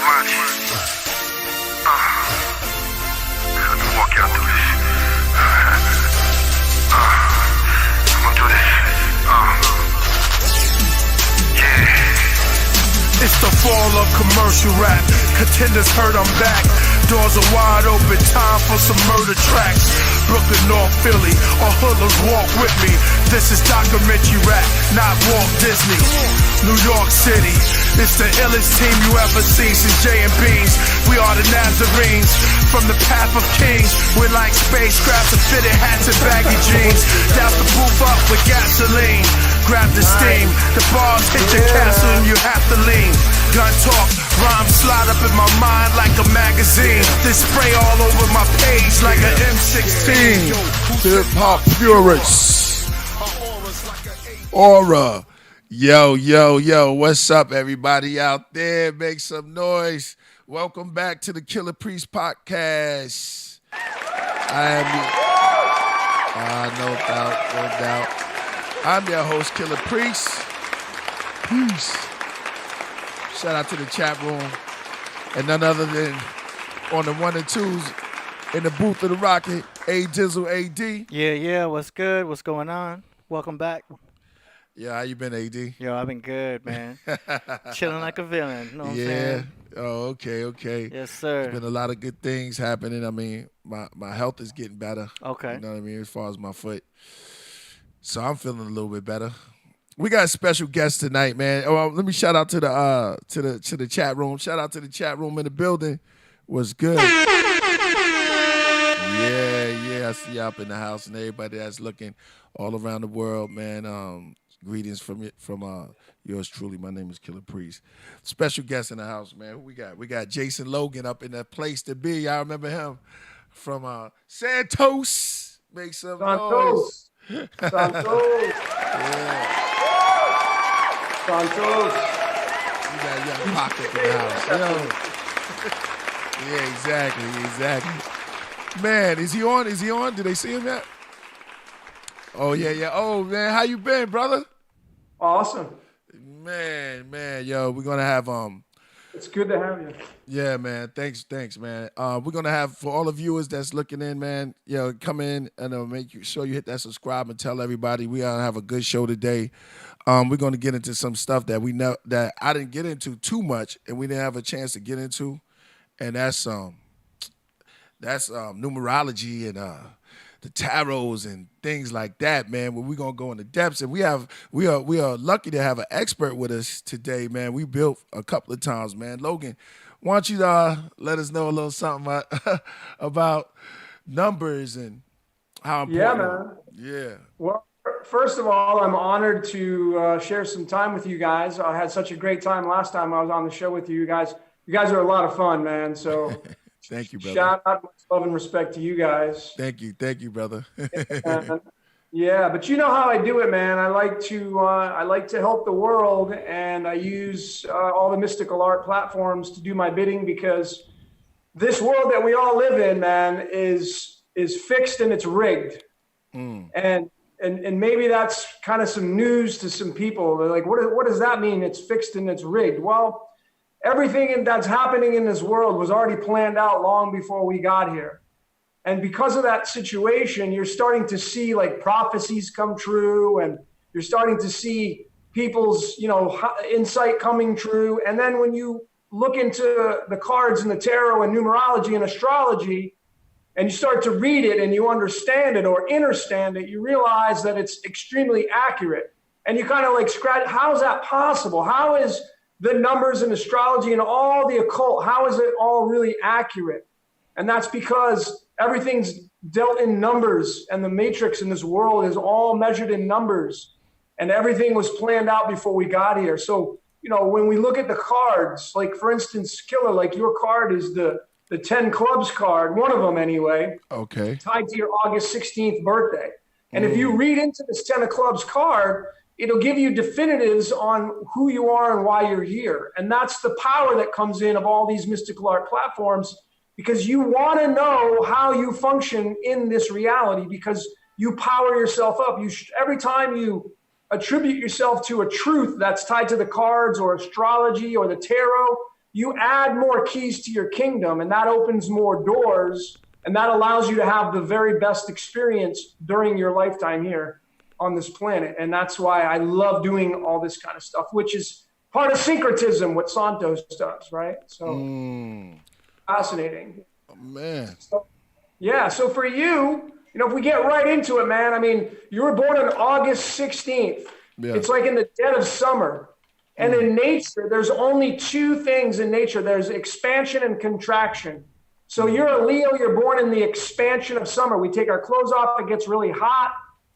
Let me walk y'all through this. I'm gonna do this. Yeah. It's the fall of commercial rap. Contenders heard I'm back. Doors are wide open, time for some murder tracks. Brooklyn, North Philly, all hoodlums walk with me. This is documentary rap, not Walt Disney. New York City, it's the illest team you ever seen since J&B's. We are the Nazarenes, from the path of kings. We're like spacecrafts and fitted hats and baggy jeans. Douse the roof up with gasoline. Grab the steam, the bars hit your castle and you have to lean. Gun talk, rhymes slide up in my mind like a magazine. They spray all over my page like an M16. Hip Hop Purists. Aura. Yo, what's up, everybody out there? Make some noise. Welcome back to the Killah Priest Podcast. No doubt. I'm your host, Killah Priest. Peace. Shout out to the chat room. And none other than on the 1 and 2s in the booth of the Rocket, A Dizzle AD. Yeah, what's good? What's going on? Welcome back. Yeah, how you been, AD? Yo, I've been good, man. Chilling like a villain. You know what I'm saying? Oh, okay. Yes, sir. There's been a lot of good things happening. I mean, my health is getting better. Okay. You know what I mean? As far as my foot. So I'm feeling a little bit better. We got a special guest tonight, man. Oh, let me shout out to the chat room. Shout out to the chat room in the building. What's good? Yeah. I see you up in the house and everybody that's looking all around the world, man. Greetings from yours truly. My name is Killah Priest. Special guest in the house, man. Who we got? We got Jason Logan up in that place to be. Y'all remember him from Santos. Make some noise. Santos. Yeah. Santos. We got Young Pocket in the house. Yo. Yeah, exactly. Man, is he on? Did they see him yet? Oh, yeah. Oh, man, how you been, brother? Awesome. Man, yo, we're going to have It's good to have you. Yeah, man. Thanks, man. We're gonna have, for all the viewers that's looking in, man, come in and make sure you hit that subscribe and tell everybody we gonna have a good show today. We're gonna get into some stuff that we know that I didn't get into too much, and we didn't have a chance to get into, and that's numerology and the tarots and things like that, man. Where we're gonna go into depths, and we are lucky to have an expert with us today, man. We built a couple of times, man. Logan, why don't you let us know a little something about numbers and how important? Yeah, man. Yeah. Well, first of all, I'm honored to share some time with you guys. I had such a great time last time I was on the show with you. You guys are a lot of fun, man. So. Thank you, brother. Shout out, much love and respect to you guys. Thank you, brother. Yeah, but you know how I do it, man. I like to help the world, and I use all the mystical art platforms to do my bidding, because this world that we all live in, man, is fixed and it's rigged. And maybe that's kind of some news to some people. They're like, what does that mean? It's fixed and it's rigged. Well, everything that's happening in this world was already planned out long before we got here. And because of that situation, you're starting to see like prophecies come true, and you're starting to see people's, insight coming true. And then when you look into the cards and the tarot and numerology and astrology, and you start to read it and you understand it or understand it, you realize that it's extremely accurate. And you kind of like scratch, how is that possible? How is the numbers and astrology and all the occult, how is it all really accurate? And that's because everything's dealt in numbers, and the matrix in this world is all measured in numbers, and everything was planned out before we got here. So, when we look at the cards, like for instance, Killah, like your card is the 10 clubs card, one of them anyway. Okay. Tied to your August 16th birthday. And if you read into this 10 of clubs card, it'll give you definitives on who you are and why you're here. And that's the power that comes in of all these mystical art platforms, because you want to know how you function in this reality, because you power yourself up. Every time you attribute yourself to a truth that's tied to the cards or astrology or the tarot, you add more keys to your kingdom, and that opens more doors, and that allows you to have the very best experience during your lifetime here on this planet. And that's why I love doing all this kind of stuff, which is part of syncretism, what Santos does, right? So fascinating. Oh, man. So, yeah, so for you, if we get right into it, man, I mean, you were born on August 16th. Yeah. It's like in the dead of summer. And in nature, there's only two things in nature. There's expansion and contraction. So you're a Leo, you're born in the expansion of summer. We take our clothes off, it gets really hot.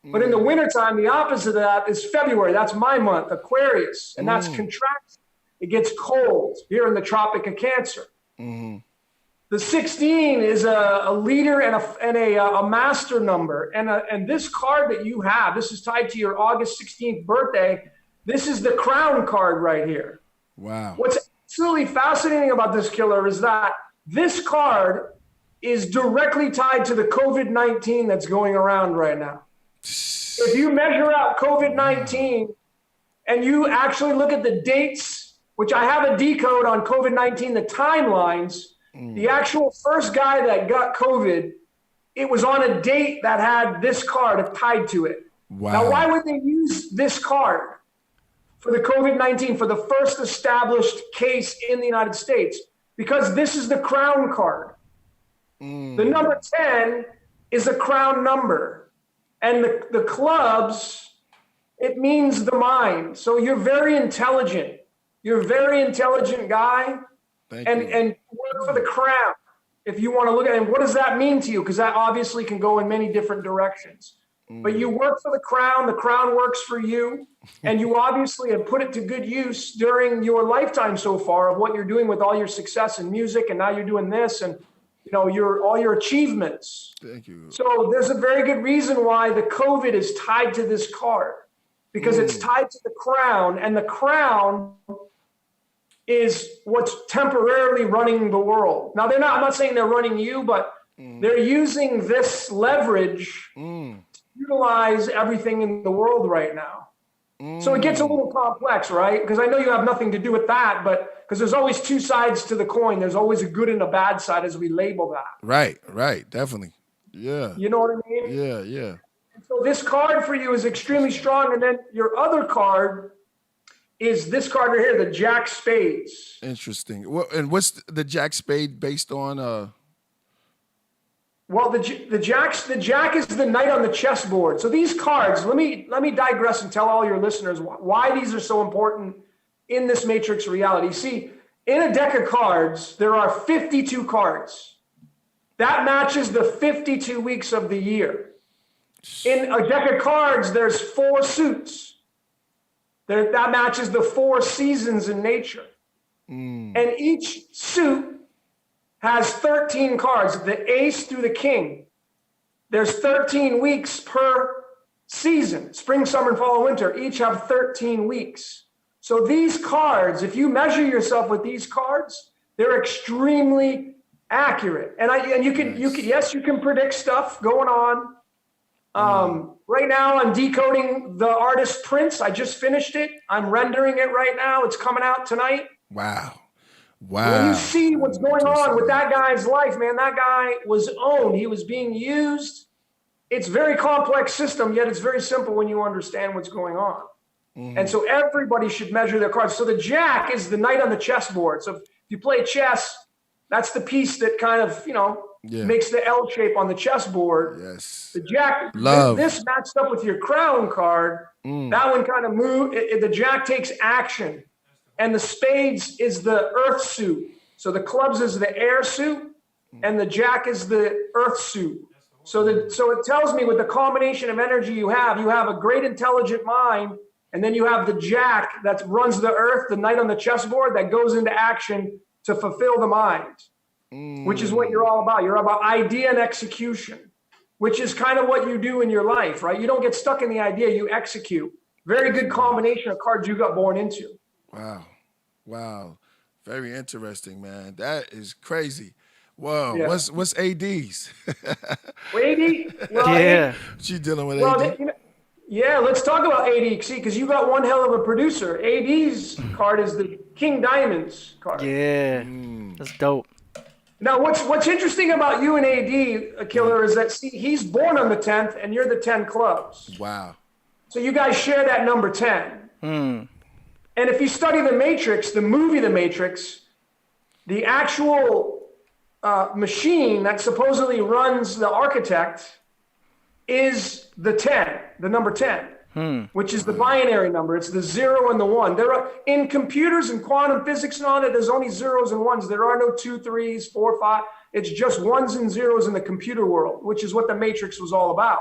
But in the wintertime, the opposite of that is February. That's my month, Aquarius. And that's contraction. It gets cold here in the Tropic of Cancer. The 16 is a leader and a master number. And this card that you have, this is tied to your August 16th birthday. This is the crown card right here. Wow. What's absolutely fascinating about this, Killah, is that this card is directly tied to the COVID-19 that's going around right now. If you measure out COVID-19 and you actually look at the dates, which I have a decode on COVID-19, the timelines, the actual first guy that got COVID, it was on a date that had this card tied to it. Wow. Now, why would they use this card for the COVID-19, for the first established case in the United States? Because this is the crown card. The number 10 is a crown number. And the clubs, it means the mind. So you're very intelligent. You're a very intelligent guy. Thank you. And work for the crown. If you want to look at it, what does that mean to you? Because that obviously can go in many different directions. But you work for the crown works for you, and you obviously have put it to good use during your lifetime so far of what you're doing with all your success in music, and now you're doing this, and all your achievements. Thank you. So there's a very good reason why the COVID is tied to this card, because it's tied to the crown, and the crown is what's temporarily running the world. Now I'm not saying they're running you, but they're using this leverage to utilize everything in the world right now. So it gets a little complex, right? Because I know you have nothing to do with that, but because there's always two sides to the coin. There's always a good and a bad side as we label that. Right, definitely. Yeah. You know what I mean? Yeah. So this card for you is extremely strong. And then your other card is this card right here, the Jack Spades. Interesting. Well, and what's the Jack Spade based on? Well, the Jack is the knight on the chessboard. So these cards, let me digress and tell all your listeners why these are so important in this matrix reality. See, in a deck of cards, there are 52 cards. That matches the 52 weeks of the year. In a deck of cards, there's 4 suits. That matches the 4 seasons in nature. And each suit has 13 cards, the ace through the king. There's 13 weeks per season, spring, summer, and fall, and winter. Each have 13 weeks. So these cards, if you measure yourself with these cards, they're extremely accurate. And you can predict stuff going on. Right now, I'm decoding the artist Prince. I just finished it. I'm rendering it right now. It's coming out tonight. Wow. When you see what's going on with that guy's life, man, that guy was owned. He was being used. It's a very complex system, yet it's very simple when you understand what's going on. And so everybody should measure their cards. So the Jack is the knight on the chessboard. So if you play chess, that's the piece that kind of, makes the L shape on the chessboard. Yes. The Jack, Love. this matched up with your crown card. That one kind of moved. The Jack takes action. And the spades is the earth suit. So the clubs is the air suit, and the Jack is the earth suit. So it tells me with the combination of energy you have a great intelligent mind, and then you have the Jack that runs the earth, the knight on the chessboard that goes into action to fulfill the mind, which is what you're all about. You're about idea and execution, which is kind of what you do in your life, right? You don't get stuck in the idea, you execute. Very good combination of cards you got born into. Wow. Very interesting, man. That is crazy. Whoa. Yeah. What's ADs? AD? Well, Yeah. She dealing with well, AD? Yeah, let's talk about AD. See, because you got one hell of a producer. AD's card is the King Diamonds card. Yeah, that's dope. Now, what's interesting about you and AD, Killah, is that see, he's born on the 10th, and you're the 10 clubs. Wow. So you guys share that number 10. And if you study The Matrix, the movie The Matrix, the actual machine that supposedly runs the architect is the 10, the number 10, which is the binary number. It's the 0 and the 1. There are, in computers and quantum physics and all that, there's only zeros and ones. There are no 2, 3s, 4, 5. It's just ones and zeros in the computer world, which is what the Matrix was all about.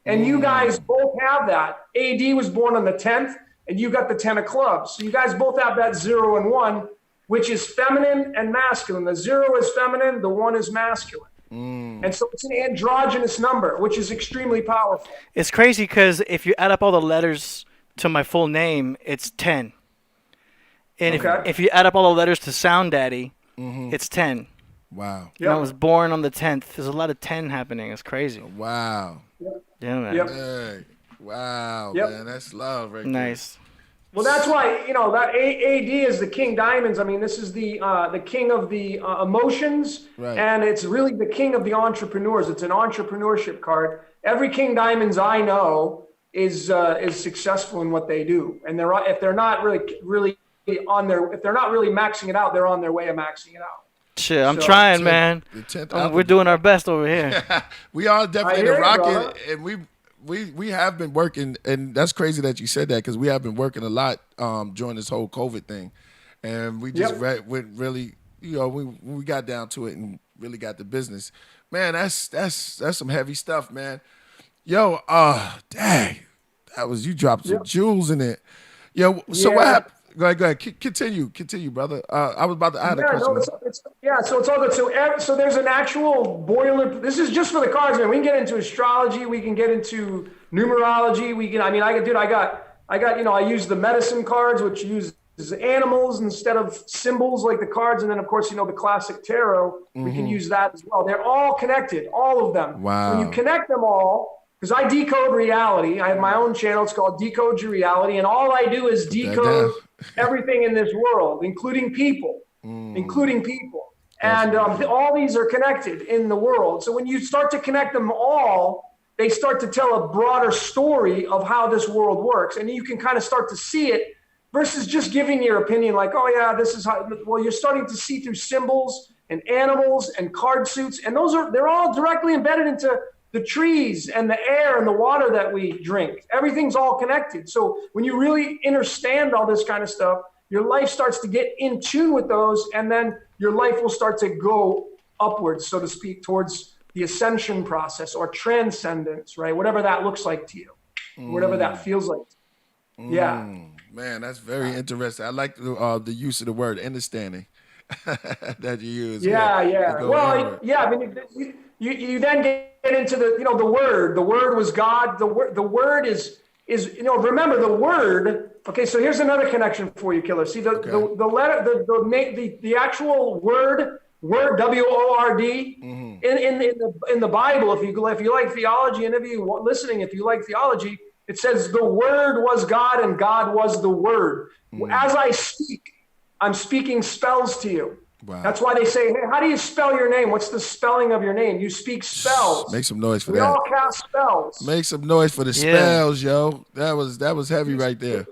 And you guys both have that. AD was born on the 10th, and you got the 10 of clubs. So you guys both have that 0 and 1, which is feminine and masculine. The 0 is feminine, the 1 is masculine. And so it's an androgynous number, which is extremely powerful. It's crazy because if you add up all the letters to my full name, it's 10. And if you add up all the letters to Sound Daddy, it's 10. Wow. And I was born on the 10th. There's a lot of 10 happening. It's crazy. Wow. Yeah, man. Hey. Wow, man. That's love right there. Nice. Well, that's why, that AD is the King Diamonds. I mean, this is the king of the emotions, and it's really the king of the entrepreneurs. It's an entrepreneurship card. Every King Diamonds I know is successful in what they do, and if they're not really maxing it out, they're on their way of maxing it out. Shit, I'm trying, man. We're doing our best over here. We are definitely rocking, and we have been working, and that's crazy that you said that because we have been working a lot during this whole COVID thing, and we just went really, we got down to it and really got the business. Man, that's some heavy stuff, man. Yo, dang, you dropped some jewels in it. Yo, so what happened? Go ahead. Continue, brother. I was about to add a question. So it's all good. So there's an actual boiler. This is just for the cards, man. We can get into astrology. We can get into numerology. I use the medicine cards, which use animals instead of symbols like the cards. And then, of course, the classic tarot. We can use that as well. They're all connected, all of them. Wow. When you connect them all, because I decode reality. I have my own channel. It's called Decode Your Reality. And all I do is decode everything in this world, including people. And all these are connected in the world. So when you start to connect them all, they start to tell a broader story of how this world works. And you can kind of start to see it versus just giving your opinion like, oh, yeah, this is how. Well, you're starting to see through symbols and animals and card suits. And they're all directly embedded into the trees and the air and the water that we drink. Everything's all connected. So when you really understand all this kind of stuff, your life starts to get in tune with those, and then your life will start to go upwards, so to speak, towards the ascension process or transcendence, right? Whatever that looks like to you, whatever that feels like. Yeah. Man, that's very interesting. I like the use of the word understanding that you use. Yeah. Well, yeah. I mean, you then get into the word. The word was God. The word is remember the word. Okay, so here's another connection for you, Killah. See the letter, the actual word WORD in the Bible. If you like theology, and if you like theology, it says the word was God and God was the word. As I speak, I'm speaking spells to you. Wow. That's why they say, hey, how do you spell your name? What's the spelling of your name? You speak spells. Make some noise for that. We all cast spells. Make some noise for the spells, yo. That was heavy right there.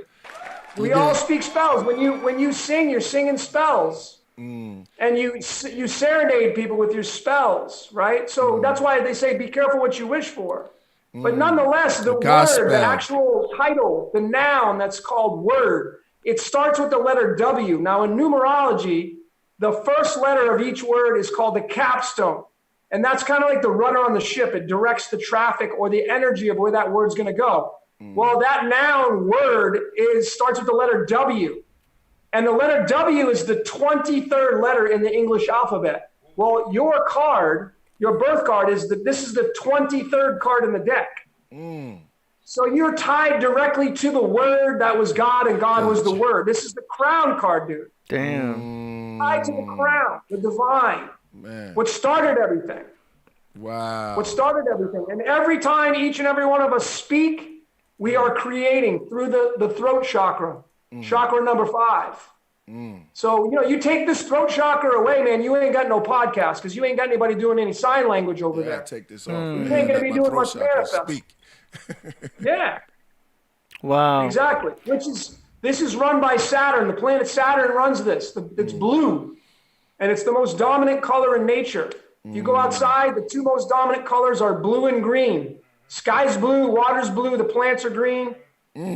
We all speak spells. When you sing, you're singing spells. And you serenade people with your spells, right? So that's why they say, be careful what you wish for. But nonetheless, the word, the actual title, the noun that's called word, it starts with the letter W. Now in numerology, the first letter of each word is called the capstone. And that's kind of like the rudder on the ship. It directs the traffic or the energy of where that word's going to go. Well, that noun word starts with the letter W. And the letter W is the 23rd letter in the English alphabet. Well, your birth card this is the 23rd card in the deck. So you're tied directly to the word that was God and God was the word. This is the crown card, dude. Damn. Tied to the crown, the divine. Man. What started everything. Wow. What started everything. And every time each and every one of us speak, we are creating through the throat chakra, chakra number 5. So, you take this throat chakra away, man, you ain't got no podcast because you ain't got anybody doing any sign language over there. Take this off. You ain't going to be doing much manifest. Speak. Yeah. Wow. Exactly. This is run by Saturn. The planet Saturn runs this. It's blue, and it's the most dominant color in nature. If you go outside, the 2 most dominant colors are blue and green. Sky's blue, water's blue, the plants are green,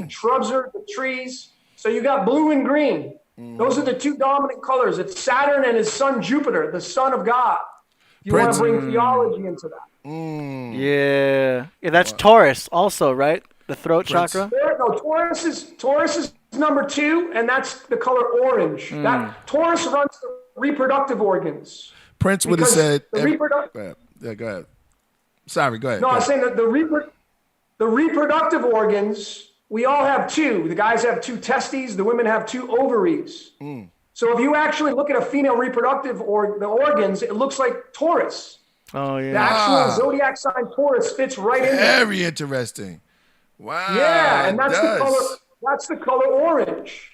shrubs are the trees. So you got blue and green. Those are the 2 dominant colors. It's Saturn and his son Jupiter, the son of God. You want to bring theology into that. Yeah, that's Taurus also, right? The throat chakra? No, Taurus is number 2, and that's the color orange. That Taurus runs the reproductive organs. Prince would have said. Go ahead. Sorry, go ahead. No, I was saying that the reproductive organs, we all have 2. The guys have 2 testes. The women have 2 ovaries. So if you actually look at a female reproductive the organs, it looks like Taurus. Oh, yeah. The actual zodiac sign Taurus fits right in there. Very interesting. Wow. Yeah, and that's the color. That's the color orange.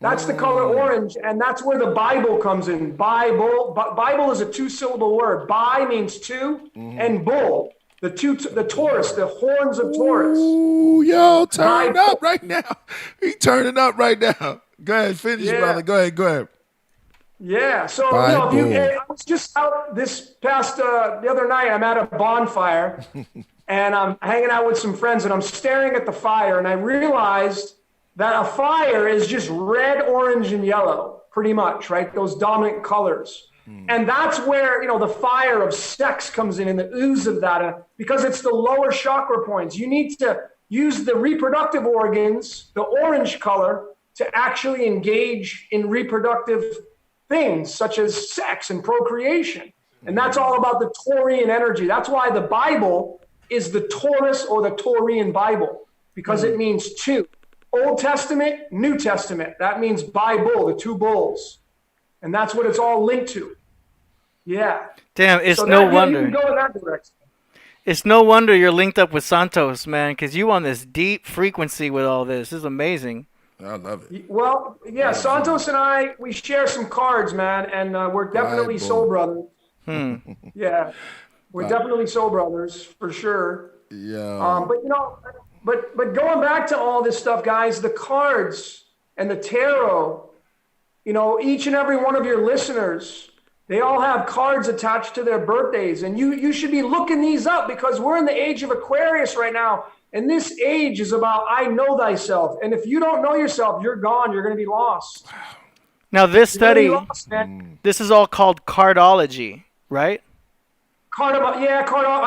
That's the color orange, and that's where the Bible comes in. Bible is a 2-syllable word. Bi means 2, and bull, the Taurus, the horns of Taurus. Ooh, yo, turn up right now. He turning up right now. Go ahead, finish, brother. Go ahead. Yeah, so I was just out this past the other night. I'm at a bonfire, and I'm hanging out with some friends, and I'm staring at the fire, and I realized that a fire is just red, orange, and yellow, pretty much, right? Those dominant colors. And that's where, the fire of sex comes in and the ooze of that, because it's the lower chakra points. You need to use the reproductive organs, the orange color, to actually engage in reproductive things such as sex and procreation. And that's all about the Taurian energy. That's why the Bible is the Taurus or the Taurian Bible, because it means 2. Old Testament, New Testament. That means bi-bull, the 2 bulls. And that's what it's all linked to. Yeah. Damn, it's so no you wonder. can go in that direction. It's no wonder you're linked up with Santos, man, because you on this deep frequency with all this. This is amazing. I love it. Well, yeah, Santos and I, we share some cards, man, and we're definitely soul brothers. Yeah, we're definitely soul brothers, for sure. Yeah. But going back to all this stuff, guys, the cards and the tarot, each and every one of your listeners, they all have cards attached to their birthdays. And you should be looking these up, because we're in the age of Aquarius right now. And this age is about I know thyself. And if you don't know yourself, you're gone. You're going to be lost. Now, this study, this is all called cardology, right? I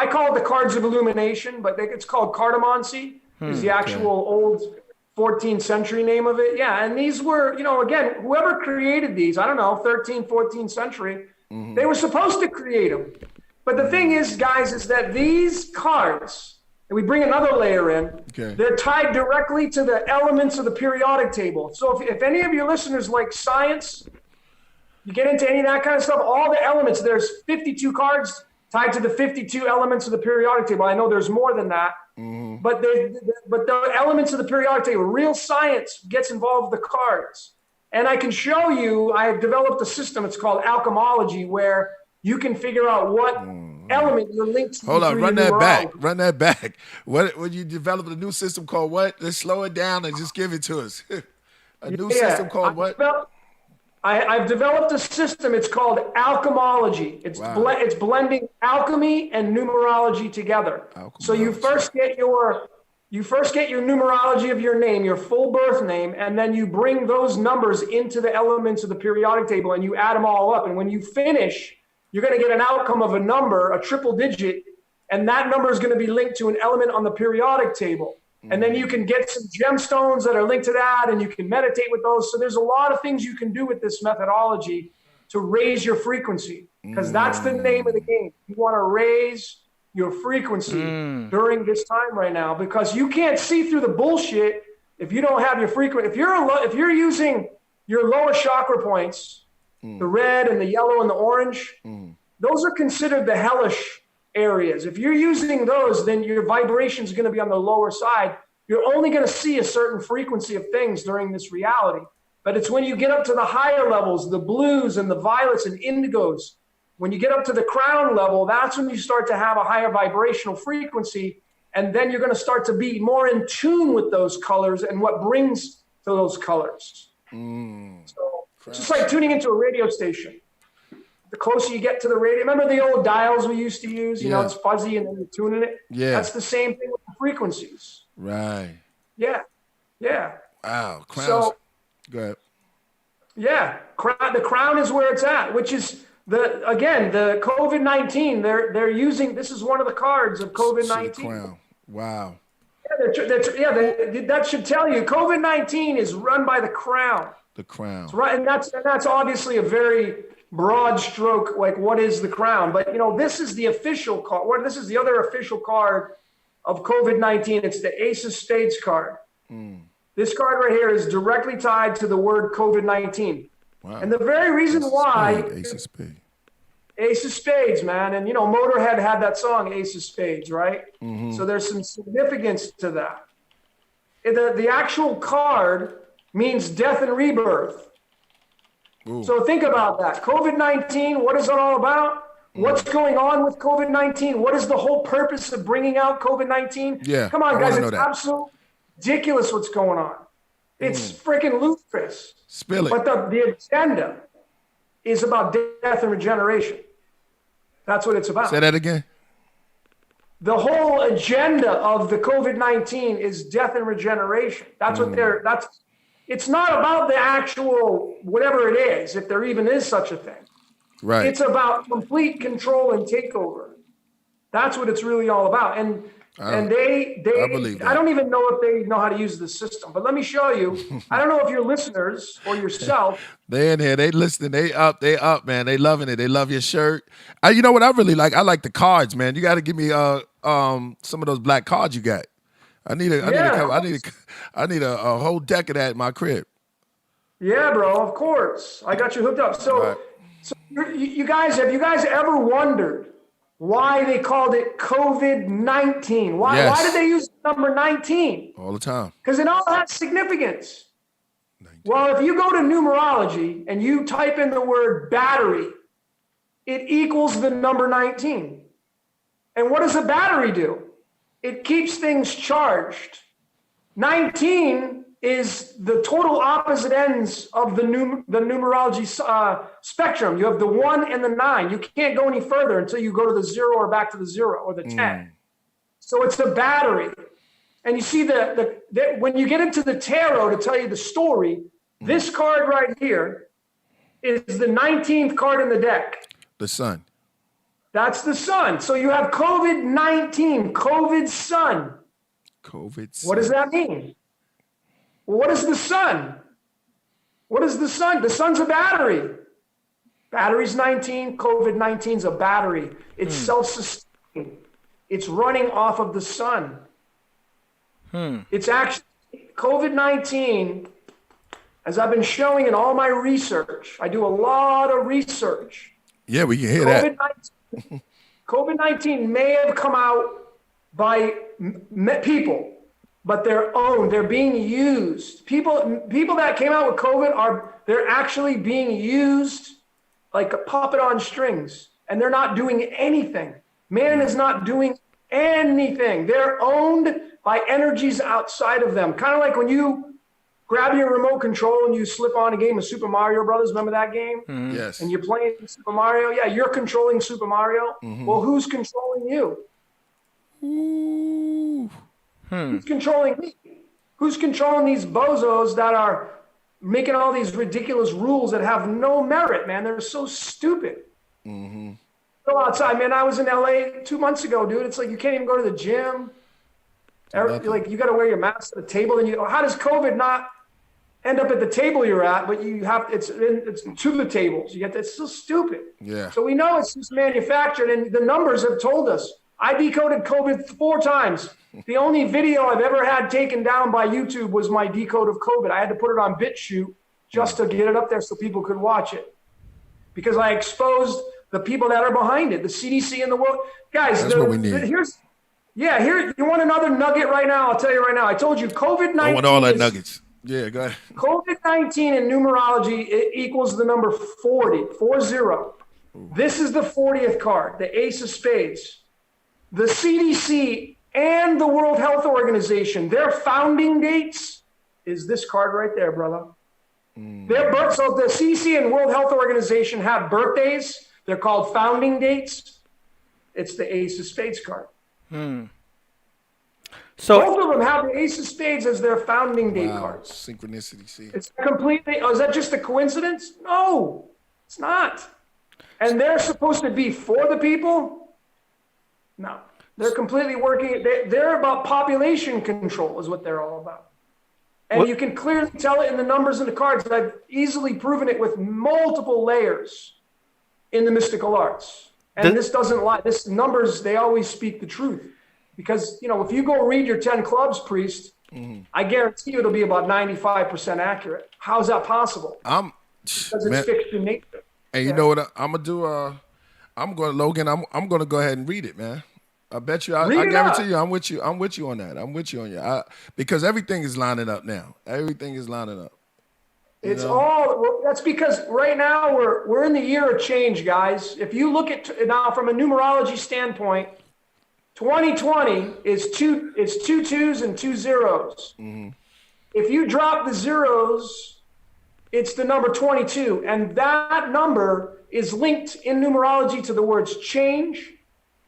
call it the cards of illumination, but it's called cartomancy. Is the actual old 14th century name of it. Yeah, and these were, again, whoever created these, I don't know, 13th, 14th century, they were supposed to create them. But the thing is, guys, is that these cards, and we bring another layer in, they're tied directly to the elements of the periodic table. So if any of your listeners like science, you get into any of that kind of stuff, all the elements, there's 52 cards tied to the 52 elements of the periodic table. I know there's more than that. But the elements of the periodic table, real science gets involved with the cards. And I can show you, I have developed a system, it's called alchemology, where you can figure out what element you're linked to. Hold on, run that back. What you developed a new system called what? Let's slow it down and just give it to us. A new system called what? I've developed a system. It's called alchemology. It's blending alchemy and numerology together. So you first get your numerology of your name, your full birth name, and then you bring those numbers into the elements of the periodic table and you add them all up. And when you finish, you're going to get an outcome of a number, a triple digit, and that number is going to be linked to an element on the periodic table. And then you can get some gemstones that are linked to that, and you can meditate with those. So there's a lot of things you can do with this methodology to raise your frequency, because that's the name of the game. You want to raise your frequency during this time right now, because you can't see through the bullshit if you don't have your frequency. If you're using your lower chakra points, the red and the yellow and the orange, those are considered the hellish areas. If you're using those, then your vibration is going to be on the lower side. you're only going to see a certain frequency of things during this reality. But it's when you get up to the higher levels, the blues and the violets and indigos, when you get up to the crown level, that's when you start to have a higher vibrational frequency. And then you're going to start to be more in tune with those colors and what brings to those colors. So it's just like tuning into a radio station. The closer you get to the radio, remember the old dials we used to use? You know, it's fuzzy and then you're tuning it. Yeah. That's the same thing with the frequencies. Right. Yeah. Wow. Crowns. So, go ahead. Yeah. The crown is where it's at, which is the COVID-19. They're using, this is one of the cards of COVID-19. The crown. Wow. That should tell you COVID-19 is run by the crown. The crown. Right, and that's obviously a very broad stroke. Like, what is the crown? But this is the official card. This is the other official card of COVID-19. It's the Ace of Spades card. This card right here is directly tied to the word COVID-19. Wow. And the very reason why Ace of Spades. Ace of Spades, man. And, Motorhead had that song, Ace of Spades, right? So there's some significance to that. The actual card means death and rebirth. Ooh. So think about that. COVID-19, what is it all about? What's going on with COVID-19? What is the whole purpose of bringing out COVID-19? Yeah, Come on, guys. It's absolutely ridiculous what's going on. It's freaking ludicrous. Spill it. But the agenda is about death and regeneration. That's what it's about. Say that again. The whole agenda of the COVID-19 is death and regeneration. That's what it's not about the actual, whatever it is, if there even is such a thing. Right. It's about complete control and takeover. That's what it's really all about. And they I believe that. I don't even know if they know how to use the system, but let me show you. I don't know if your listeners or yourself. They in here, they listening, they up, man. They loving it. They love your shirt. You know what I really like? I like the cards, man. You got to give me some of those black cards you got. I need a whole deck of that in my crib. Yeah, bro. Of course, I got you hooked up. So, right. you guys, have you guys ever wondered why they called it COVID-19? Why did they use the number 19? All the time. Because it all has significance. 19. Well, if you go to numerology and you type in the word battery, it equals the number 19. And what does a battery do? It keeps things charged. 19 is the total opposite ends of the numerology spectrum. You have the 1 and the 9. You can't go any further until you go to the 0 or back to the 0 or the 10. So it's the battery. And you see when you get into the tarot to tell you the story, this card right here is the 19th card in the deck. The sun. That's the sun. So you have COVID-19, COVID sun. COVID sun. What does that mean? Well, what is the sun? What is the sun? The sun's a battery. Battery's 19, COVID-19's a battery. It's self-sustaining. It's running off of the sun. It's actually, COVID-19, as I've been showing in all my research, I do a lot of research. Yeah, we can hear that. COVID-19 may have come out by people, but they're being used. People that came out with COVID they're actually being used like a puppet on strings, and they're not doing anything. Man is not doing anything. They're owned by energies outside of them. Kind of like when you grab your remote control and you slip on a game of Super Mario Brothers. Remember that game? Yes. And you're playing Super Mario. Yeah, you're controlling Super Mario. Well, who's controlling you? Who's controlling me? Who's controlling these bozos that are making all these ridiculous rules that have no merit, man? They're so stupid. Go outside, man. I was in LA 2 months ago, dude. It's like you can't even go to the gym. Like you got to wear your mask at the table. And how does COVID not end up at the table you're at? But you have it's to the tables. It's so stupid. Yeah. So we know it's just manufactured, and the numbers have told us. I decoded COVID 4 times. The only video I've ever had taken down by YouTube was my decode of COVID. I had to put it on BitChute just to get it up there so people could watch it, because I exposed the people that are behind it, the CDC and the world. Guys, that's what we need. Yeah, here, you want another nugget right now? I'll tell you right now. I told you COVID-19. I want all that nuggets. Yeah, go ahead. COVID-19 in numerology, it equals the number 40, 40. This is the 40th card, the Ace of Spades. The CDC and the World Health Organization, their founding dates is this card right there, brother. Their birth, so the CDC and World Health Organization have birthdays. They're called founding dates. It's the Ace of Spades card. So both of them have the Ace of Spades as their founding date cards. Synchronicity, see. It's completely, is that just a coincidence? No, it's not. And they're supposed to be for the people? No. They're completely working, they're about population control is what they're all about. And you can clearly tell it in the numbers and the cards. I've easily proven it with multiple layers in the mystical arts. And this doesn't lie. This numbers, they always speak the truth. Because, you know, if you go read your 10 clubs, priest, I guarantee you it'll be about 95% accurate. How's that possible? Because it's fixed in nature. And you know what I'm gonna do? I'm gonna go ahead and read it, man. I bet you. I guarantee you, I'm with you. I'm with you on that. I'm with you on you. Because everything is lining up now. Everything is lining up. It's all. That's because right now we're in the year of change, guys. If you look at now from a numerology standpoint, 2020 is two twos and 2 zeros. If you drop the zeros, it's the number 22, and that number is linked in numerology to the words change.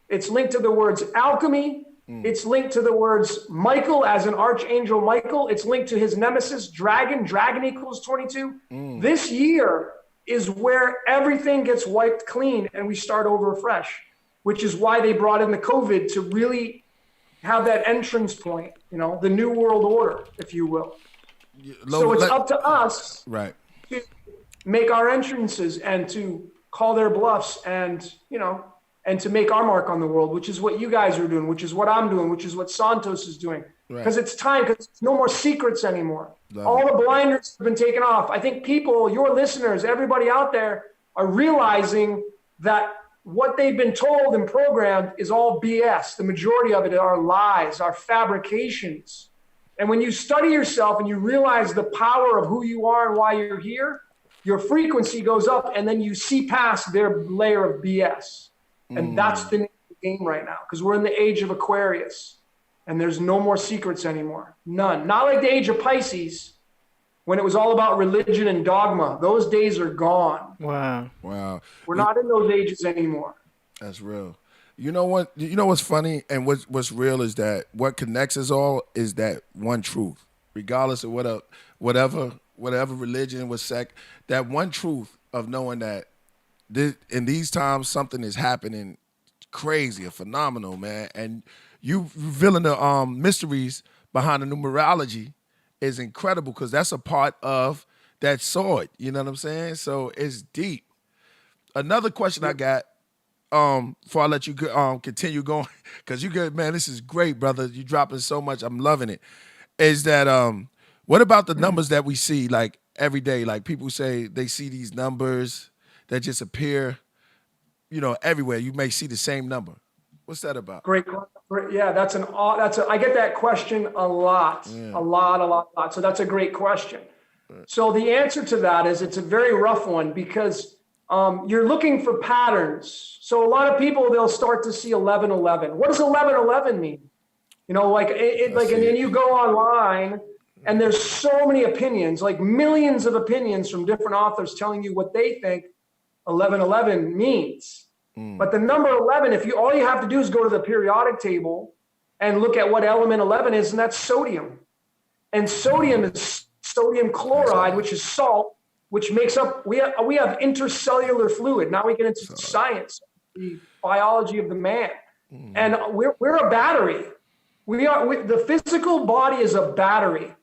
It's linked to the words alchemy. It's linked to the words Michael as an archangel Michael. It's linked to his nemesis dragon. Dragon equals 22. This year is where everything gets wiped clean and we start over fresh, which is why they brought in the COVID to really have that entrance point, you know, the new world order, if you will. So it's up to us to make our entrances and to call their bluffs and, you know, and to make our mark on the world, which is what you guys are doing, which is what I'm doing, which is what Santos is doing. Because it's time, because there's no more secrets anymore. All the blinders have been taken off. I think people, your listeners, everybody out there are realizing that what they've been told and programmed is all BS. The majority of it are lies, are fabrications. And when you study yourself and you realize the power of who you are and why you're here, your frequency goes up and then you see past their layer of BS. And that's the name of the game right now, because we're in the age of Aquarius and there's no more secrets anymore. None. Not like the age of Pisces when it was all about religion and dogma. Those days are gone. Wow. We're not in those ages anymore. That's real. You know what? You know what's funny and what's real is that what connects us all is that one truth, regardless of whatever religion, what sect, that one truth of knowing that in these times something is happening crazy or phenomenal, man. And you revealing the mysteries behind the numerology is incredible because that's a part of that sword. You know what I'm saying? So it's deep. Another question I got, before I let you continue going, because you good, man. This is great, brother. You dropping so much. I'm loving it. Is that what about the numbers that we see like every day? Like people say they see these numbers that just appear, you know, everywhere. You may see the same number. What's that about? Great. Yeah, I get that question a lot, a lot. So that's a great question. So the answer to that is it's a very rough one because you're looking for patterns. So a lot of people, they'll start to see 1111. What does 1111 mean? You know, like and then you go online and there's so many opinions, like millions of opinions from different authors telling you what they think 1111 means. But the number 11, all you have to do is go to the periodic table and look at what element 11 is, and that's sodium. And sodium is sodium chloride, which is salt, which makes up, we have intercellular fluid. Now we get into science, the biology of the man. And we're a battery. The physical body is a battery.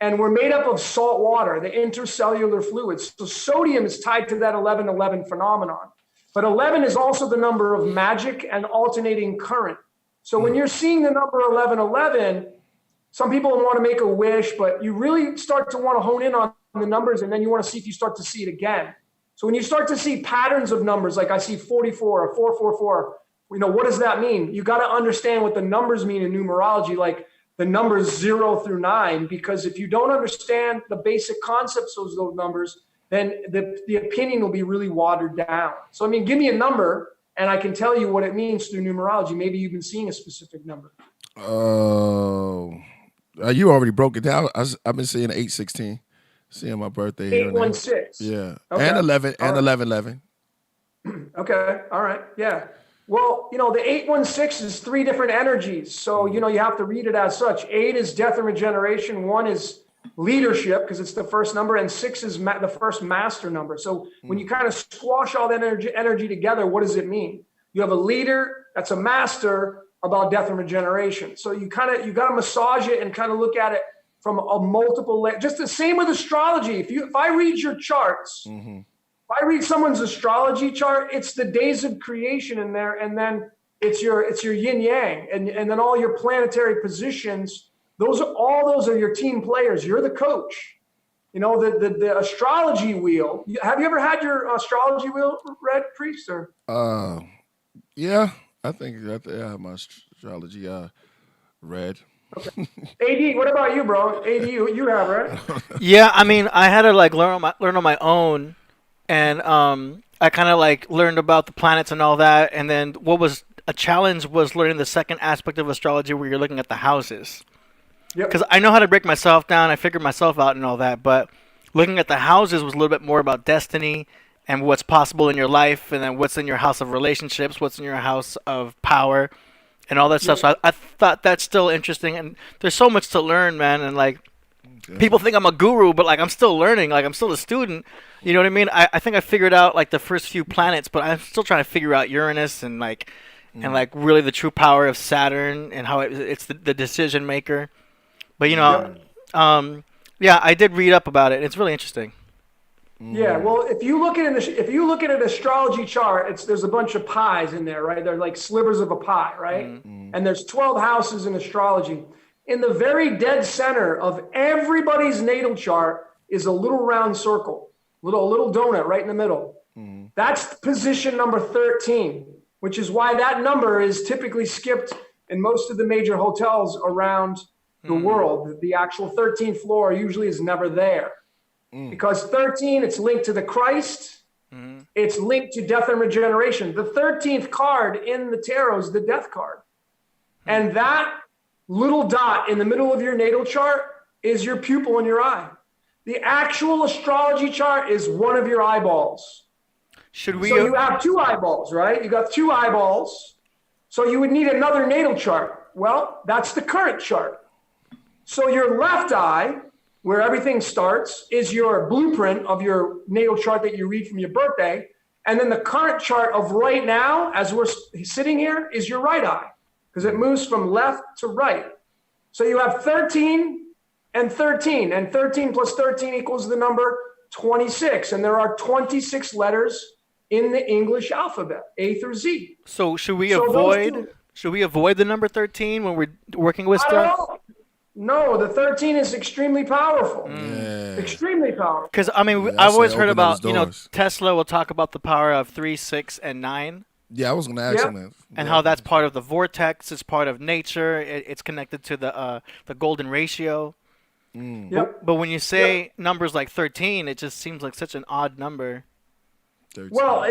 And we're made up of salt water, the intercellular fluids. So sodium is tied to that 1111 phenomenon. But 11 is also the number of magic and alternating current. So when you're seeing the number 1111, some people want to make a wish, but you really start to want to hone in on the numbers, and then you want to see if you start to see it again. So when you start to see patterns of numbers, like I see 44 or 444, what does that mean? You got to understand what the numbers mean in numerology, like the numbers 0 through 9, because if you don't understand the basic concepts of those numbers, then the opinion will be really watered down. So, I mean, give me a number and I can tell you what it means through numerology. Maybe you've been seeing a specific number. You already broke it down. I've been seeing 816, seeing my birthday here. 816. Yeah. Okay. And 11, and right. 1111. Okay. All right. Yeah. Well, the 816 is 3 different energies. So, you have to read it as such. 8 is death and regeneration. 1 is leadership because it's the first number. And 6 is the first master number. So when you kind of squash all that energy together, what does it mean? You have a leader that's a master about death and regeneration. So you got to massage it and kind of look at it from a multiple layer. Just the same with astrology. If I read your charts, if I read someone's astrology chart, it's the days of creation in there, and then it's your yin yang, and then all your planetary positions. Those are your team players. You're the coach. The astrology wheel. Have you ever had your astrology wheel read, Priest? Or yeah, I think I have my astrology read. Okay. AD, what about you, bro? AD, you have, right? Yeah, I mean, I had to learn on my own. And I kind of learned about the planets and all that. And then what was a challenge was learning the second aspect of astrology where you're looking at the houses. Because I know how to break myself down. I figured myself out and all that. But looking at the houses was a little bit more about destiny and what's possible in your life. And then what's in your house of relationships, what's in your house of power and all that stuff. So I thought that's still interesting. And there's so much to learn, man. And people think I'm a guru, but I'm still learning. I'm still a student. You know what I mean? I think I figured out the first few planets, but I'm still trying to figure out Uranus and really the true power of Saturn and how it's the decision maker. But yeah, I did read up about it. It's really interesting. Yeah, well, if you look at an astrology chart, there's a bunch of pies in there, right? They're like slivers of a pie, right? And there's 12 houses in astrology. In the very dead center of everybody's natal chart is a little round circle, little donut right in the middle. That's position number 13, which is why that number is typically skipped in most of the major hotels around the world. The actual 13th floor usually is never there because 13, it's linked to the Christ. It's linked to death and regeneration. The 13th card in the tarot is the death card. And that little dot in the middle of your natal chart is your pupil in your eye. The actual astrology chart is one of your eyeballs. So you have 2 eyeballs, right? You got 2 eyeballs. So you would need another natal chart. Well, that's the current chart. So your left eye, where everything starts, is your blueprint of your natal chart that you read from your birthday. And then the current chart of right now, as we're sitting here, is your right eye, because it moves from left to right. So you have 13 and 13, and 13 plus 13 equals the number 26. And there are 26 letters in the English alphabet, A through Z. So should we avoid the number 13 when we're working with stuff? No, the 13 is extremely powerful. Extremely powerful. Because, I mean, I've always heard about, Tesla will talk about the power of 3, 6, and 9. Yeah, I was going to ask him that. And how that's part of the vortex, it's part of nature, it's connected to the golden ratio. But when you say numbers like 13, it just seems like such an odd number. 13, well,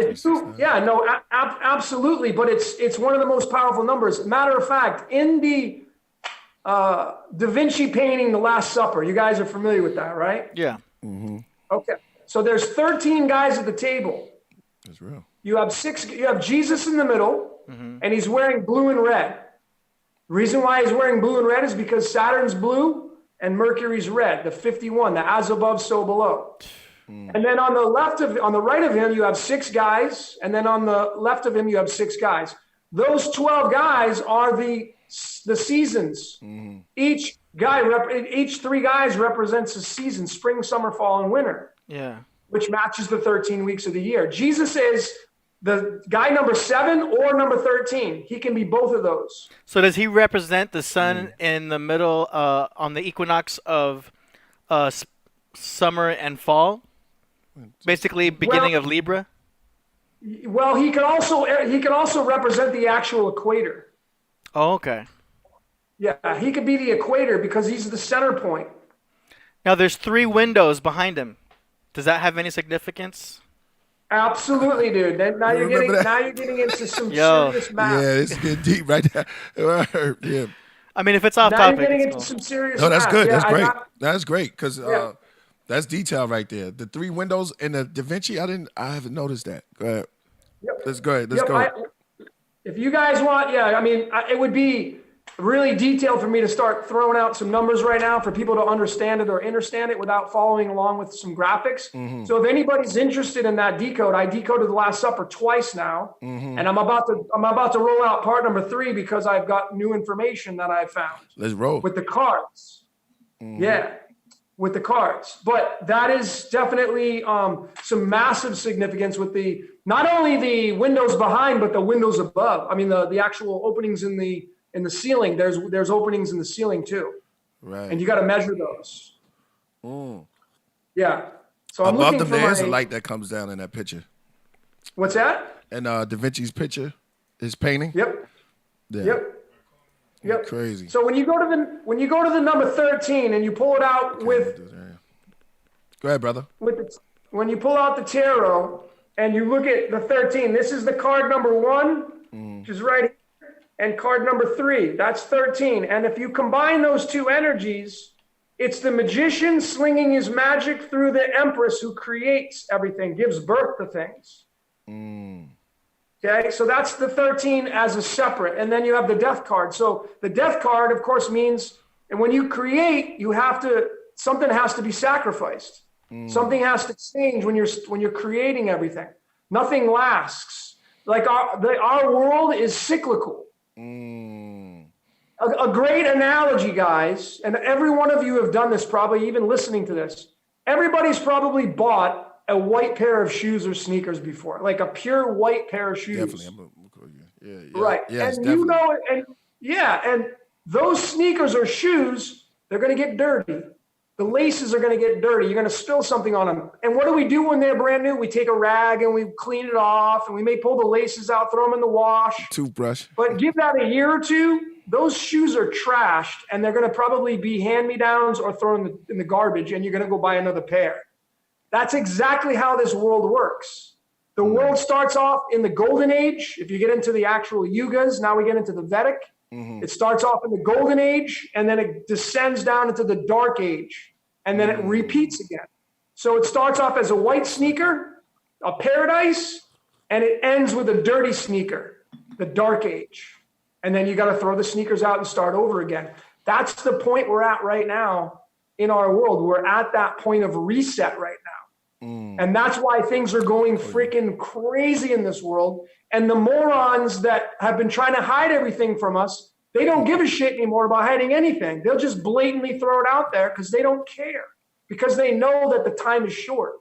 absolutely. But it's one of the most powerful numbers. Matter of fact, in the Da Vinci painting, The Last Supper, you guys are familiar with that, right? Yeah. Okay. So there's 13 guys at the table. That's real. You have Jesus in the middle, and he's wearing blue and red. The reason why he's wearing blue and red is because Saturn's blue and Mercury's red, the 51, the as above, so below. And then on the right of him, you have 6 guys, and then on the left of him, you have 6 guys. Those 12 guys are the seasons. Each 3 guys represents a season: spring, summer, fall, and winter. Yeah. Which matches the 13 weeks of the year. Jesus is the guy number 7 or number 13. He can be both of those. So does he represent the sun in the middle on the equinox of summer and fall? Basically beginning of Libra? Well, he can also represent the actual equator. Oh, okay. Yeah, he could be the equator because he's the center point. Now there's 3 windows behind him. Does that have any significance? Absolutely, dude. Now you're getting into some serious math. Yeah, it's getting deep right there. Yeah. I mean, if it's off Now topic, you're getting it's into cool. some serious No, that's math. good. Yeah, That's great. That's great because that's detail right there. The 3 windows in the Da Vinci, I haven't noticed that. Go ahead. Yep. Let's go ahead. Let's go. If you guys want, it would be really detailed for me to start throwing out some numbers right now for people to understand it or understand it without following along with some graphics. Mm-hmm. So if anybody's interested in that decode, I decoded the Last Supper twice now, Mm-hmm. and I'm about to roll out part number 3 because I've got new information that I found. Let's roll. With the cards. Mm-hmm. Yeah, with the cards. But that is definitely some massive significance with not only the windows behind, but the windows above. I mean, the actual openings in the ceiling. There's openings in the ceiling too. Right. And you got to measure those. Mm. Yeah. So I'm Above looking them, for there's a light that comes down in that picture. What's that? And Da Vinci's picture, his painting. Yep. Yeah. Yep. Crazy. So when you go to the number 13 and you pull it out with Go ahead, brother. when you pull out the tarot and you look at the 13, this is the card number 1, which is right here, and card number 3, that's 13. And if you combine those 2 energies, it's the magician slinging his magic through the empress who creates everything, gives birth to things. Okay, so that's the 13 as a separate. And then you have the death card. So the death card, of course, means, and when you create, something has to be sacrificed. Something has to change when you're creating everything. Nothing lasts. Like our world is cyclical. A great analogy, guys, and every one of you have done this, probably even listening to this. Everybody's probably bought a white pair of shoes or sneakers before, like a pure white pair of shoes. Definitely. Yeah. Right. Yes, and definitely. and those sneakers or shoes, they're going to get dirty. The laces are going to get dirty. You're going to spill something on them. And what do we do when they're brand new? We take a rag and we clean it off, and we may pull the laces out, throw them in the wash. Toothbrush. But give that a year or 2, those shoes are trashed, and they're going to probably be hand-me-downs or thrown in the garbage, and you're going to go buy another pair. That's exactly how this world works. The world starts off in the golden age. If you get into the actual yugas, now we get into the Vedic. It starts off in the golden age, and then it descends down into the dark age, and then it repeats again. So it starts off as a white sneaker, a paradise, and it ends with a dirty sneaker, the dark age. And then you got to throw the sneakers out and start over again. That's the point we're at right now in our world. We're at that point of reset right now. And that's why things are going freaking crazy in this world. And the morons that have been trying to hide everything from us, they don't give a shit anymore about hiding anything. They'll just blatantly throw it out there because they don't care, because they know that the time is short,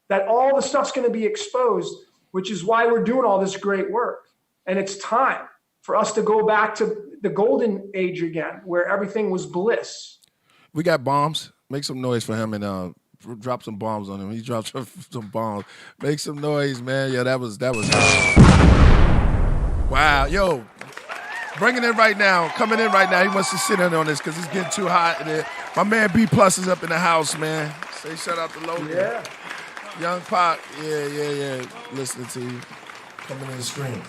that all the stuff's going to be exposed, which is why we're doing all this great work. And it's time for us to go back to the golden age again, where everything was bliss. We got bombs. Make some noise for him and drop some bombs on him. He dropped some bombs. Make some noise, man. Yeah, that was wow. Yo, bring it in right now. Coming in right now. He wants to sit in on this because it's getting too hot in there. My man B Plus is up in the house, man. Say shout out to Logan. Yeah. Young Pop. Yeah. Listening to you. Coming in the screen.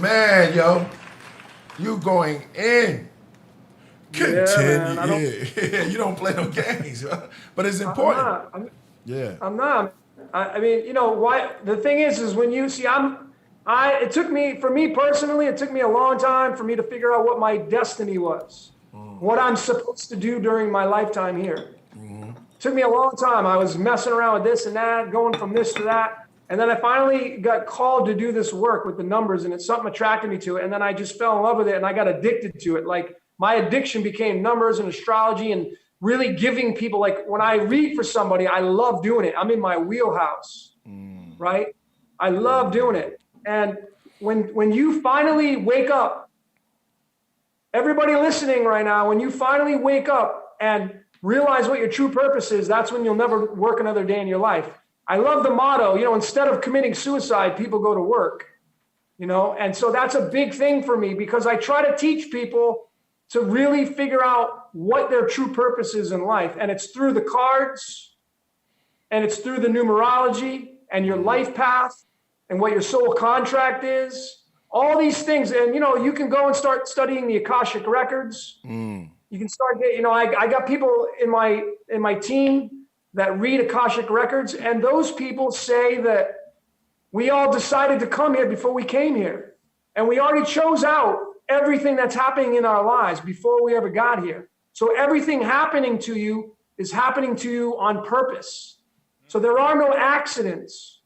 Man, yo. You going in. Yeah, you don't play no games, but it's important. I'm not. I mean, you know, why? The thing is when you see, it took me a long time for me to figure out what my destiny was, what I'm supposed to do during my lifetime here. It took me a long time. I was messing around with this and that, going from this to that. And then I finally got called to do this work with the numbers, and it's something attracted me to it. And then I just fell in love with it, and I got addicted to it. Like, my addiction became numbers and astrology and really giving people, like when I read for somebody, I love doing it. I'm in my wheelhouse, right? I love doing it. And when you finally wake up, everybody listening right now, when you finally wake up and realize what your true purpose is, that's when you'll never work another day in your life. I love the motto, instead of committing suicide, people go to work, and so that's a big thing for me because I try to teach people to really figure out what their true purpose is in life. And it's through the cards and it's through the numerology and your life path and what your soul contract is, all these things. And, you can go and start studying the Akashic records. You can start getting, I got people in my team that read Akashic records, and those people say that we all decided to come here before we came here. And we already chose out everything that's happening in our lives before we ever got here. So everything happening to you is happening to you on purpose. So there are no accidents.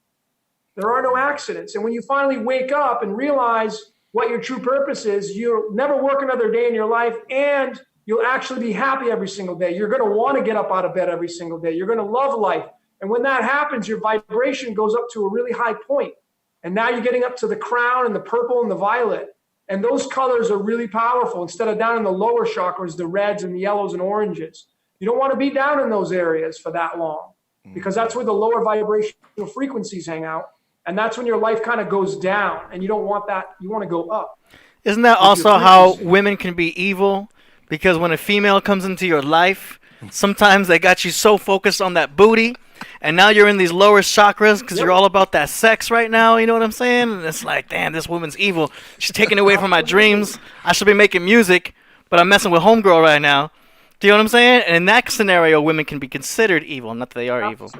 There are no accidents. And when you finally wake up and realize what your true purpose is, you'll never work another day in your life, and you'll actually be happy every single day. You're going to want to get up out of bed every single day. You're going to love life. And when that happens, your vibration goes up to a really high point. And now you're getting up to the crown and the purple and the violet. And those colors are really powerful. Instead of down in the lower chakras, the reds and the yellows and oranges. You don't want to be down in those areas for that long because that's where the lower vibrational frequencies hang out. And that's when your life kind of goes down. And you don't want that. You want to go up. Isn't that also how women can be evil? Because when a female comes into your life, sometimes they got you so focused on that booty, and now you're in these lower chakras because you're all about that sex right now. You know what I'm saying? And it's like, damn, this woman's evil. She's taking away from my dreams. I should be making music, but I'm messing with homegirl right now. Do you know what I'm saying? And in that scenario, women can be considered evil, not that they are evil.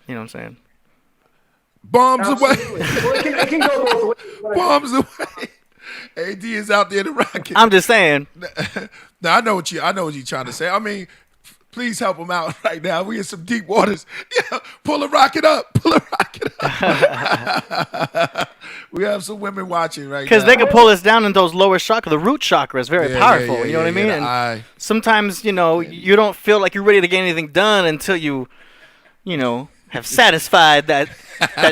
You know what I'm saying? Bombs Absolutely. away. Well, it can go both ways. Bombs away. AD is out there to rock it. I'm just saying. Now I know what you're trying to say. I mean, please help him out right now. We in some deep waters. Yeah, pull a rocket up. Pull a rocket up. We have some women watching right now. Because they can pull us down in those lower chakras. The root chakra is very powerful. Yeah, you know what I mean? And sometimes, you don't feel like you're ready to get anything done until you have satisfied that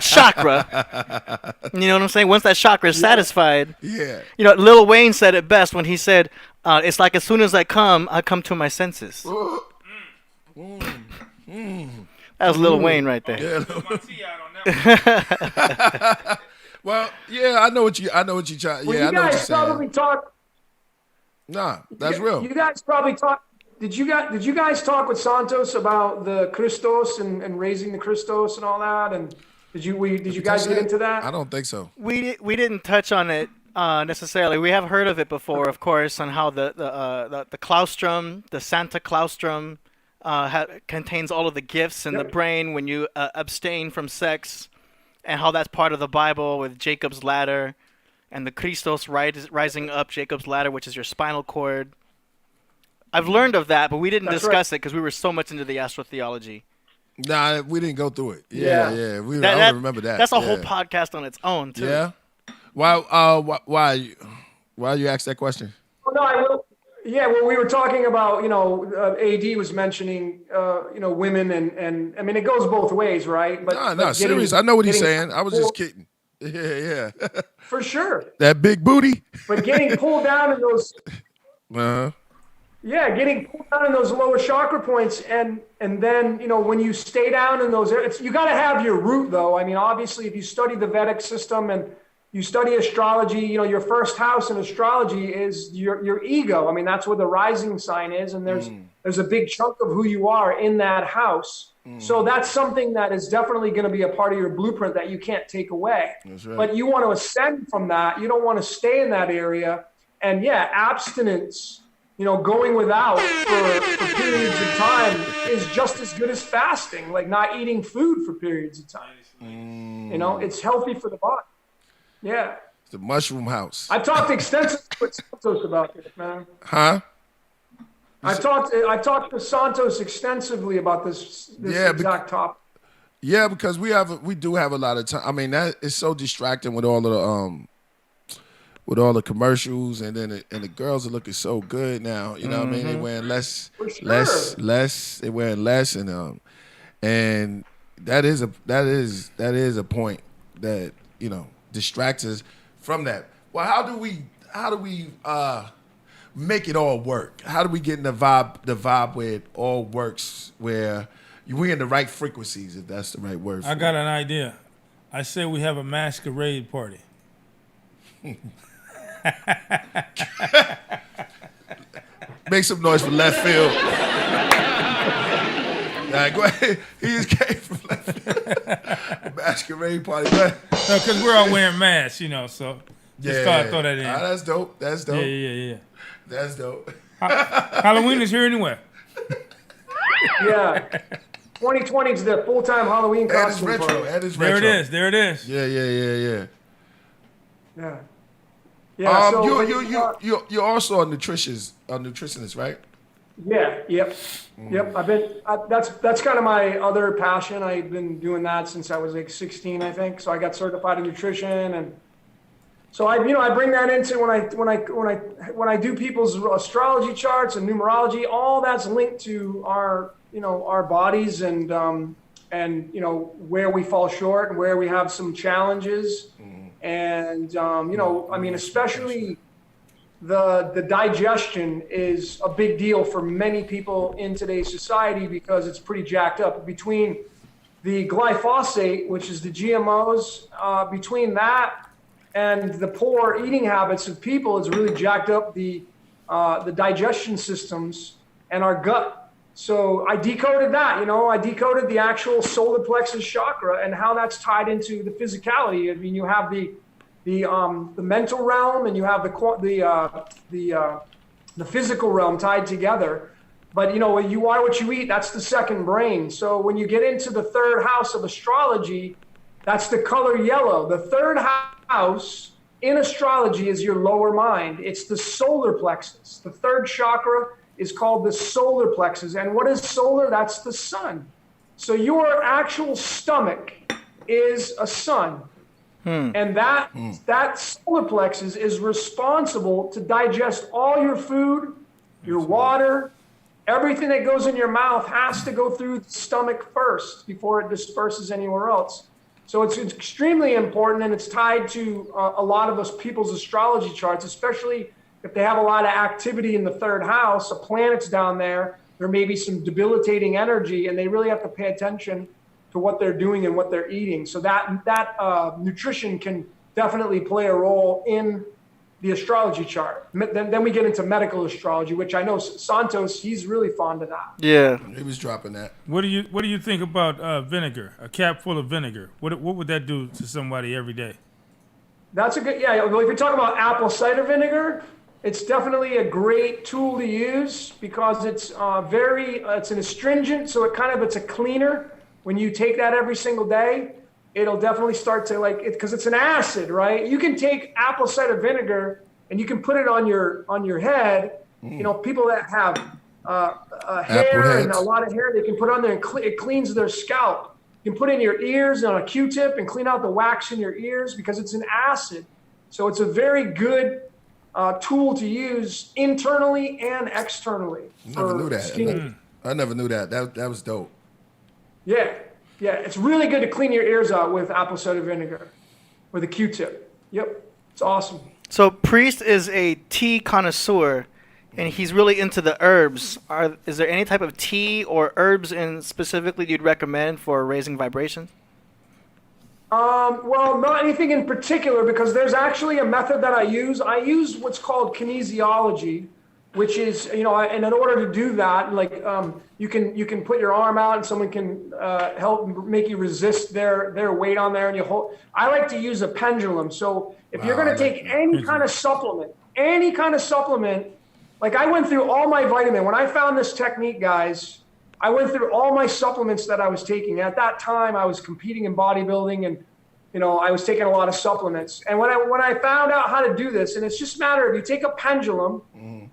chakra. You know what I'm saying? Once that chakra is satisfied. Yeah. Lil Wayne said it best when he said, it's like as soon as I come to my senses. That was Lil Wayne right there. Yeah. Well, yeah, I know what you trying. Well, yeah, I know what you're saying. Probably talk. Nah, that's real. You guys probably talk. Did you guys talk with Santos about the Christos and raising the Christos and all that? And did you guys get into that? I don't think so. We didn't touch on it necessarily. We have heard of it before, of course, on how the claustrum, the Santa claustrum, contains all of the gifts in the brain when you abstain from sex, and how that's part of the Bible with Jacob's ladder, and the Christos rising up Jacob's ladder, which is your spinal cord. I've learned of that, but we didn't discuss it because we were so much into the astrotheology. Nah, we didn't go through it. Yeah. I don't remember that. That's a whole podcast on its own, too. Yeah. Why you asked that question? Oh, no, I will. Yeah, well, we were talking about, AD was mentioning, women and I mean, it goes both ways, right? But no, serious. I know what he's saying. I was just kidding. Yeah. For sure. That big booty. But getting pulled down in those. Uh-huh. Yeah, getting pulled down in those lower chakra points, and then when you stay down in those areas, you got to have your root, though. I mean, obviously, if you study the Vedic system and you study astrology, your first house in astrology is your ego. I mean, that's where the rising sign is, and there's a big chunk of who you are in that house. So that's something that is definitely going to be a part of your blueprint that you can't take away. That's right. But you want to ascend from that. You don't want to stay in that area. And yeah, abstinence. Going without for periods of time is just as good as fasting, like not eating food for periods of time. It's healthy for the body. Yeah. It's the mushroom house. I've talked extensively with Santos about this, man. Huh? I've talked to Santos extensively about this exact topic. Yeah, because we do have a lot of time. I mean, that is so distracting with all the commercials, and then the girls are looking so good now. You know what I mean? They're wearing less, they're wearing less, and that is a point that distracts us from that. Well, how do we make it all work? How do we get in the vibe where it all works? Where we in the right frequencies, if that's the right word. I got an idea. I say we have a masquerade party. Make some noise for left field. Nah, go ahead. He just came from left field. Masquerade party. No, because we're all wearing masks, so just thought I'd throw that in. That's dope. That's dope. Yeah. That's dope. Halloween is here anyway. Yeah. 2020 is the full-time Halloween And it's costume retro. party. And it's retro. There it is. Yeah. Yeah. Yeah. So You're also a nutritionist, right? Yeah. Yep. That's kind of my other passion. I've been doing that since I was like 16, I think. So I got certified in nutrition, and so I bring that into when I do people's astrology charts and numerology. All that's linked to our bodies and where we fall short and where we have some challenges, and especially the digestion is a big deal for many people in today's society because it's pretty jacked up. Between the glyphosate, which is the GMOs, between that and the poor eating habits of people, it's really jacked up the digestion systems and our gut. So I decoded that, I decoded the actual solar plexus chakra and how that's tied into the physicality. I mean, you have the mental realm and you have the physical realm tied together. But you are what you eat. That's the second brain. So when you get into the third house of astrology, that's the color yellow. The third house in astrology is your lower mind. It's the solar plexus. The third chakra is called the solar plexus. And what is solar? That's the sun. So your actual stomach is a sun. And that solar plexus is responsible to digest all your food, your water, everything that goes in your mouth has to go through the stomach first before it disperses anywhere else. So it's extremely important, and it's tied to a lot of us people's astrology charts, especially if they have a lot of activity in the third house, a planet's down there, there may be some debilitating energy, and they really have to pay attention to what they're doing and what they're eating. So that nutrition can definitely play a role in the astrology chart. Then we get into medical astrology, which I know Santos, he's really fond of that. Yeah. He was dropping that. What do you think about vinegar? A cap full of vinegar. What would that do to somebody every day? That's a good, yeah. Well, if you're talking about apple cider vinegar, it's definitely a great tool to use because it's it's an astringent, so it's a cleaner. When you take that every single day, it'll definitely start to because it's an acid, right? You can take apple cider vinegar and you can put it on your head. People that have hair and a lot of hair, they can put on there and it cleans their scalp. You can put it in your ears on a Q-tip and clean out the wax in your ears because it's an acid. So it's a very good tool to use internally and externally. Never knew that. I never knew that. That was dope. Yeah, it's really good to clean your ears out with apple cider vinegar, with a Q-tip. Yep, it's awesome. So Priest is a tea connoisseur, and he's really into the herbs. Is there any type of tea or herbs specifically you'd recommend for raising vibrations? Well, not anything in particular, because there's actually a method that I use. I use what's called kinesiology, which is, and in order to do that, you can put your arm out and someone can help make you resist their weight on there, and you hold. I like to use a pendulum. So if you're going to take any kind of supplement, like I went through all my vitamin. When I found this technique, guys, I went through all my supplements that I was taking. At that time, I was competing in bodybuilding, and I was taking a lot of supplements. And when I found out how to do this, and it's just a matter of you take a pendulum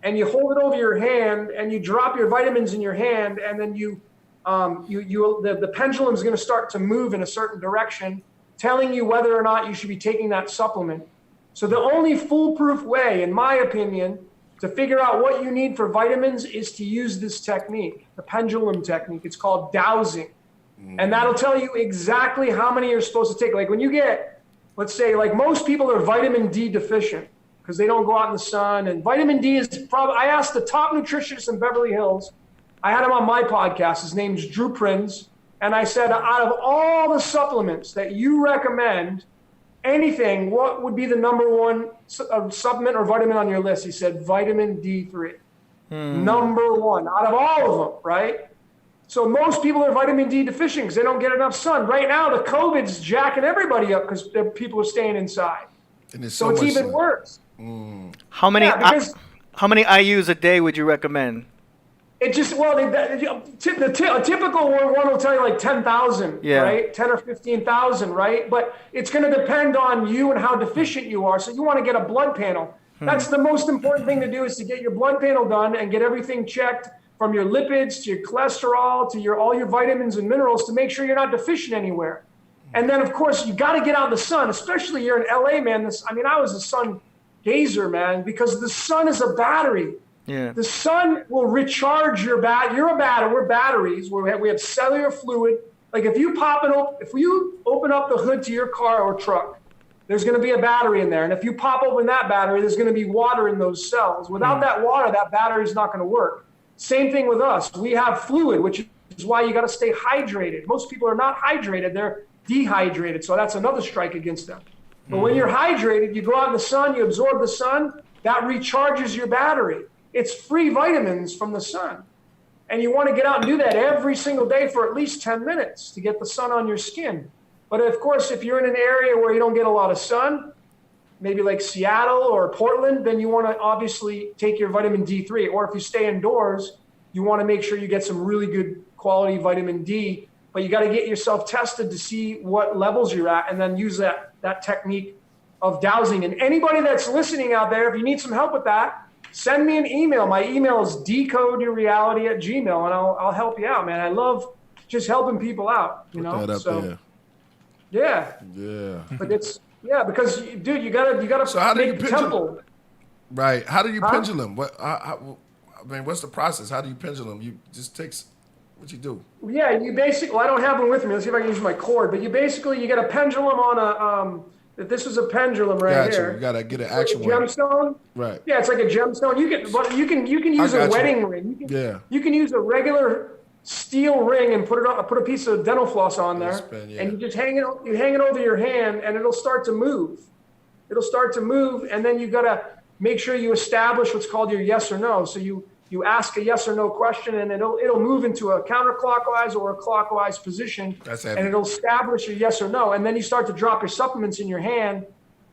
and you hold it over your hand and you drop your vitamins in your hand, and then the pendulum is going to start to move in a certain direction, telling you whether or not you should be taking that supplement. So the only foolproof way, in my opinion, to figure out what you need for vitamins is to use this technique, the pendulum technique. It's called dowsing. And that'll tell you exactly how many you're supposed to take. Like when you get, let's say, like most people are vitamin D deficient because they don't go out in the sun. And vitamin D is probably, I asked the top nutritionists in Beverly Hills, I had him on my podcast. His name's Drew Prinz. And I said, out of all the supplements that you recommend, anything, what would be the number one supplement or vitamin on your list? He said vitamin D3. Number one out of all of them, right? So most people are vitamin D deficient because they don't get enough sun. Right now, the COVID's jacking everybody up because people are staying inside. And so it's even worse. How many IUs a day would you recommend? It just, well, a typical one will tell you like 10,000, right? 10 or 15,000, right? But it's going to depend on you and how deficient you are. So you want to get a blood panel. That's the most important thing to do, is to get your blood panel done and get everything checked, from your lipids to your cholesterol to all your vitamins and minerals, to make sure you're not deficient anywhere. And then, of course, you got to get out in the sun, especially here in LA, man. I was a sun gazer, man, because the sun is a battery. Yeah. The sun will recharge your we're batteries. We have cellular fluid. Like if you open up the hood to your car or truck, there's going to be a battery in there. And if you pop open that battery, there's going to be water in those cells. Without that water, that battery's not going to work. Same thing with us. We have fluid, which is why you got to stay hydrated. Most people are not hydrated. They're dehydrated. So that's another strike against them. But when you're hydrated, you go out in the sun, you absorb the sun, that recharges your battery. It's free vitamins from the sun. And you want to get out and do that every single day for at least 10 minutes to get the sun on your skin. But of course, if you're in an area where you don't get a lot of sun, maybe like Seattle or Portland, then you want to obviously take your vitamin D3. Or if you stay indoors, you want to make sure you get some really good quality vitamin D. But you got to get yourself tested to see what levels you're at, and then use that technique of dowsing. And anybody that's listening out there, if you need some help with that, send me an email. My email is decodeyourreality@gmail.com, and I'll help you out, man. I love just helping people out, you know. Put that up there. Yeah. Yeah. But because dude, you gotta So how do you make the temple. Right. How do you pendulum? What's the process? How do you pendulum? You just takes what you do. Yeah, you basically. Well, I don't have one with me. Let's see if I can use my cord. But you get a pendulum on a. If this is a pendulum right here. You gotta get an actual gemstone. Right. Yeah, it's like a gemstone. You can use a wedding ring. You can use a regular steel ring and put a piece of dental floss on there, and you just hang it over your hand, and it'll start to move. And then you gotta make sure you establish what's called your yes or no. So you ask a yes or no question, and it'll move into a counterclockwise or a clockwise position, and it'll establish your yes or no. And then you start to drop your supplements in your hand,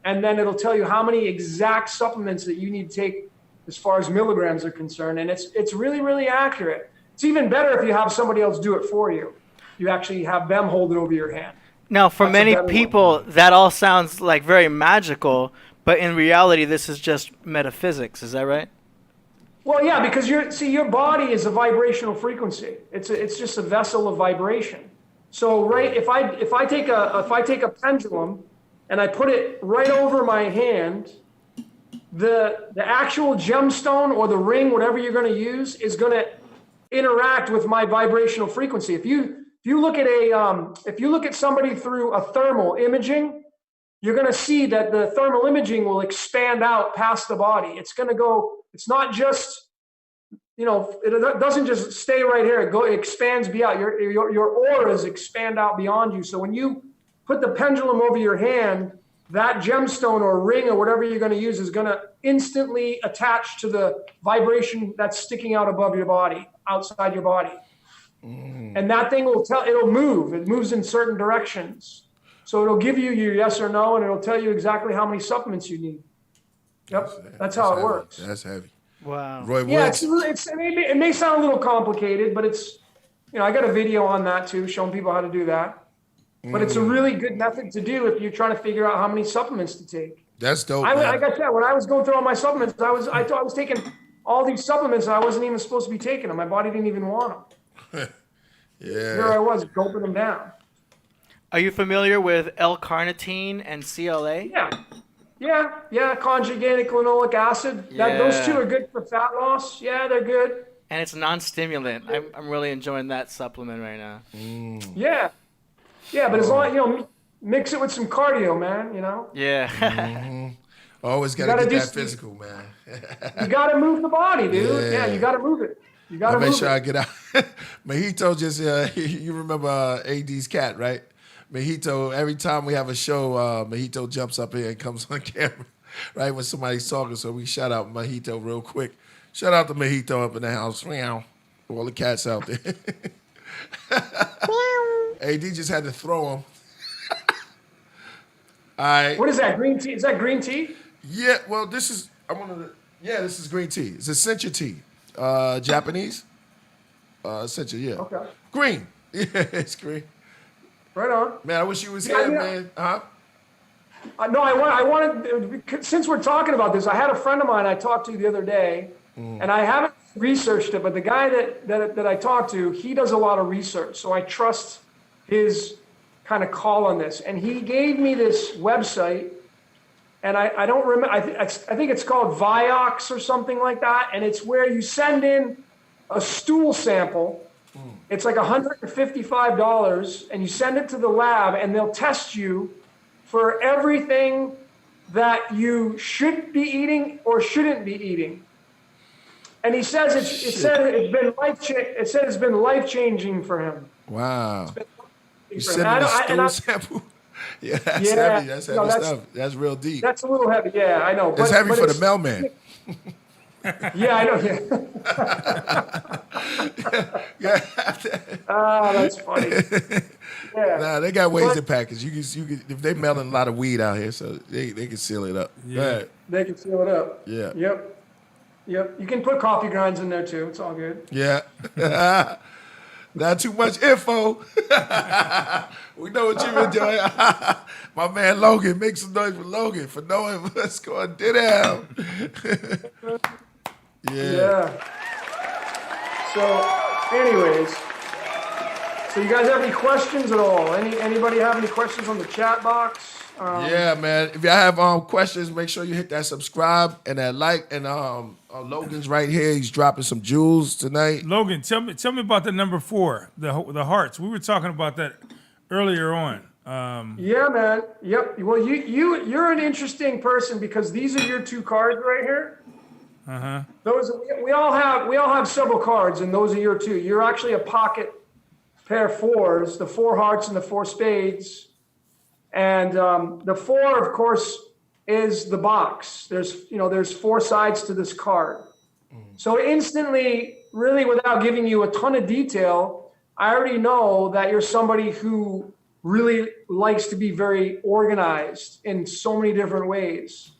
and then it'll tell you how many exact supplements that you need to take as far as milligrams are concerned. And it's really, really accurate. It's even better if you have somebody else do it for you. You actually have them hold it over your hand. Now, for many people, that all sounds like very magical, but in reality, this is just metaphysics. Is that right? Well, yeah, because your body is a vibrational frequency. It's just a vessel of vibration. So, right, if I take a pendulum and I put it right over my hand, the actual gemstone or the ring, whatever you're going to use, is going to interact with my vibrational frequency. If you look at somebody through a thermal imaging, you're going to see that the thermal imaging will expand out past the body. It's going to go. It's not just, it doesn't just stay right here. It expands beyond. Your auras expand out beyond you. So when you put the pendulum over your hand, that gemstone or ring or whatever you're going to use is going to instantly attach to the vibration that's sticking out above your body, outside your body. And that thing it'll move. It moves in certain directions. So it'll give you your yes or no, and it'll tell you exactly how many supplements you need. Yep, that's how it works. That's heavy. Wow. Roy Yeah, Woods. it may sound a little complicated, but it's, I got a video on that too, showing people how to do that. But it's a really good method to do if you're trying to figure out how many supplements to take. That's dope. Like I said, when I was going through all my supplements, I thought I was taking all these supplements and I wasn't even supposed to be taking them. My body didn't even want them. Here I was gulping them down. Are you familiar with L-carnitine and CLA? Yeah. Conjugated linoleic acid. Those two are good for fat loss. Yeah, they're good. And it's non-stimulant. I'm really enjoying that supplement right now. Yeah, but as long as, mix it with some cardio, man, Yeah. Always got to get that physical, man. You got to move the body, dude. Yeah, you got to move it. You got to I'll make move sure it. I get out. Mahito just, you remember AD's cat, right? Mahito, every time we have a show, Mahito jumps up here and comes on camera, right, when somebody's talking. So we shout out Mahito real quick. Shout out to Mahito up in the house. Meow. All the cats out there. AD just had to throw him. All right. What is that? Green tea? Is that green tea? Yeah, well, this is, this is green tea. It's essential tea. Japanese. Essential, yeah. Okay. Green. Yeah, it's green. Right on. Man, I wish you was Yeah, here, yeah. man. Huh? No, I wanted, since we're talking about this, I had a friend of mine I talked to the other day, and I haven't researched it, but the guy that I talked to, he does a lot of research. So I trust his kind of call on this. And he gave me this website, and I don't remember, I think it's called Vioxx or something like that. And it's where you send in a stool sample. It's like $155, and you send it to the lab, and they'll test you for everything that you should be eating or shouldn't be eating. And he says it's been life-changing for him. Wow. You For him. sent And me I- and a I- stool sample? Yeah, that's Yeah, heavy. That's heavy no, that's- stuff. That's real deep. That's a little heavy. Yeah, I know. It's heavy for the mailman. Yeah, I know. Yeah. Oh, that's funny. Yeah. Nah, they got ways But- to package. You can if they mailing a lot of weed out here, so they can seal it up. Yeah. Go ahead. They can seal it up. Yeah. Yep. You can put coffee grinds in there too. It's all good. Yeah. Not too much info. We know what you've been doing. My man Logan, make some noise for Logan for knowing what's going down. Yeah. So, anyways, so you guys have any questions at all? Anybody have any questions on the chat box? Yeah, man. If y'all have questions, make sure you hit that subscribe and that like. And Logan's right here. He's dropping some jewels tonight. Logan, tell me about the number 4, the hearts. We were talking about that earlier on. Yeah, man. Yep. Well, you're an interesting person because these are your 2 cards right here. Those we all have several cards, and those are your 2. You're actually a pocket pair 4s, the 4 hearts and the 4 spades, and the 4, of course, is the box. There's 4 sides to this card. So instantly, really, without giving you a ton of detail, I already know that you're somebody who really likes to be very organized in so many different ways.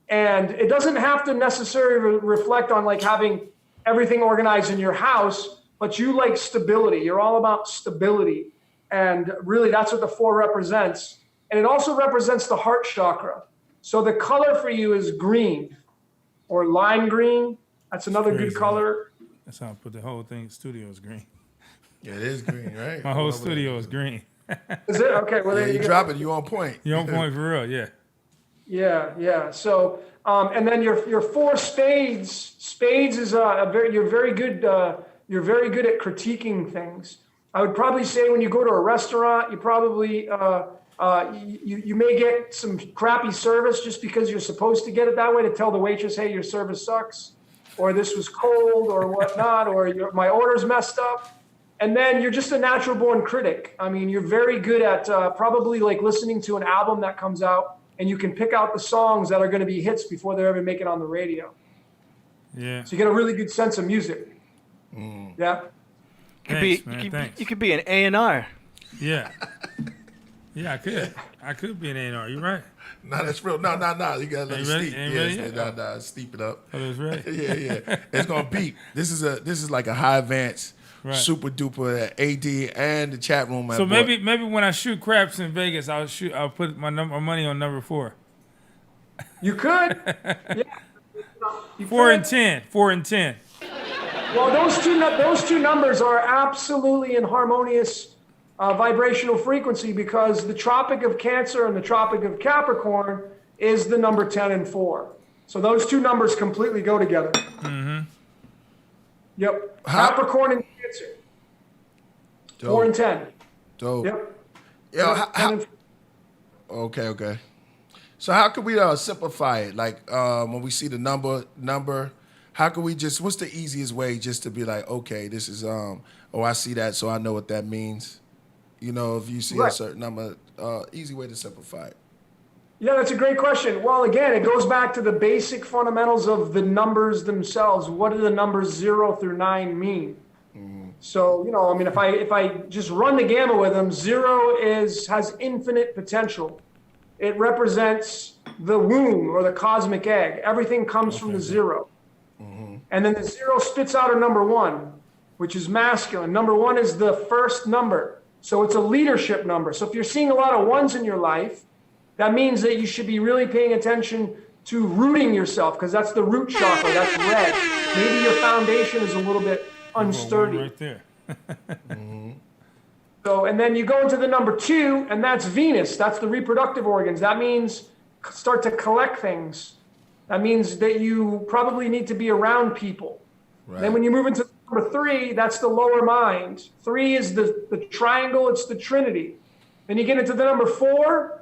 And it doesn't have to necessarily reflect on like having everything organized in your house, but you like stability. You're all about stability. And really that's what the 4 represents. And it also represents the heart chakra. So the color for you is green or lime green. That's another good Crazy. color. That's how I put the whole thing. Studio is green. Yeah, it is green, right? My whole studio is green. Is it? Okay, well, Yeah, there you you go. drop it, you on point. You're on point for real, yeah. Yeah. So, and then your 4 spades. Spades is you're very good. You're very good at critiquing things. I would probably say when you go to a restaurant, you probably you may get some crappy service just because you're supposed to get it that way to tell the waitress, hey, your service sucks, or this was cold, or whatnot, or my order's messed up. And then you're just a natural born critic. I mean, you're very good at probably like listening to an album that comes out, and you can pick out the songs that are going to be hits before they ever make it on the radio. Yeah. So you get a really good sense of music. Yeah. Thanks. You could be an A&R. Yeah. Yeah, I could be an A&R. You right. No, that's real. No. You gotta let it Ain't ready? steep. Ain't Yeah, ready it's- yet? nah, steep it up. Oh, that's right. Yeah. It's gonna beep. This is like a high advance, Right. super duper AD and the chat room. So maybe when I shoot craps in Vegas, I'll put my money on number 4. You could. Yeah. You 4 could. and 10. 4 and 10. Well, those two numbers are absolutely in harmonious vibrational frequency because the Tropic of Cancer and the Tropic of Capricorn is the number 10 and 4. So those 2 numbers completely go together. Mm-hmm. Yep. Capricorn and Cancer. Dope. 4 and 10. Dope. Yep. Yeah. 10 and Okay. So how can we simplify it? Like when we see the number, how can we just? What's the easiest way just to be like, okay, this is oh, I see that, so I know what that means. You know, if you see a certain number, easy way to simplify it. Yeah, that's a great question. Well, again, it goes back to the basic fundamentals of the numbers themselves. What do the numbers 0 through 9 mean? So, you know, I mean, if I just run the gamut with them, 0 has infinite potential. It represents the womb or the cosmic egg. Everything comes from the 0. And then the 0 spits out a number 1, which is masculine. Number 1 is the first number. So it's a leadership number. So if you're seeing a lot of 1s in your life, that means that you should be really paying attention to rooting yourself, because that's the root chakra. That's red. Maybe your foundation is a little bit unsturdy. Right there. So, and then you go into the number 2, and that's Venus. That's the reproductive organs. That means start to collect things. That means that you probably need to be around people. Right. Then when you move into number 3, that's the lower mind. 3 is the triangle. It's the Trinity. Then you get into the number 4.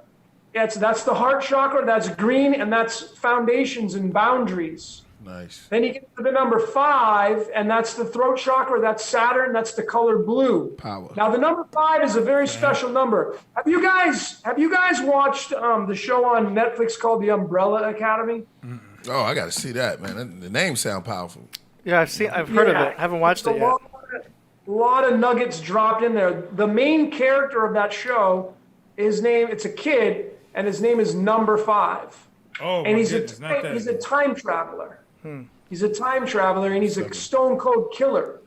That's the heart chakra. That's green, and that's foundations and boundaries. Nice. Then you get to the number 5, and that's the throat chakra. That's Saturn. That's the color blue. Power. Now the number 5 is a very special number. Have you guys watched the show on Netflix called The Umbrella Academy? Oh, I got to see that, man. The names sound powerful. Yeah, I've heard of it. I haven't watched it yet. A lot of nuggets dropped in there. The main character of that show, it's a kid, and his name is Number 5. Oh, and he's goodness, he's a time traveler. He's a time traveler, and he's a stone cold killer.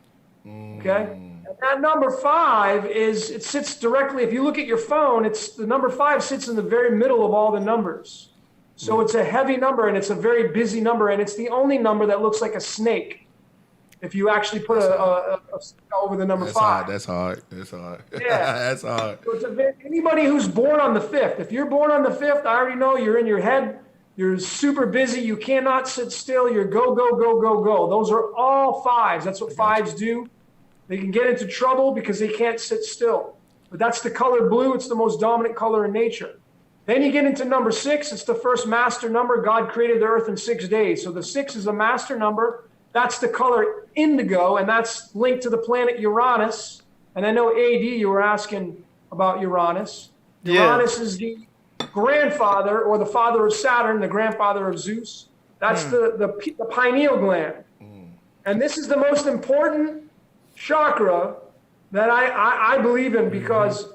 Okay? And that number 5 it sits directly, if you look at your phone, the number 5 sits in the very middle of all the numbers. So it's a heavy number, and it's a very busy number, and it's the only number that looks like a snake. If you actually put a over the number 5. That's hard. Yeah. That's hard. So anybody who's born on the 5th, if you're born on the 5th, I already know you're in your head. You're super busy. You cannot sit still. You're go, go, go, go, go. Those are all 5s. That's what 5s do. They can get into trouble because they can't sit still. But that's the color blue. It's the most dominant color in nature. Then you get into number 6. It's the first master number. God created the earth in 6 days. So the 6 is a master number. That's the color indigo, and that's linked to the planet Uranus. And I know, AD, you were asking about Uranus. Yeah. Uranus is the grandfather, or the father of Saturn, the grandfather of Zeus. That's the pineal gland. And this is the most important chakra that I believe in, because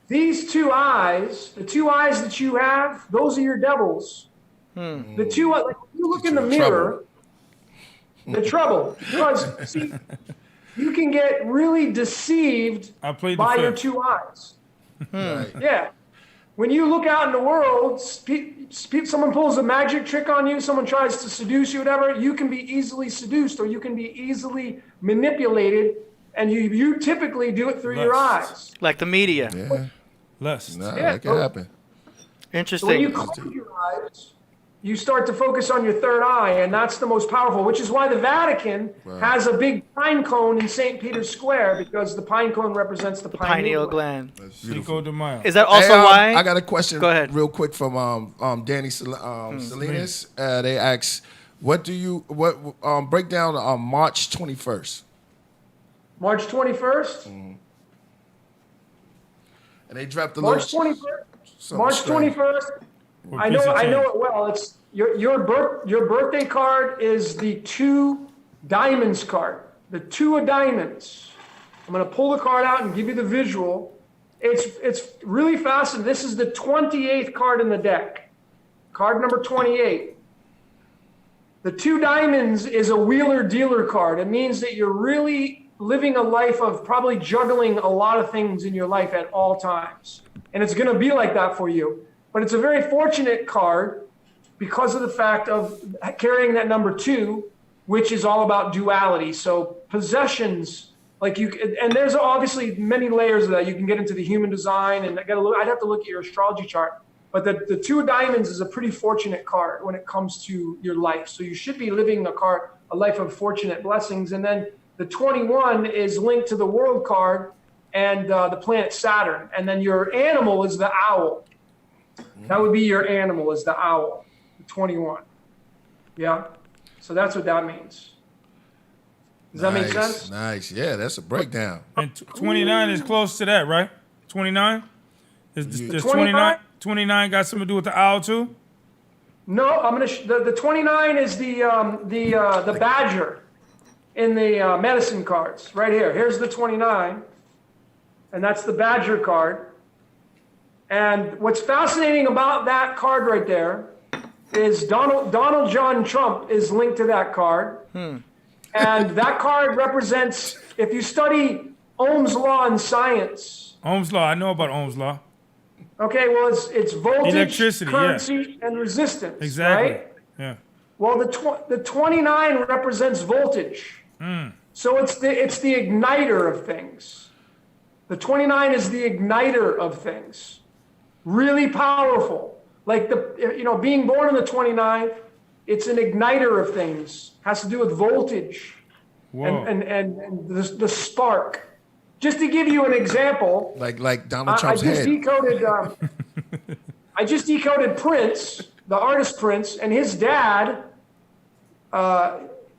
these 2 eyes, the 2 eyes that you have, those are your devils. The 2, like, you look in the mirror, the trouble, because see, you can get really deceived by your 2 eyes. Yeah. When you look out in the world, someone pulls a magic trick on you, someone tries to seduce you, whatever, you can be easily seduced, or you can be easily manipulated, and you typically do it through your eyes. Like the media. Yeah. Lust. That can happen. Interesting. So when you close your eyes, you start to focus on your 3rd eye, and that's the most powerful, which is why the Vatican has a big pine cone in St. Peter's Square, because the pine cone represents the pineal gland. Cinco de Mayo. Is that also why? I got a question. Go ahead. Real quick from Danny Salinas. They ask, break down March 21st. March 21st? And they dropped the March 21st. March 21st. I know it well. It's your birthday card is the 2 diamonds card. The 2 of diamonds. I'm going to pull the card out and give you the visual. It's really fascinating. This is the 28th card in the deck. Card number 28. The 2 diamonds is a wheeler dealer card. It means that you're really living a life of probably juggling a lot of things in your life at all times. And it's going to be like that for you. But it's a very fortunate card because of the fact of carrying that number 2, which is all about duality. So possessions, and there's obviously many layers of that. You can get into the human design, and I'd have to look at your astrology chart. But the 2 of diamonds is a pretty fortunate card when it comes to your life. So you should be living a life of fortunate blessings. And then the 21 is linked to the world card and the planet Saturn. And then your animal is the owl. That would be your animal, is the owl, the 21. Yeah. So that's what that means. Does that make sense? Nice. Yeah, that's a breakdown. And 29 is close to that, right? 29? Does 29? 29 got something to do with the owl too? No, I'm gonna. The 29 is the badger in the medicine cards right here. Here's the 29, and that's the badger card. And what's fascinating about that card right there is Donald John Trump is linked to that card. And that card represents, if you study Ohm's law in science. Ohm's law, I know about Ohm's law. Okay, well, it's voltage, Electricity, currency, and resistance. Exactly. Right? Yeah. Well, the 29 represents voltage. So it's the igniter of things. The 29 is the igniter of things. Really powerful. Like being born on the 29th, it's an igniter of things. Has to do with voltage. Whoa. And the spark. Just to give you an example, Like Donald Trump's head. I just decoded Prince, the artist Prince, and his dad.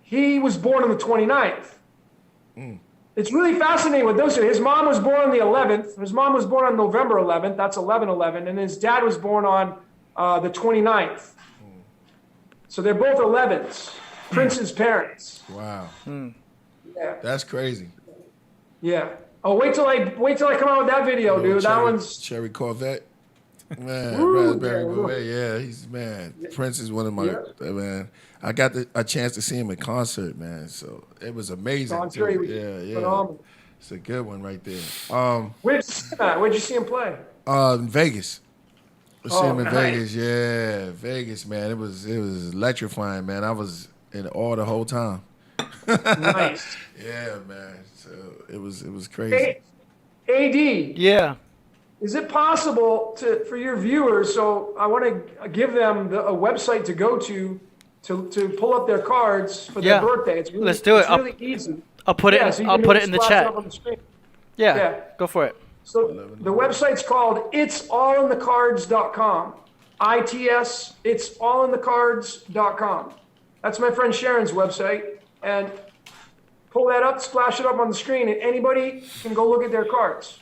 He was born on the 29th. It's really fascinating with those two. His mom was born on the 11th. His mom was born on November 11th. That's 11/11, and his dad was born on the 29th. So they're both 11s. Prince's parents. Wow. Yeah. That's crazy. Yeah. Oh, wait till I come out with that video, dude. That one's Cherry Corvette. Man, Woo, Raspberry yeah, Beret. Yeah, he's Prince is one of my man. I got a chance to see him in concert, man. So it was amazing. I'm sure he was Yeah. phenomenal. It's a good one right there. Where'd you see that? Where'd you see him play? In Vegas. I see him in nice. Vegas. Yeah, Vegas, man. It was electrifying, man. I was in awe the whole time. Nice. Yeah, man. So it was crazy. AD. Yeah. Is it possible for your viewers? So I want to give them a website to go to pull up their cards for their birthday. It's really, Let's do it. It's really easy. I'll put it. So you I'll can put it just in the flash chat. up on the screen. Yeah. Go for it. So the website's called itsallинthecards.com. itsallинthecards.com. That's my friend Sharon's website. And pull that up, splash it up on the screen, and anybody can go look at their cards.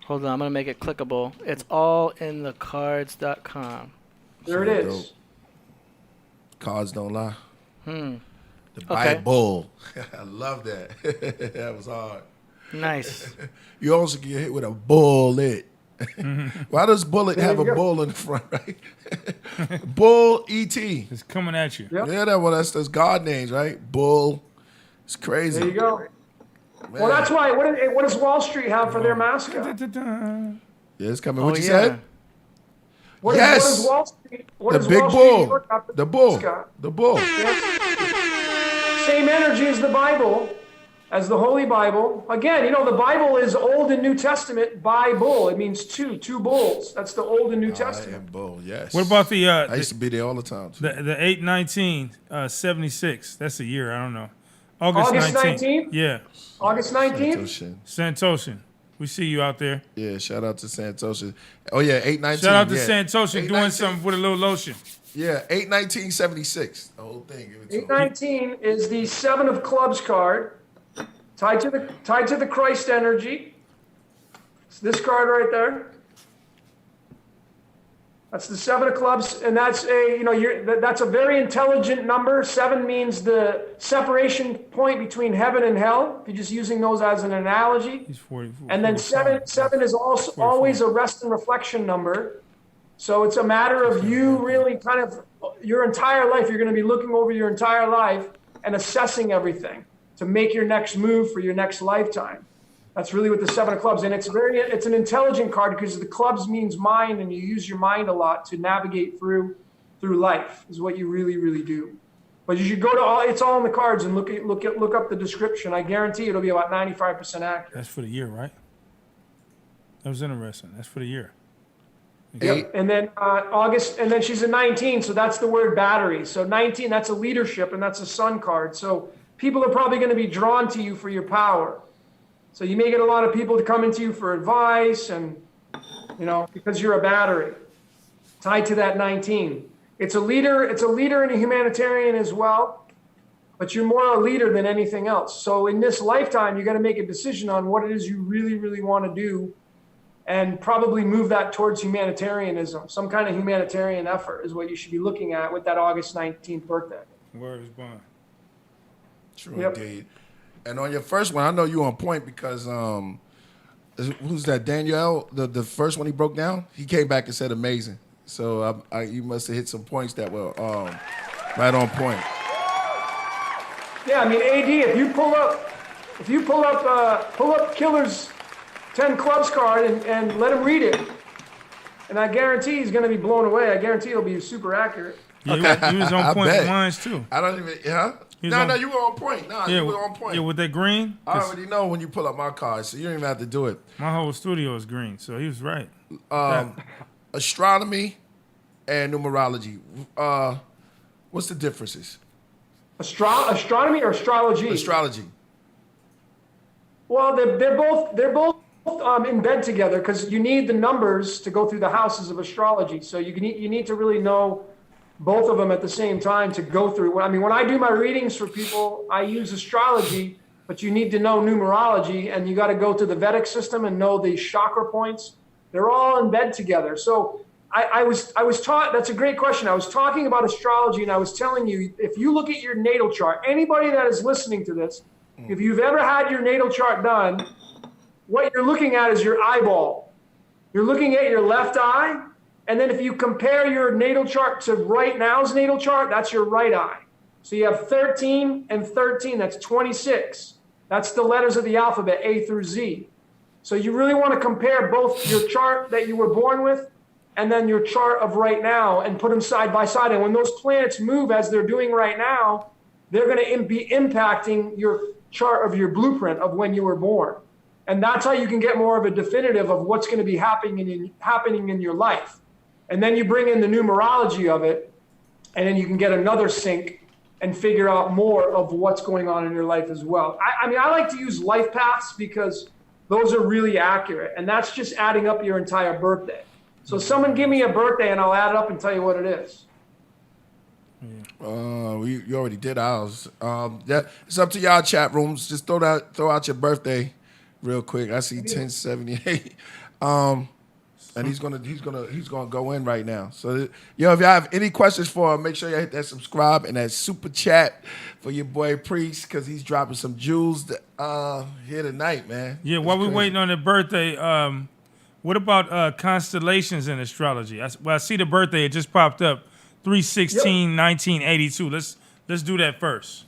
Hold on. I'm gonna make it clickable. It's allinthecards.com. There it is. Dope. Cards don't lie. The Okay. Bible. I love that. That was hard. Nice. You also get hit with a bullet. Why does bullet have a bull in the front, right? Bull E.T. It's coming at you. Yep. Yeah, that's God names, right? Bull. It's crazy. There you go. Man. Well, that's why. What does Wall Street have for their mascot? Yeah, it's coming. Oh, What you yeah. said? What Yes. does Wall Street? What The does big Wall Street bull. York have for The their bull. mascot? The bull. Same energy as the Bible, as the Holy Bible. Again, the Bible is Old and New Testament by bull. It means two bulls. That's the Old and New I Testament. am bull. Yes. What about the I used to be there all the time. Too. the 8/19/76? That's a year. I don't know. August 19th? Yeah. August 19th? Santoshan. Santoshan. We see you out there. Yeah, shout out to Santoshan. Oh yeah, 8/19. Shout out to yeah. Santoshan doing something with a little lotion. Yeah, 8/19/76. The whole thing. Give it to him. 819 is the Seven of Clubs card, tied to the Christ energy. It's this card right there. That's the Seven of Clubs, and that's that's a very intelligent number. 7 means the separation point between heaven and hell. If you're just using those as an analogy. He's 44. And then 7 is also always a rest and reflection number. So it's a matter of you really kind of your entire life. You're going to be looking over your entire life and assessing everything to make your next move for your next lifetime. That's really what the Seven of Clubs, and it's an intelligent card because the clubs means mind, and you use your mind a lot to navigate through life. Is what you really, really do. But you should go to it's all in the cards and look up the description. I guarantee it'll be about 95% accurate. That's for the year, right? That was interesting. That's for the year. Yep. And then August, and then she's a 19, so that's the word battery. So 19, that's a leadership, and that's a sun card. So people are probably going to be drawn to you for your power. So you may get a lot of people to come into you for advice, and because you're a battery tied to that 19. It's a leader and a humanitarian as well. but you're more a leader than anything else. So in this lifetime, you got to make a decision on what it is you really, really want to do, and probably move that towards humanitarianism. Some kind of humanitarian effort is what you should be looking at with that August 19th birthday. Word is born. True Yep. indeed. And on your first one, I know you on point because who's that? Danielle, the first one he broke down, he came back and said amazing. So you must have hit some points that were right on point. Yeah, I mean, AD, if you pull up Killah's 10 clubs card and let him read it, and I guarantee he's going to be blown away. I guarantee it'll be super accurate. Yeah, he was on point bet. with mine too. I don't even, huh? No, you were on point. No, you were on point. Yeah, with that green. I already know when you pull up my card, so you don't even have to do it. My whole studio is green, so he was right. Astronomy and numerology. What's the differences? Astronomy or astrology? Astrology. Well, they're both in bed together because you need the numbers to go through the houses of astrology. So you need to really know both of them at the same time to go through. I mean, when I do my readings for people, I use astrology, but you need to know numerology, and you got to go to the Vedic system and know the chakra points. They're all in bed together. So I was taught. That's a great question. I was talking about astrology, and I was telling you, if you look at your natal chart, anybody that is listening to this, if you've ever had your natal chart done, what you're looking at is your eyeball. You're looking at your left eye. And then if you compare your natal chart to right now's natal chart, that's your right eye. So you have 13 and 13, that's 26. That's the letters of the alphabet, A through Z. So you really want to compare both your chart that you were born with and then your chart of right now and put them side by side. And when those planets move as they're doing right now, they're going to be impacting your chart of your blueprint of when you were born. And that's how you can get more of a definitive of what's going to be happening in your life. And then you bring in the numerology of it, and then you can get another sync and figure out more of what's going on in your life as well. I mean, I like to use life paths because those are really accurate, and that's just adding up your entire birthday. So someone give me a birthday, and I'll add it up and tell you what it is. You already did ours. It's up to y'all chat rooms. Just throw out your birthday real quick. I see 1078. And he's gonna go in right now. So, if y'all have any questions for him, make sure you hit that subscribe and that super chat for your boy Priest, because he's dropping some jewels here tonight, man. Yeah, while we're waiting on the birthday, what about constellations in astrology? I see the birthday, it just popped up, 3/16/1982. Let's do that first.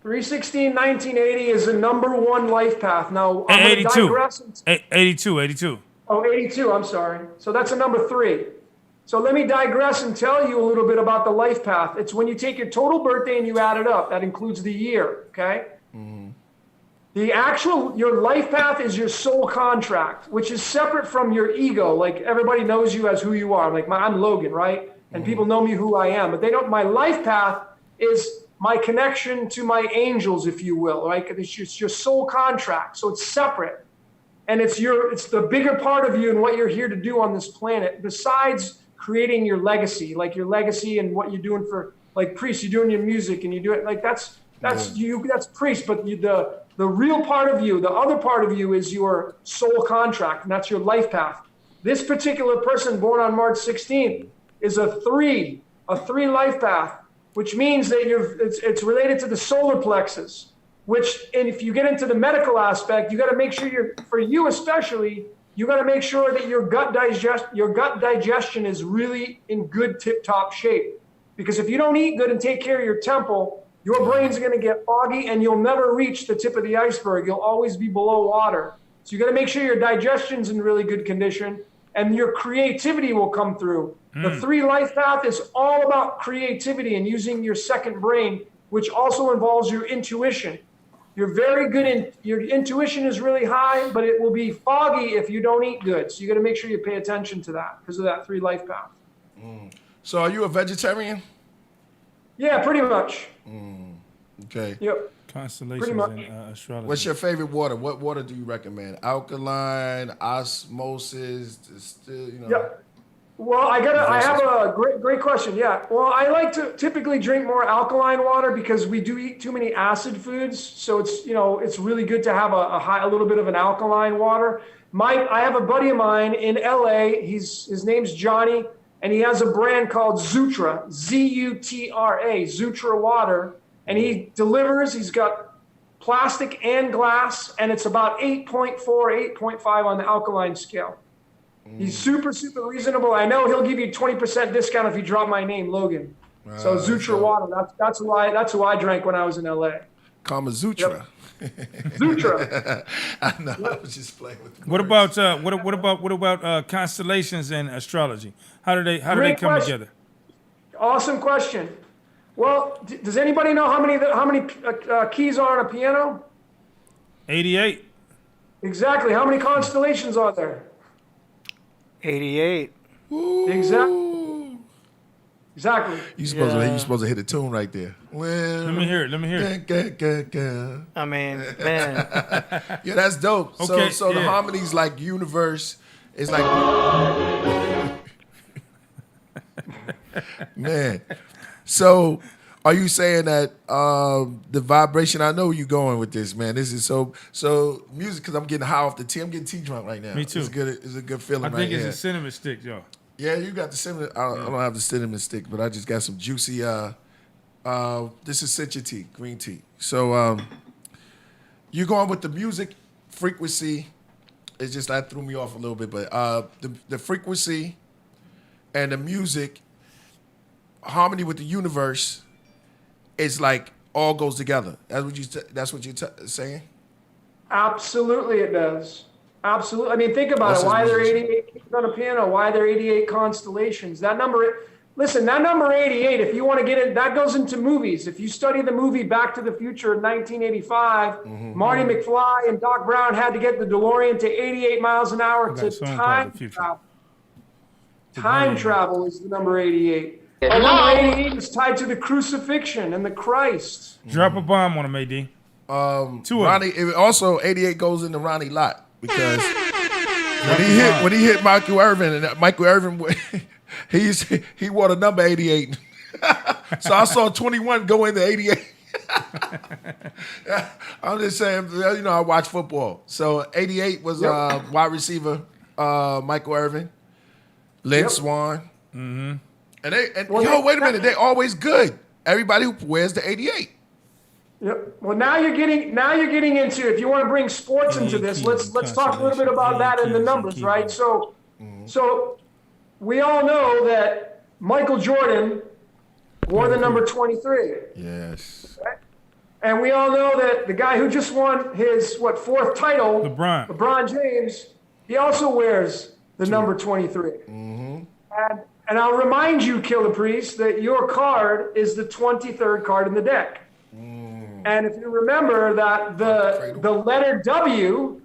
3/16/1980 is the #1 life path. Now, I'm going to 82. digress. 82. Oh, 82, I'm sorry. So that's a #3. So let me digress and tell you a little bit about the life path. It's when you take your total birthday and you add it up. That includes the year, okay? Mm-hmm. Your life path is your soul contract, which is separate from your ego. Like, everybody knows you as who you are. Like, I'm Logan, right? And people know me who I am, but they don't. My life path is my connection to my angels, if you will, right? It's your soul contract. So it's separate. And it's the bigger part of you and what you're here to do on this planet, besides creating your legacy, like your legacy and what you're doing for, like, Priest, you're doing your music and you do it, like, that's Priest, but the real part of you, the other part of you is your soul contract, and that's your life path. This particular person born on March 16th is a 3 life path, which means that it's related to the solar plexus. And if you get into the medical aspect, you got to make sure for you especially, you got to make sure that your gut digestion is really in good tip-top shape. Because if you don't eat good and take care of your temple, your brain's going to get foggy and you'll never reach the tip of the iceberg. You'll always be below water. So you got to make sure your digestion's in really good condition and your creativity will come through. The 3 life path is all about creativity and using your second brain, which also involves your intuition. You're very good your intuition is really high, but it will be foggy if you don't eat good. So you got to make sure you pay attention to that because of that 3 life path. So are you a vegetarian? Yeah, pretty much. Okay. Yep. Constellations in astrology. What's your favorite water? What water do you recommend? Alkaline, osmosis, Yep. Well, I have a great question. Yeah. Well, I like to typically drink more alkaline water because we do eat too many acid foods. So it's really good to have a little bit of an alkaline water. I have a buddy of mine in LA. His name's Johnny, and he has a brand called Zutra, Zutra, Zutra water, and he delivers. He's got plastic and glass, and it's about 8.4, 8.5 on the alkaline scale. He's super, super reasonable. I know he'll give you 20% discount if you drop my name, Logan. So Zutra water. That's who I drank when I was in LA. Kama Zutra. Yep. Zutra. I know. I was just playing with the What words. about what about constellations and astrology? How do they Great come question. together? Awesome question. Well, does anybody know how many keys are on a piano? 88. Exactly. How many constellations are there? 88. Exactly. You supposed to hit a tune right there. Well, Let me hear it. I mean, man. Yeah, that's dope. Okay, So the yeah. harmony's like universe. It's like man. So are you saying that the vibration? I know where you going with this, man. This is so music because I'm getting high off the tea. I'm getting tea drunk right now. Me too. It's good. It's a good feeling. I right think it's here. a cinnamon stick, y'all. Yeah, you got the cinnamon. I don't have the cinnamon stick, but I just got some juicy. This is Sencha tea, green tea. So you're going with the music frequency. It's just that threw me off a little bit, but the frequency and the music harmony with the universe is like all goes together. That's what you're saying. Absolutely, it does. Absolutely. I mean, think about That's it. Why his there are music. 88 keys on a piano? Why are there 88 constellations? That number 88, if you want to get it, that goes into movies. If you study the movie Back to the Future in 1985, Marty McFly and Doc Brown had to get the DeLorean to 88 miles an hour got to a song called time The Future. travel. Time travel is the number 88. The number 88 is tied to the crucifixion and the Christ. Drop a bomb on him, AD. Two of them. Ronnie. Also, 88 goes into Ronnie Lott because when he hit Michael Irvin, and Michael Irvin he wore the number 88. So I saw 21 go into 88. I'm just saying, I watch football. So 88 was wide receiver Michael Irvin, Lynn Swan. Mm-hmm. Wait a minute, they're always good. Everybody who wears the 88. Yep. Well, now you're getting into, if you want to bring sports into this, let's talk a little bit about that in the numbers, right? So we all know that Michael Jordan wore the number 23. Yes. Right? And we all know that the guy who just won his fourth title, LeBron James, he also wears the number 23. Mm-hmm. And I'll remind you, Killah Priest, that your card is the 23rd card in the deck. And if you remember that the letter W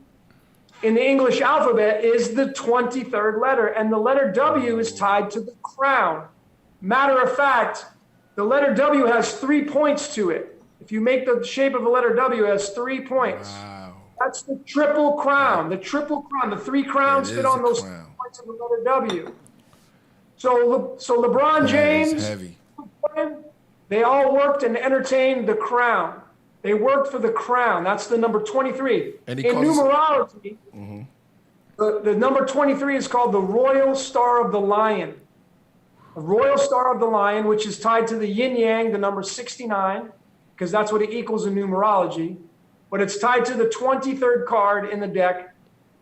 in the English alphabet is the 23rd letter, and the letter W is tied to the crown. Matter of fact, the letter W has 3 points to it. If you make the shape of a letter W, it has 3 points. Wow. That's the triple crown. The triple crown. The 3 crowns fit on those 3 points of the letter W. So LeBron James, heavy. they all worked and entertained the crown. They worked for the crown. That's the number 23. And in numerology, the number 23 is called the Royal Star of the Lion. The Royal Star of the Lion, which is tied to the yin yang, the number 69, because that's what it equals in numerology. But it's tied to the 23rd card in the deck,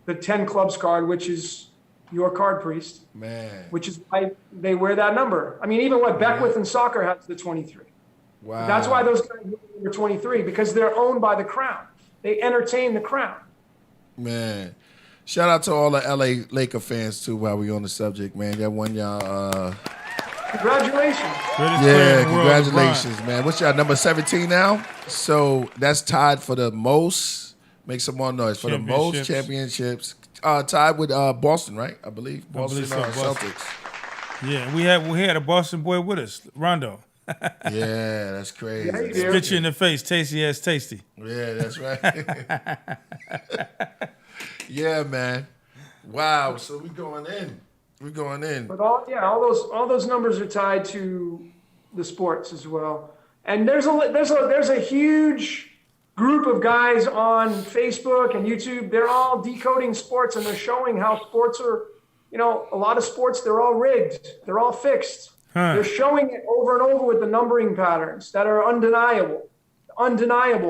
the 10 clubs card, which is your card, Priest. Man. Which is why they wear that number. I mean, even Beckwith in soccer has the 23. Wow. That's why those guys wear number 23, because they're owned by the crown. They entertain the crown. Man. Shout out to all the LA Laker fans, too, while we on the subject, man. Y'all won y'all. Congratulations. Congratulations, man. What's y'all, number 17 now? So that's tied for the most, make some more noise, for the most championships. Tied with Boston, right? I believe. Boston Celtics. Yeah, we had a Boston boy with us, Rondo. Yeah, that's crazy. Yeah, Spit you in the face, tasty ass tasty. Yeah, that's right. Yeah, man. Wow, so we going in. We're going in. But all those numbers are tied to the sports as well. And there's a huge group of guys on Facebook and YouTube. They're all decoding sports, and they're showing how sports are, a lot of sports, they're all rigged. They're all fixed. They're showing it over and over with the numbering patterns that are undeniable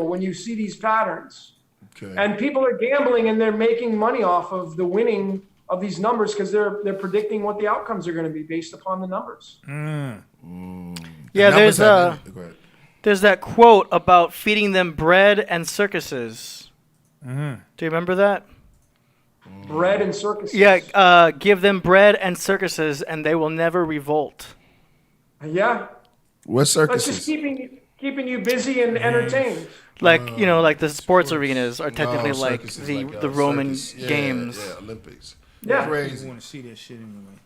when you see these patterns. Okay. And people are gambling, and they're making money off of the winning of these numbers because they're predicting what the outcomes are going to be based upon the numbers. Yeah, Go ahead. there's that quote about feeding them bread and circuses. Do you remember that? Bread and circuses. Yeah, give them bread and circuses, and they will never revolt. Yeah. What That's circuses? just keeping you busy and entertained. Like like the sports arenas are technically No, like circuses, the Roman circus. Yeah, games. Yeah, Olympics. Yeah. Crazy. I want to see that shit anyway.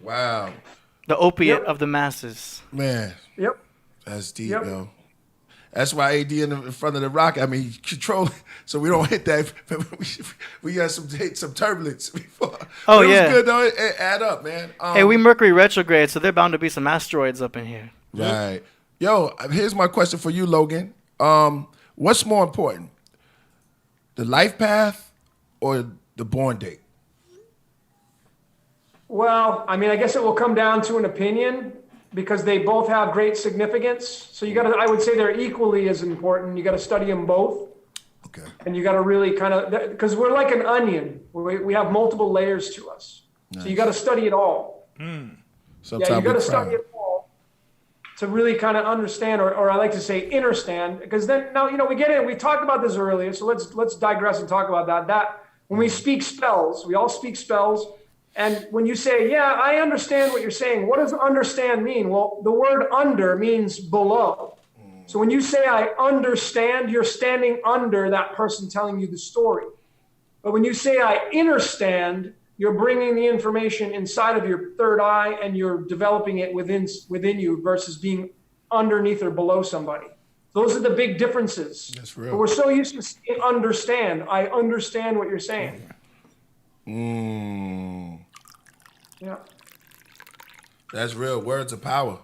Wow. The opiate Yep. of the masses. Man, Yep. that's deep, Yep. yo. That's why AD in front of the rock. I mean, control it so we don't hit that. We got some turbulence before. Oh, But it yeah. was good though. It add up, man. Hey, we Mercury retrograde, so there bound to be some asteroids up in here. Right. Yo, here's my question for you, Logan. What's more important, the life path or the born date? Well, I mean, I guess it will come down to an opinion because they both have great significance. So I would say they're equally as important. You got to study them both. Okay. And you got to really because we're like an onion. We have multiple layers to us. Nice. So you got to study it all. Sometimes Yeah, you got to we study cry. it all to really kind of understand, or I like to say understand, because then now we get in. We talked about this earlier, so let's digress and talk about that. That when we speak spells, we all speak spells, and when you say, "Yeah, I understand what you're saying," what does understand mean? Well, the word under means below. So when you say "I understand," you're standing under that person telling you the story. But when you say "I understand," you're bringing the information inside of your third eye, and you're developing it within you versus being underneath or below somebody. Those are the big differences. That's real. But we're so used to saying understand. I understand what you're saying. Yeah. That's real. Words of power.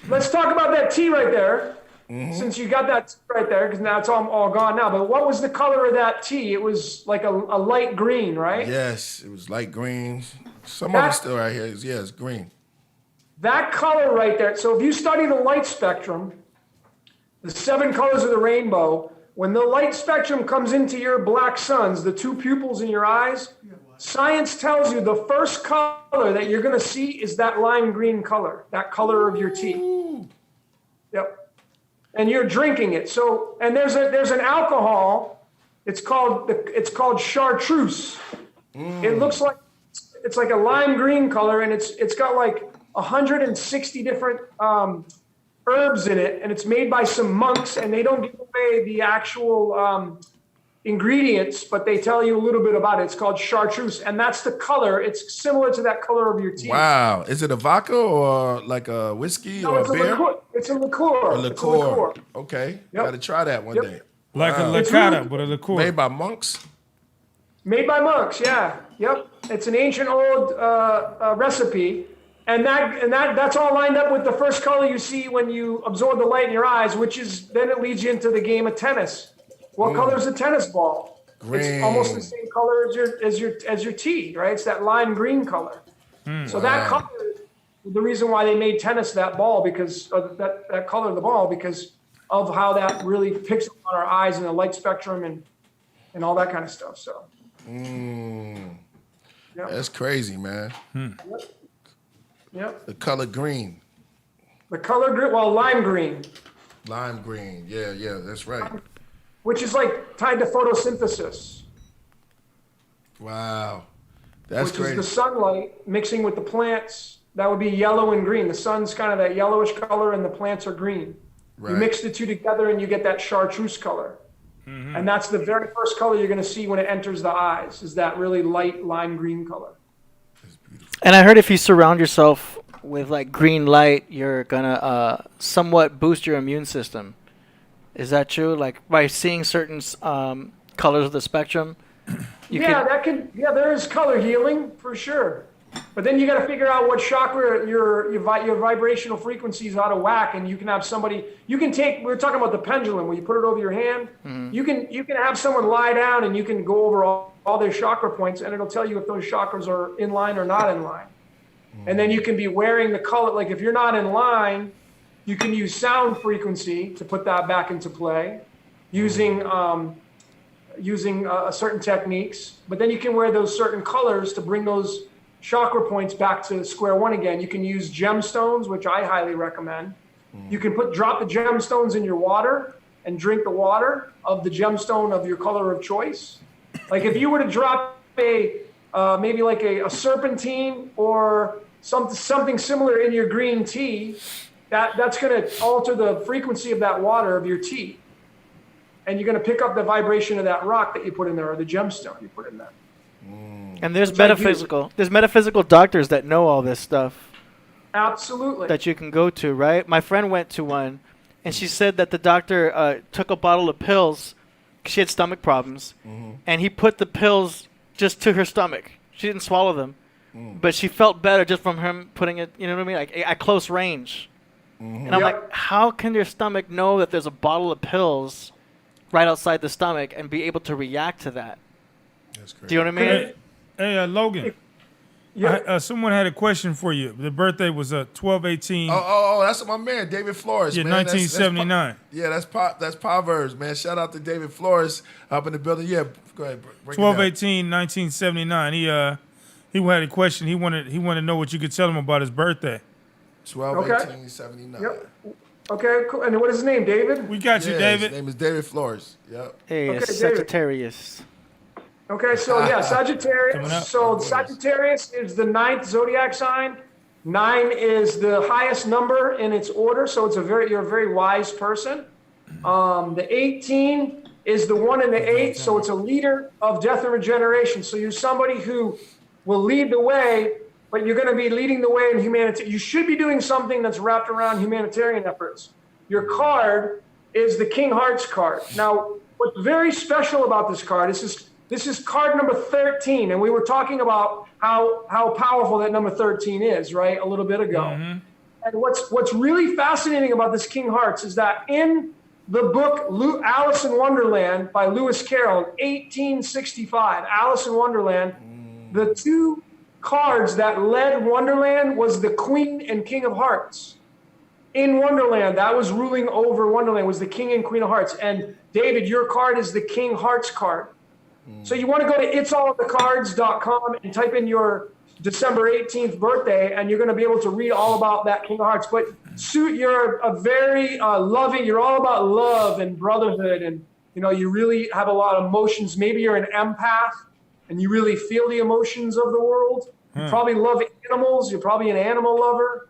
Let's talk about that T right there. Since you got that T right there, because now it's all gone now. But what was the color of that T? It was like a light green, right? Yes, it was light green. Some of it still right here. It's green. That color right there. So if you study the light spectrum, the 7 colors of the rainbow, when the light spectrum comes into your black suns, the 2 pupils in your eyes, science tells you the first color that you're going to see is that lime green color, that color of your T. Yep. And you're drinking it. So, and there's an alcohol. It's called chartreuse. It looks like it's like a lime green color, and it's got like 160 different herbs in it, and it's made by some monks, and they don't give away the actual ingredients, but they tell you a little bit about it. It's called chartreuse, and that's the color. It's similar to that color of your tea. Wow. Is it a vodka or like a whiskey No, or it's a beer? It's a liqueur. A It's a liqueur. Okay. Yep. Got to try that one Yep. day. Like Wow. a licata, but a liqueur. Made by monks? Made by monks, yeah. Yep. It's an ancient old recipe. And that's all lined up with the first color you see when you absorb the light in your eyes, which is then it leads you into the game of tennis. What color is a tennis ball? Green. It's almost the same color as your tea, right? It's that lime green color. So that color is the reason why they made tennis that ball, because of that color of the ball, because of how that really picks up on our eyes and the light spectrum and all that kind of stuff. So yep. That's crazy, man. Yep. The color green. The color green, well, lime green, Lime green. Yeah, that's right. which is like tied to photosynthesis, Wow. That's which crazy. is the sunlight mixing with the plants. That would be yellow and green. The sun's kind of that yellowish color and the plants are green. Right. You mix the two together and you get that chartreuse color. And that's the very first color you're going to see when it enters the eyes, is that really light lime green color. And I heard if you surround yourself with like green light, you're gonna somewhat boost your immune system. Is that true? Like by seeing certain colors of the spectrum, There is color healing for sure. But then you got to figure out what chakra your vibrational frequency is out of whack, and you can have somebody. We were talking about the pendulum where you put it over your hand. You can have someone lie down and you can go over all their chakra points, and it'll tell you if those chakras are in line or not in line. And then you can be wearing the color. Like if you're not in line, you can use sound frequency to put that back into play, using certain techniques. But then you can wear those certain colors to bring those chakra points back to square one again. You can use gemstones, which I highly recommend. You can drop the gemstones in your water and drink the water of the gemstone of your color of choice. Like if you were to drop maybe like a serpentine or something similar in your green tea, that's going to alter the frequency of that water of your tea. And you're going to pick up the vibration of that rock that you put in there or the gemstone you put in there. And there's metaphysical doctors that know all this stuff. Absolutely. That you can go to, right? My friend went to one, and she said that the doctor took a bottle of pills. She had stomach problems, and he put the pills just to her stomach. She didn't swallow them, but she felt better just from him putting it. You know what I mean? Like at close range. And I'm like, how can your stomach know that there's a bottle of pills right outside the stomach and be able to react to that? That's crazy. Do you know what I mean? Hey, Logan. Yeah. Someone had a question for you. The birthday was 12/18. Oh, that's my man, David Flores. Yeah, man. 1979. That's Proverbs, man. Shout out to David Flores up in the building. Yeah, go ahead. 12/18/1979. He had a question. He wanted to know what you could tell him about his birthday. 12/18/79. Yep. Okay, cool. And what is his name, David? We got you, David. His name is David Flores. Yep. Hey, Okay, Sagittarius. Okay, so Coming up. Sagittarius. So Sagittarius is the 9th zodiac sign. 9 is the highest number in its order, so you're a very wise person. The 18 is the 1 and the 8, so it's a leader of death and regeneration. So you're somebody who will lead the way, but you're going to be leading the way in humanity. You should be doing something that's wrapped around humanitarian efforts. Your card is the King Hearts card. Now, what's very special about this card is this is card number 13, and we were talking about how powerful that number 13 is, right, a little bit ago. And what's really fascinating about this King Hearts is that in the book Alice in Wonderland by Lewis Carroll in 1865, Alice in Wonderland, the two cards that led Wonderland was the Queen and King of Hearts. In Wonderland, that was ruling over Wonderland, was the King and Queen of Hearts. And David, your card is the King Hearts card. So you want to go to itsallofthecards.com and type in your December 18th birthday, and you're going to be able to read all about that King of Hearts. But you're a very loving, you're all about love and brotherhood, and you really have a lot of emotions. Maybe you're an empath, and you really feel the emotions of the world. You probably love animals. You're probably an animal lover.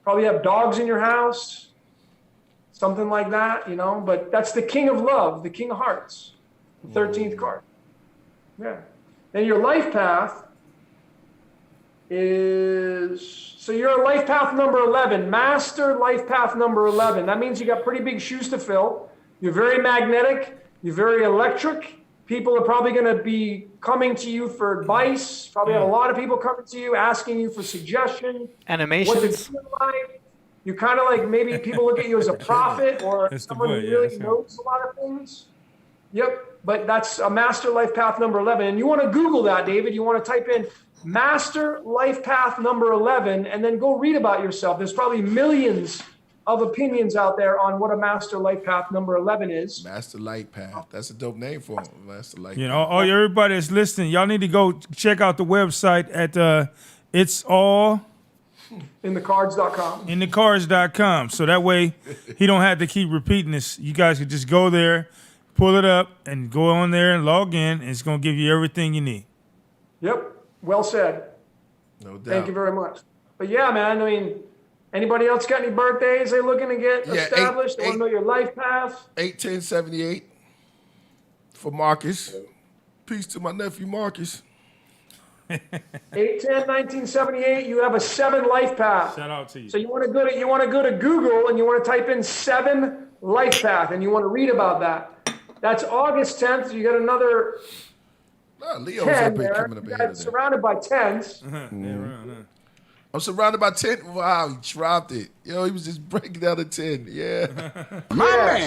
Probably have dogs in your house, something like that, But that's the King of Love, the King of Hearts, the 13th card. Yeah. Then your life path so you're a life path number 11, master life path number 11. That means you got pretty big shoes to fill. You're very magnetic. You're very electric. People are probably going to be coming to you for advice. Probably have a lot of people coming to you, asking you for suggestions. Animations. What to do in life. You kind of like, maybe people look at you as a prophet or someone who really knows a lot of things. Yep. But that's a master life path number 11. And you want to Google that, David. You want to type in master life path number 11 and then go read about yourself. There's probably millions of opinions out there on what a master life path number 11 is. Master Light Path. That's a dope name for him. Master Light Path. All everybody that's listening, y'all need to go check out the website at it's all in the cards.com. In the cards.com. So that way he don't have to keep repeating this. You guys can just go there, pull it up, and go on there and log in, and it's going to give you everything you need. Yep. Well said. No doubt. Thank you very much. But yeah, man, anybody else got any birthdays they're looking to get established? They want to know your life path? 8/10/78 for Marcus. Peace to my nephew Marcus. 8/10/1978. You have a 7 life path. Shout out to you. So you want to go to Google and you want to type in 7 life path and you want to read about that. That's August 10th. You got another Nah, Leo's 10 up here there. coming up You ahead got of that. surrounded by 10s. I'm surrounded by 10. Wow, he dropped it. Yo, he was just breaking down a 10. Yeah.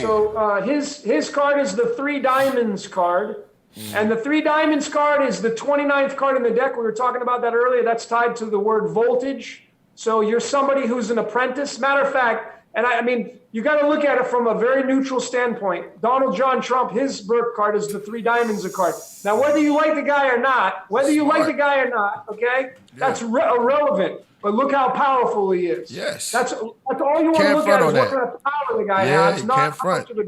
So his card is the 3 diamonds card. And the 3 diamonds card is the 29th card in the deck. We were talking about that earlier. That's tied to the word voltage. So you're somebody who's an apprentice. Matter of fact, and I mean, you got to look at it from a very neutral standpoint. Donald John Trump, his birth card is the 3 diamonds card. Now, whether you like the guy or not, okay, that's irrelevant. But look how powerful he is. Yes. That's all you want to Can't look front at is on what that. kind of power the guy Yeah, has, you not can't how front. much of a,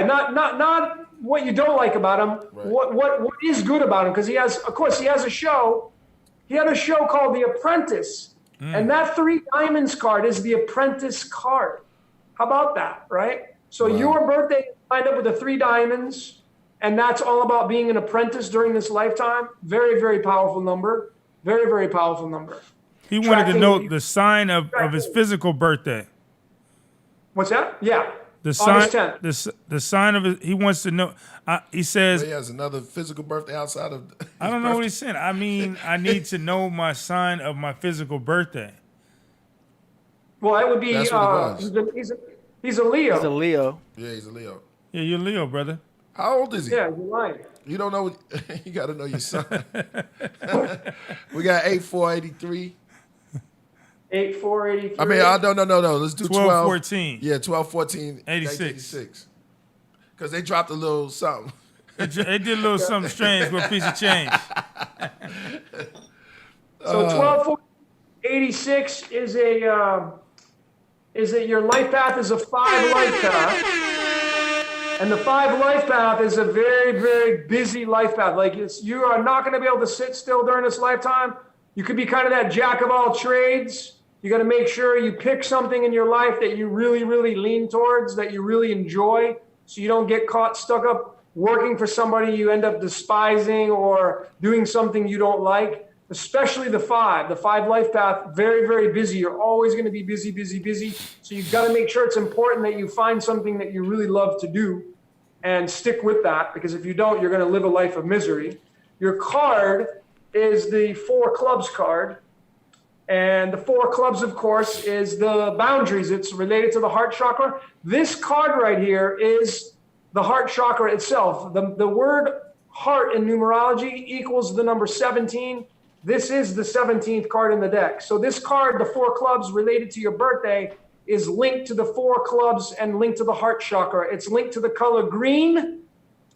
not what you don't like about him. Right. What is good about him? Because he has a show. He had a show called The Apprentice, and that 3 diamonds card is the apprentice card. How about that, right? So your birthday is lined up with the 3 diamonds, and that's all about being an apprentice during this lifetime. Very, very powerful number. Very, very powerful number. He wanted to know the sign of his physical birthday. What's that? Yeah. The August sign, 10th. the sign of it. He wants to know. He says, He has another physical birthday outside of. I don't know what he's saying. I mean, I need to know my sign of my physical birthday. Well, that would be. That's what it He's a Leo. He's a Leo. Yeah, he's a Leo. Yeah, you're Leo, brother. How old is he? Yeah, you're lying. You don't know. You got to know your son. We got 8483. 8483. I mean, no. Let's do 12, 14. Yeah, 12, 14, 86. Because they dropped a little something. They did a little something strange with a piece of change. So 1286 is your life path is a 5 life path. And the 5 life path is a very, very busy life path. Like you are not going to be able to sit still during this lifetime. You could be kind of that jack of all trades. You got to make sure you pick something in your life that you really, really lean towards, that you really enjoy, so you don't get caught stuck up working for somebody you end up despising or doing something you don't like, especially the 5 life path, very, very busy. You're always going to be busy, busy, busy. So you've got to make sure it's important that you find something that you really love to do and stick with that, because if you don't, you're going to live a life of misery. Your card is the 4 clubs card. And the 4 clubs, of course, is the boundaries. It's related to the heart chakra. This card right here is the heart chakra itself. The word heart in numerology equals the number 17. This is the 17th card in the deck. So this card, the 4 clubs related to your birthday, is linked to the 4 clubs and linked to the heart chakra. It's linked to the color green,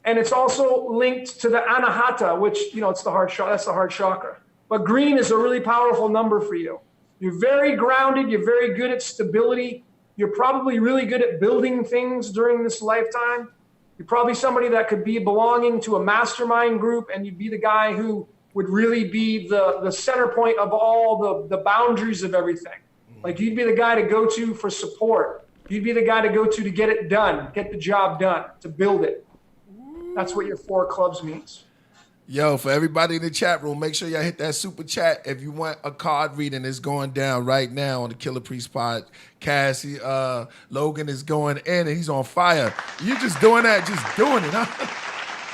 and it's also linked to the anahata, which, it's the heart chakra. That's the heart chakra. But green is a really powerful number for you. You're very grounded. You're very good at stability. You're probably really good at building things during this lifetime. You're probably somebody that could be belonging to a mastermind group, and you'd be the guy who would really be the center point of all the boundaries of everything. Like, you'd be the guy to go to for support. You'd be the guy to go to get it done, get the job done, to build it. That's what your 4 clubs means. Yo, for everybody in the chat room, make sure y'all hit that super chat if you want a card reading. It's going down right now on the Killah Priest podcast. Logan is going in, and he's on fire. You just doing that, just doing it, huh?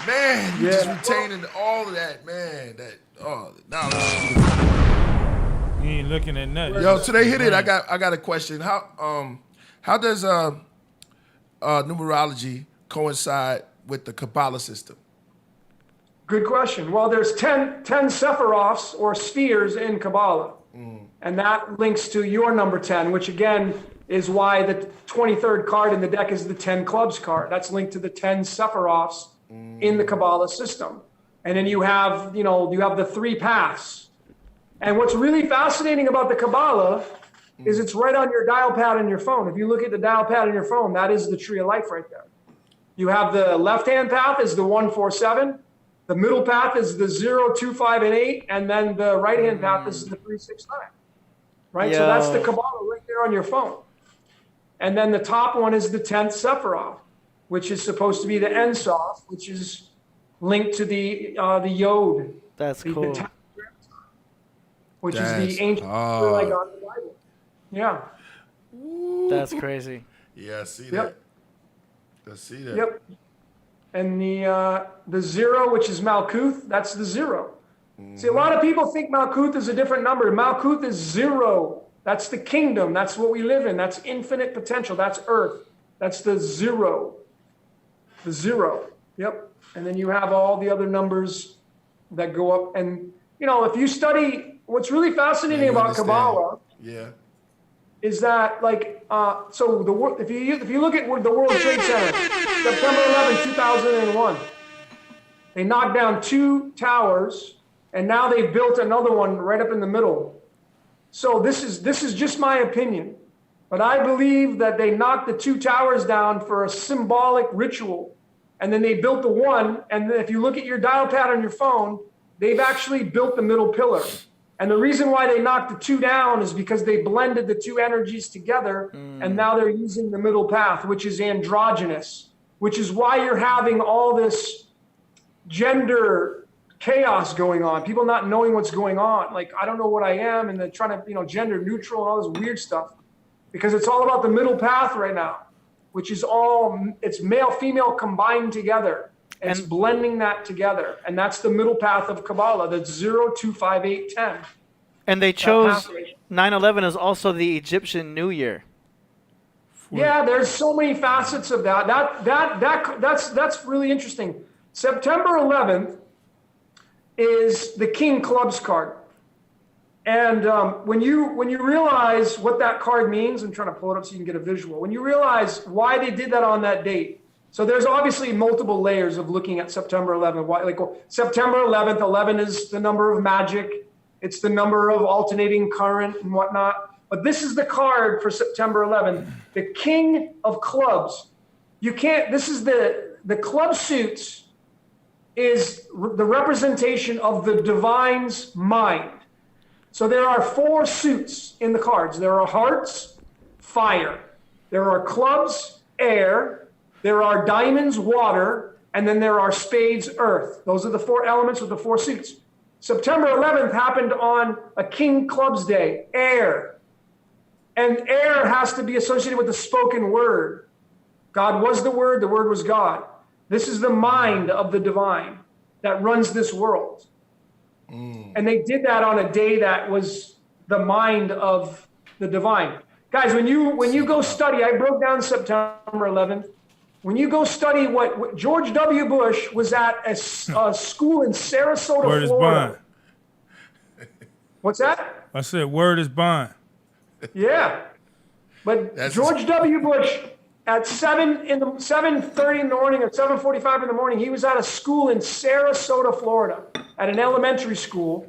Man, you just retaining all of that, man. You ain't looking at nothing. Yo, today hit it. I got a question. How does numerology coincide with the Kabbalah system? Good question. Well, there's 10 Sephiroths or spheres in Kabbalah. And that links to your number 10, which again is why the 23rd card in the deck is the 10 clubs card. That's linked to the 10 Sephiroths in the Kabbalah system. And then you have the 3 paths. And what's really fascinating about the Kabbalah is it's right on your dial pad on your phone. If you look at the dial pad on your phone, that is the tree of life right there. You have the left-hand path is the 1, 4, 7. The middle path is the 0, 2, 5, and 8, and then the right-hand path is the 3, 6, 9. Right? So that's the Kabbalah right there on your phone. And then the top one is the 10th Sephiroth, which is supposed to be the Ein Sof, which is linked to the Yod. That's cool. Which is the ancient like on the Bible. Yeah. That's crazy. Yeah, I see that. I see that. Yep. And the 0, which is Malkuth, that's the 0. See, a lot of people think Malkuth is a different number. Malkuth is 0. That's the kingdom. That's what we live in. That's infinite potential. That's Earth. That's the 0. The 0. Yep. And then you have all the other numbers that go up. And, you know, if you study, what's really fascinating about Kabbalah is that, like, so if you look at the World Trade Center, September 11, 2001, they knocked down 2 towers, and now they've built another one right up in the middle. So this is just my opinion, but I believe that they knocked the 2 towers down for a symbolic ritual, and then they built the one. And then if you look at your dial pad on your phone, they've actually built the middle pillar. And the reason why they knocked the 2 down is because they blended the 2 energies together, and now they're using the middle path, which is androgynous, which is why you're having all this gender chaos going on, people not knowing what's going on. Like, I don't know what I am, and they're trying to, you know, gender neutral and all this weird stuff, because it's all about the middle path right now, which is it's male, female combined together. It's blending that together, and that's the middle path of Kabbalah. That's 0, 2, 5, 8, 10. And they chose 9/11 as also the Egyptian New Year. Yeah, there's so many facets of that. That's really interesting. September 11th is the King Clubs card, and when you realize what that card means, I'm trying to pull it up so you can get a visual. When you realize why they did that on that date. So there's obviously multiple layers of looking at September 11th. Why, like, September 11th, 11 is the number of magic. It's the number of alternating current and whatnot. But this is the card for September 11th, the King of Clubs. This is the club suits is the representation of the divine's mind. So there are 4 suits in the cards. There are hearts, fire. There are clubs, air. There are diamonds, water, and then there are spades, earth. Those are the 4 elements with the 4 suits. September 11th happened on a King Clubs Day, air. And air has to be associated with the spoken word. God was the word was God. This is the mind of the divine that runs this world. And they did that on a day that was the mind of the divine. Guys, when you go study, I broke down September 11th. When you go study what George W. Bush was at a school in Sarasota, Word Florida. Is bond. What's that? I said word is bond. Yeah. But George W. Bush at 7:30 in the morning or 7:45 in the morning, he was at a school in Sarasota, Florida, at an elementary school.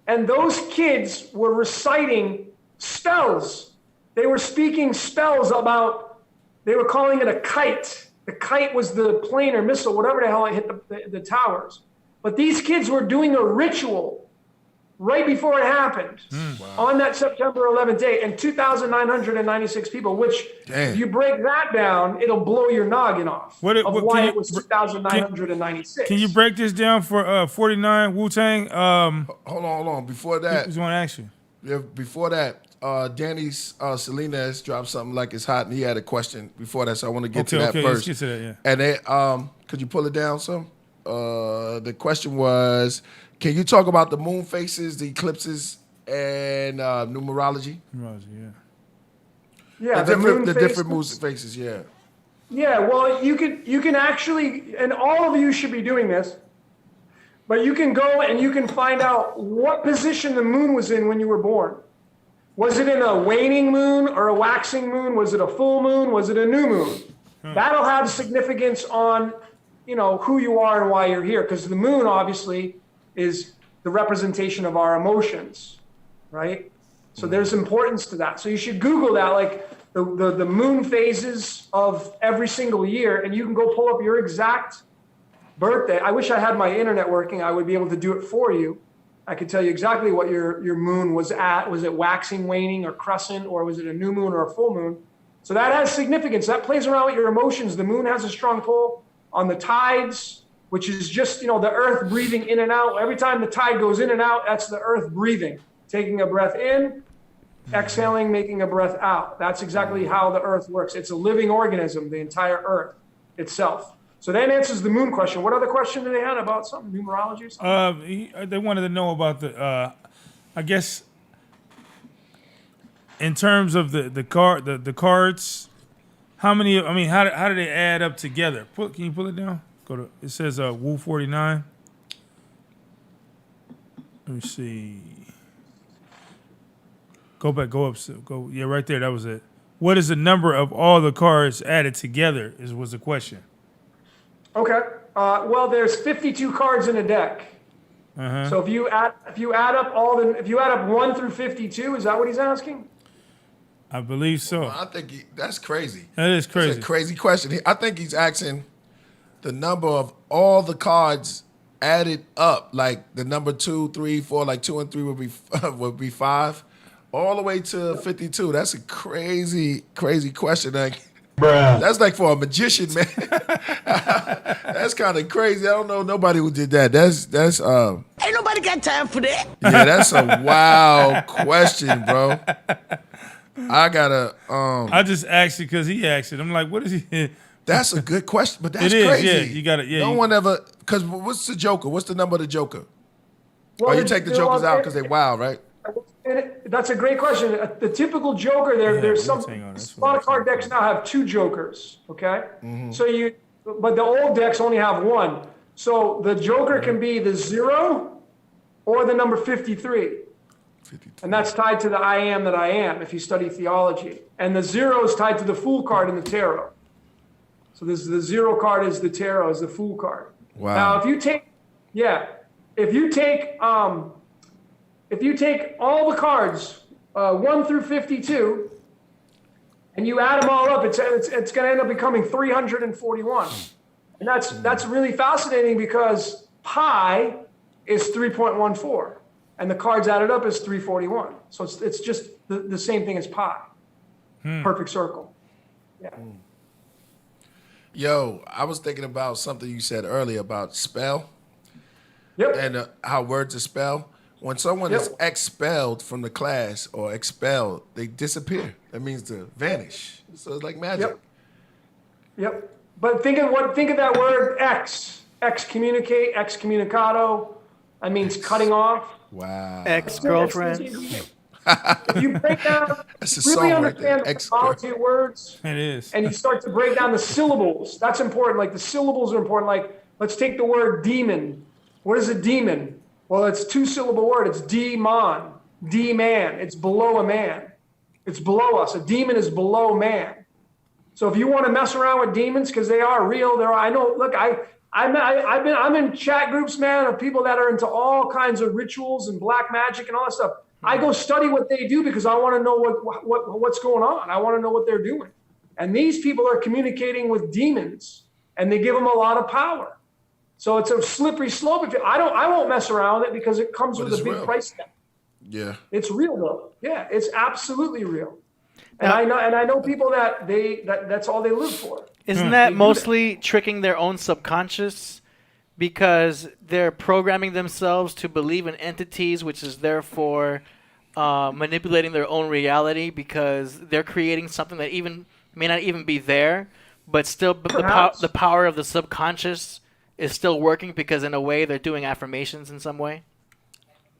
And those kids were reciting spells. They were speaking spells about, they were calling it a kite. The kite was the plane or missile, whatever the hell it hit the towers. But these kids were doing a ritual right before it happened on that September 11th day, and 2,996 people, which if you break that down, it'll blow your noggin off why it was 2,996. Can you break this down for 49 Wu-Tang? Hold on. Before that, I just want to ask you. Yeah, before that, Danny Salinas dropped something like it's hot, and he had a question before that, so I want to get to that first. Let's get to that, yeah. And they, could you pull it down some? The question was, can you talk about the moon phases, the eclipses, and numerology? Numerology, yeah. The different moon phases, yeah. Yeah, well, you can actually, and all of you should be doing this, but you can go and you can find out what position the moon was in when you were born. Was it in a waning moon or a waxing moon? Was it a full moon? Was it a new moon? That'll have significance on, who you are and why you're here, because the moon obviously is the representation of our emotions, right? So there's importance to that. So you should Google that, like the moon phases of every single year, and you can go pull up your exact birthday. I wish I had my internet working. I would be able to do it for you. I could tell you exactly what your moon was at. Was it waxing, waning, or crescent, or was it a new moon or a full moon? So that has significance. That plays around with your emotions. The moon has a strong pull on the tides, which is just, the earth breathing in and out. Every time the tide goes in and out, that's the earth breathing, taking a breath in, exhaling, making a breath out. That's exactly how the earth works. It's a living organism, the entire earth itself. So that answers the moon question. What other question did they have about something, numerology or something? They wanted to know about the, I guess, in terms of the cards. How many? I mean, how do they add up together? Can you pull it down? It says Wu 49. Let me see. Go back. Go up. Go. Yeah, right there. That was it. What is the number of all the cards added together? Was the question. Okay. Well, there's 52 cards in a deck. Uh-huh. So if you add up 1 through 52, is that what he's asking? I believe so. I think that's crazy. That is crazy. That's a crazy question. I think he's asking the number of all the cards added up, like the number 2, 3, 4, like 2 and 3 would be 5, all the way to 52. That's a crazy question. Like, bruh. That's like for a magician, man. That's kind of crazy. I don't know nobody who did that. That's Ain't nobody got time for that. Yeah, that's a wild question, bro. I gotta I just asked it because he asked it. I'm like, what is he? That's a good question, but that's it is, crazy. Yeah, you got it. Yeah, no one ever. Because what's the Joker? What's the number of the Joker? Well, you take the Jokers out because they wild, right? That's a great question. The typical Joker, there's a lot of card decks now have 2 Jokers. Okay, so but the old decks only have 1. So the Joker can be the 0 or the number 53. And that's tied to the I am that I am, if you study theology. And the 0 is tied to the Fool card in the tarot. So the 0 card is the tarot, is the Fool card. Wow. Now, if you take all the cards, 1 through 52, and you add them all up, it's going to end up becoming 341. And that's really fascinating because pi is 3.14. And the cards added up is 341. So it's just the same thing as pi. Perfect circle. Yeah. Yo, I was thinking about something you said earlier about spell. Yep. And how words are spelled. When someone is expelled from the class or expelled, they disappear. That means to vanish. So it's like magic. Yep. But think of that word excommunicate, excommunicado. That means cutting off. Wow. Ex-girlfriend. If you break down, really understand the etymology of words, it is. And you start to break down the syllables. That's important. Like the syllables are important. Like let's take the word demon. What is a demon? Well, it's a 2-syllable word. It's demon, D-man. It's below a man. It's below us. A demon is below man. So if you want to mess around with demons, because they are real, I know. Look, I'm in chat groups, man, of people that are into all kinds of rituals and black magic and all that stuff. I go study what they do because I want to know what's going on. I want to know what they're doing. And these people are communicating with demons, and they give them a lot of power. So it's a slippery slope. I won't mess around with it because it comes with a big price tag. Yeah, it's real though. Yeah, it's absolutely real. And I know people that's all they live for. Isn't that mostly tricking their own subconscious because they're programming themselves to believe in entities, which is therefore manipulating their own reality because they're creating something that may not even be there, but still the power of the subconscious is still working because in a way they're doing affirmations in some way?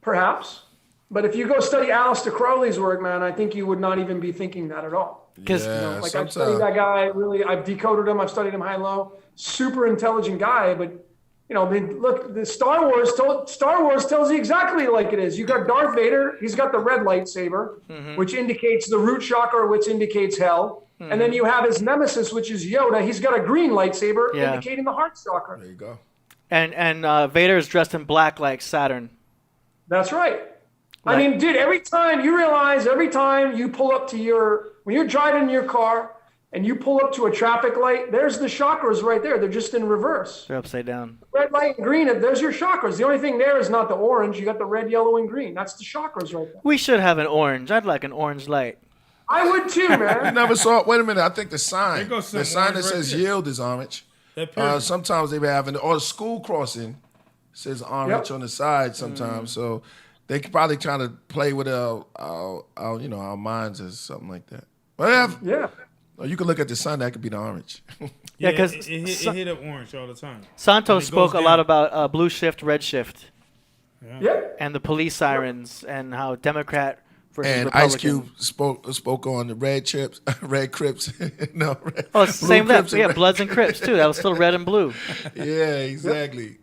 Perhaps. But if you go study Aleister Crowley's work, man, I think you would not even be thinking that at all. Because I've studied that guy, really, I've decoded him, I've studied him high and low, super intelligent guy, but look, the Star Wars tells you exactly like it is. You got Darth Vader, he's got the red lightsaber, which indicates the root chakra, which indicates hell. And then you have his nemesis, which is Yoda. He's got a green lightsaber indicating the heart chakra. There you go. And Vader is dressed in black like Saturn. That's right. I mean, dude, every time you pull up to when you're driving in your car and you pull up to a traffic light, there's the chakras right there. They're just in reverse. They're upside down. Red, light, and green, there's your chakras. The only thing there is not the orange. You got the red, yellow, and green. That's the chakras right there. We should have an orange. I'd like an orange light. I would too, man. You never saw it. Wait a minute. I think the sign that says yield is orange. Sometimes they be having, or the school crossing says orange on the side sometimes. So they could probably try to play with our minds or something like that. Whatever. Yeah. Or you can look at the sun. That could be the orange. Yeah, because it hit up orange all the time. Santos it spoke goes a lot down. about blue shift, red shift, Yep. and the police sirens, and how Democrat versus And Republican. Ice Cube spoke on the red chips, red Crips. No, red, Oh, it's the blue same that. Crips and Yeah, red- Bloods and Crips too. That was still red and blue. Yeah, exactly.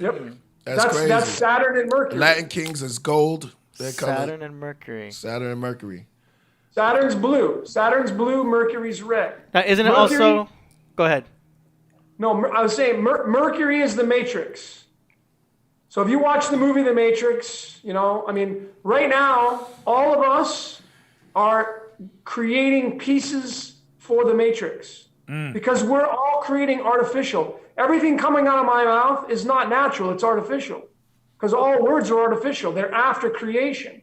Yep. That's crazy. That's Saturn and Mercury. Latin Kings is gold. Their color. Saturn and Mercury. Saturn and Mercury. Saturn's blue. Saturn's blue. Mercury's red. Now, isn't it Mercury- also? Go ahead. No, I was saying Mercury is the Matrix. So if you watch the movie The Matrix, right now, all of us are creating pieces for the Matrix because we're all creating artificial. Everything coming out of my mouth is not natural, it's artificial because all words are artificial. They're after creation.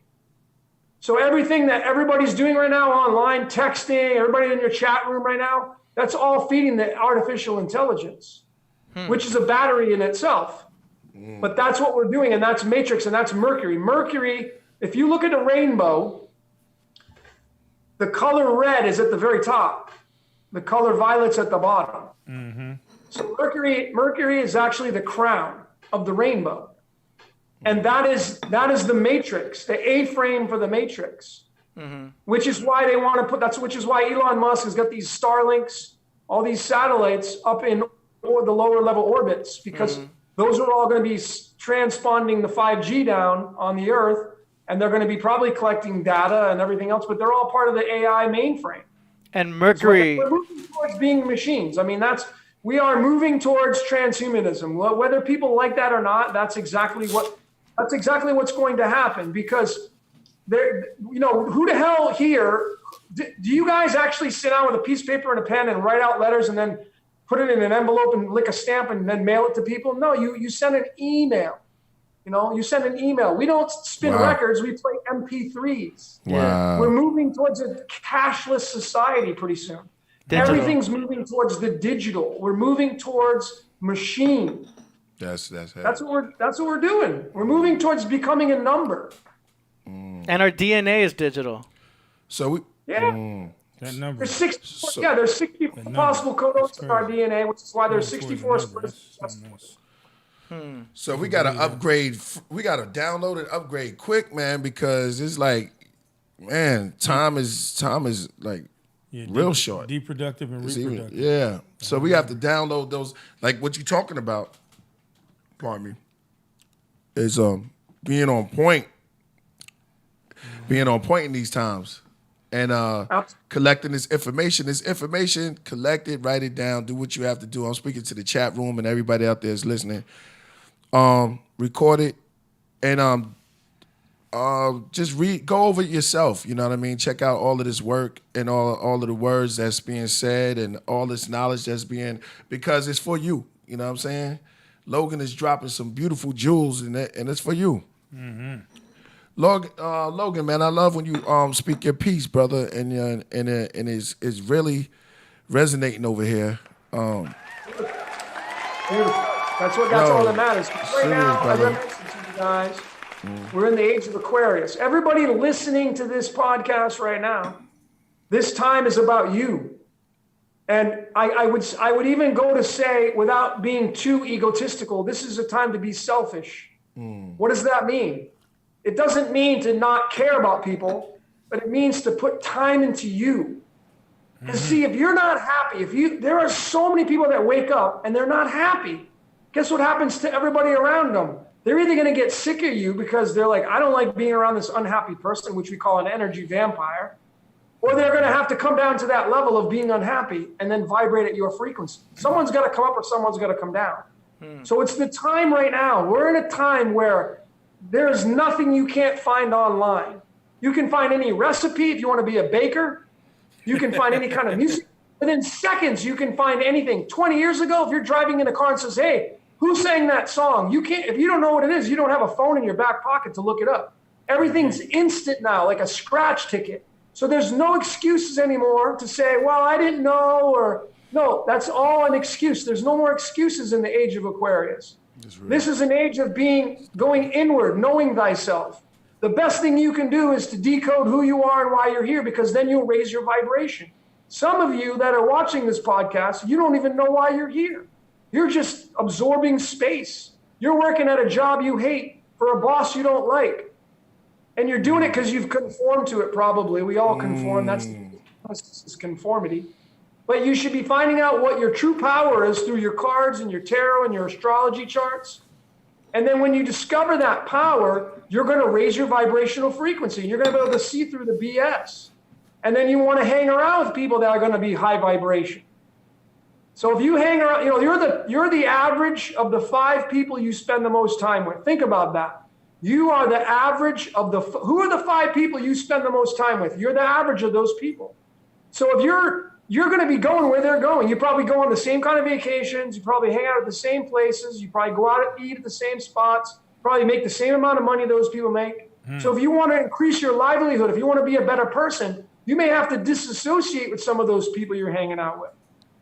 So everything that everybody's doing right now online, texting, everybody in your chat room right now, that's all feeding the artificial intelligence, which is a battery in itself. But that's what we're doing, and that's Matrix, and that's Mercury. Mercury, if you look at a rainbow, the color red is at the very top. The color violet's at the bottom. So Mercury is actually the crown of the rainbow. And that is the Matrix, the A-frame for the Matrix. Which is why they want to which is why Elon Musk has got these Starlinks, all these satellites up in the lower level orbits, because those are all going to be transponding the 5G down on the Earth, and they're going to be probably collecting data and everything else, but they're all part of the AI mainframe. And Mercury. We're moving towards being machines. I mean, we are moving towards transhumanism. Whether people like that or not, that's exactly what's going to happen, because who the hell here, do you guys actually sit down with a piece of paper and a pen and write out letters and then put it in an envelope and lick a stamp and then mail it to people? No, you send an email. You send an email. We don't spin records. We play MP3s. Wow. We're moving towards a cashless society pretty soon. Digital. Everything's moving towards the digital. We're moving towards machine. That's That's what we're doing. We're moving towards becoming a number. And our DNA is digital. So we. Yeah. That number. There's 60 possible codes in our DNA, which is why there's 64 splits. So we gotta upgrade. We gotta download and upgrade quick, man, because it's like, man, time is like real short. Deproductive and It's even- reproductive. yeah. So we have to download those, like what you're talking about. Pardon me. Is being on point. Being on point in these times. And collecting this information. Collect it, write it down, do what you have to do. I'm speaking to the chat room and everybody out there is listening. Record it and just go over it yourself. You know what I mean? Check out all of this work and all of the words that's being said and all this knowledge that's because it's for you. You know what I'm saying? Logan is dropping some beautiful jewels in it, and it's for you. Logan, man, I love when you speak your piece, brother, and it's really resonating over here. Beautiful. That's all that matters. Right now, I mentioned to you guys, we're in the age of Aquarius. Everybody listening to this podcast right now, this time is about you. And I would even go to say, without being too egotistical, this is a time to be selfish. What does that mean? It doesn't mean to not care about people, but it means to put time into you. Because see, if you're not happy, there are so many people that wake up and they're not happy. Guess what happens to everybody around them? They're either going to get sick of you because they're like, I don't like being around this unhappy person, which we call an energy vampire, or they're going to have to come down to that level of being unhappy and then vibrate at your frequency. Someone's got to come up or someone's got to come down. So it's the time right now. We're in a time where there's nothing you can't find online. You can find any recipe if you want to be a baker. You can find any kind of music. Within seconds, you can find anything. 20 years ago, if you're driving in a car and says, hey, who sang that song? You can't, if you don't know what it is, you don't have a phone in your back pocket to look it up. Everything's instant now, like a scratch ticket. So there's no excuses anymore to say, well, I didn't know, or no, that's all an excuse. There's no more excuses in the age of Aquarius. This is an age of going inward, knowing thyself. The best thing you can do is to decode who you are and why you're here, because then you'll raise your vibration. some of you that are watching this podcast, you don't even know why you're here. You're just absorbing space. You're working at a job you hate for a boss you don't like. And you're doing it because you've conformed to it probably. We all conform. That's conformity. But you should be finding out what your true power is through your cards and your tarot and your astrology charts. And then when you discover that power, you're going to raise your vibrational frequency. You're going to be able to see through the BS. And then you want to hang around with people that are going to be high vibration. So if you hang around, you're the average of the 5 people you spend the most time with. Think about that. You are the average of who are the 5 people you spend the most time with? You're the average of those people. So if you're going to be going where they're going, you probably go on the same kind of vacations. You probably hang out at the same places. You probably go out and eat at the same spots. Probably make the same amount of money those people make. So if you want to increase your livelihood, if you want to be a better person, you may have to disassociate with some of those people you're hanging out with.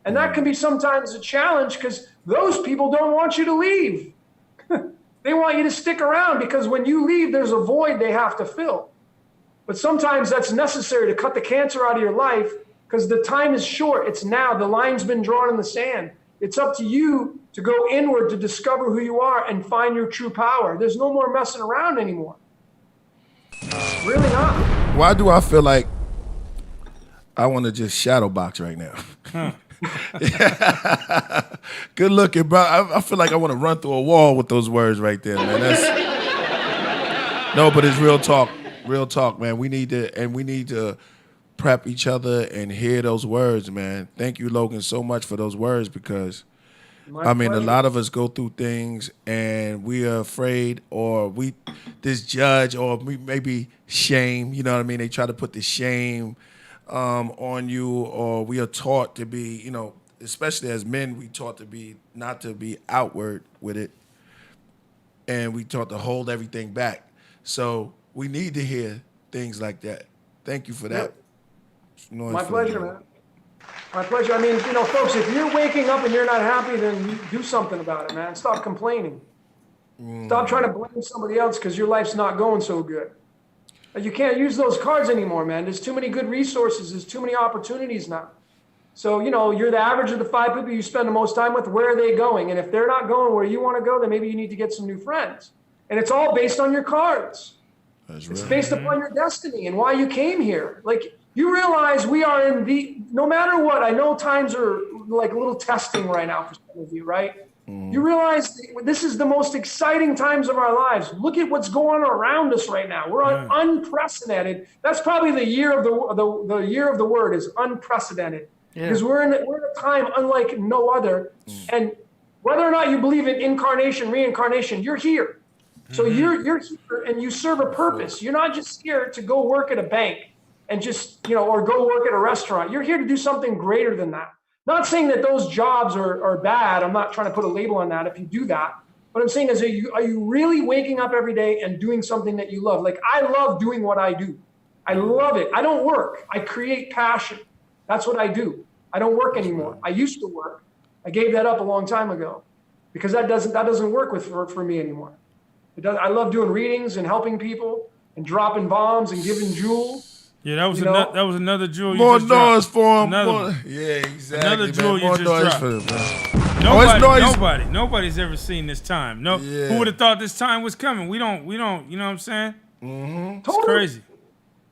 And that can be sometimes a challenge because those people don't want you to leave. They want you to stick around because when you leave, there's a void they have to fill. But sometimes that's necessary to cut the cancer out of your life because the time is short. It's now. The line's been drawn in the sand. It's up to you to go inward to discover who you are and find your true power. There's no more messing around anymore. Really not. Why do I feel like I want to just shadow box right now? Good looking, bro. I feel like I want to run through a wall with those words right there, man. No, but it's real talk. Real talk, man. We need to prep each other and hear those words, man. Thank you, Logan, so much for those words because, a lot of us go through things and we are afraid or we judge or we maybe shame, you know what I mean? They try to put the shame on you, or we are taught to be, especially as men, we taught to be not to be outward with it, and we taught to hold everything back. So we need to hear things like that. Thank you for that. My pleasure, man. My pleasure. I mean, folks, if you're waking up and you're not happy, then you do something about it, man. Stop complaining. Stop trying to blame somebody else because your life's not going so good. You can't use those cards anymore, man. There's too many good resources. There's too many opportunities now. So, you're the average of the 5 people you spend the most time with. Where are they going? And if they're not going where you want to go, then maybe you need to get some new friends. And it's all based on your cards. It's based upon your destiny and why you came here. Like, you realize we are no matter what, I know times are like a little testing right now for some of you, right? You realize this is the most exciting times of our lives. Look at what's going on around us right now. We're on unprecedented. That's probably the year of the year of the word is unprecedented. Because we're in a time unlike no other. And whether or not you believe in incarnation, reincarnation, you're here. So you're here and you serve a purpose. You're not just here to go work at a bank and just, or go work at a restaurant. You're here to do something greater than that. Not saying that those jobs are bad. I'm not trying to put a label on that if you do that. What I'm saying is, are you really waking up every day and doing something that you love? Like, I love doing what I do. I love it. I don't work. I create passion. That's what I do. I don't work anymore. I used to work. I gave that up a long time ago because that doesn't work for me anymore. I love doing readings and helping people and dropping bombs and giving jewels. Yeah, that was another jewel. More you just noise dropped. for him. Yeah, exactly. Another jewel man. More you just dropped. For him, man. Nobody's ever seen this time. Who would have thought this time was coming? We don't. You know what I'm saying? Totally. It's crazy.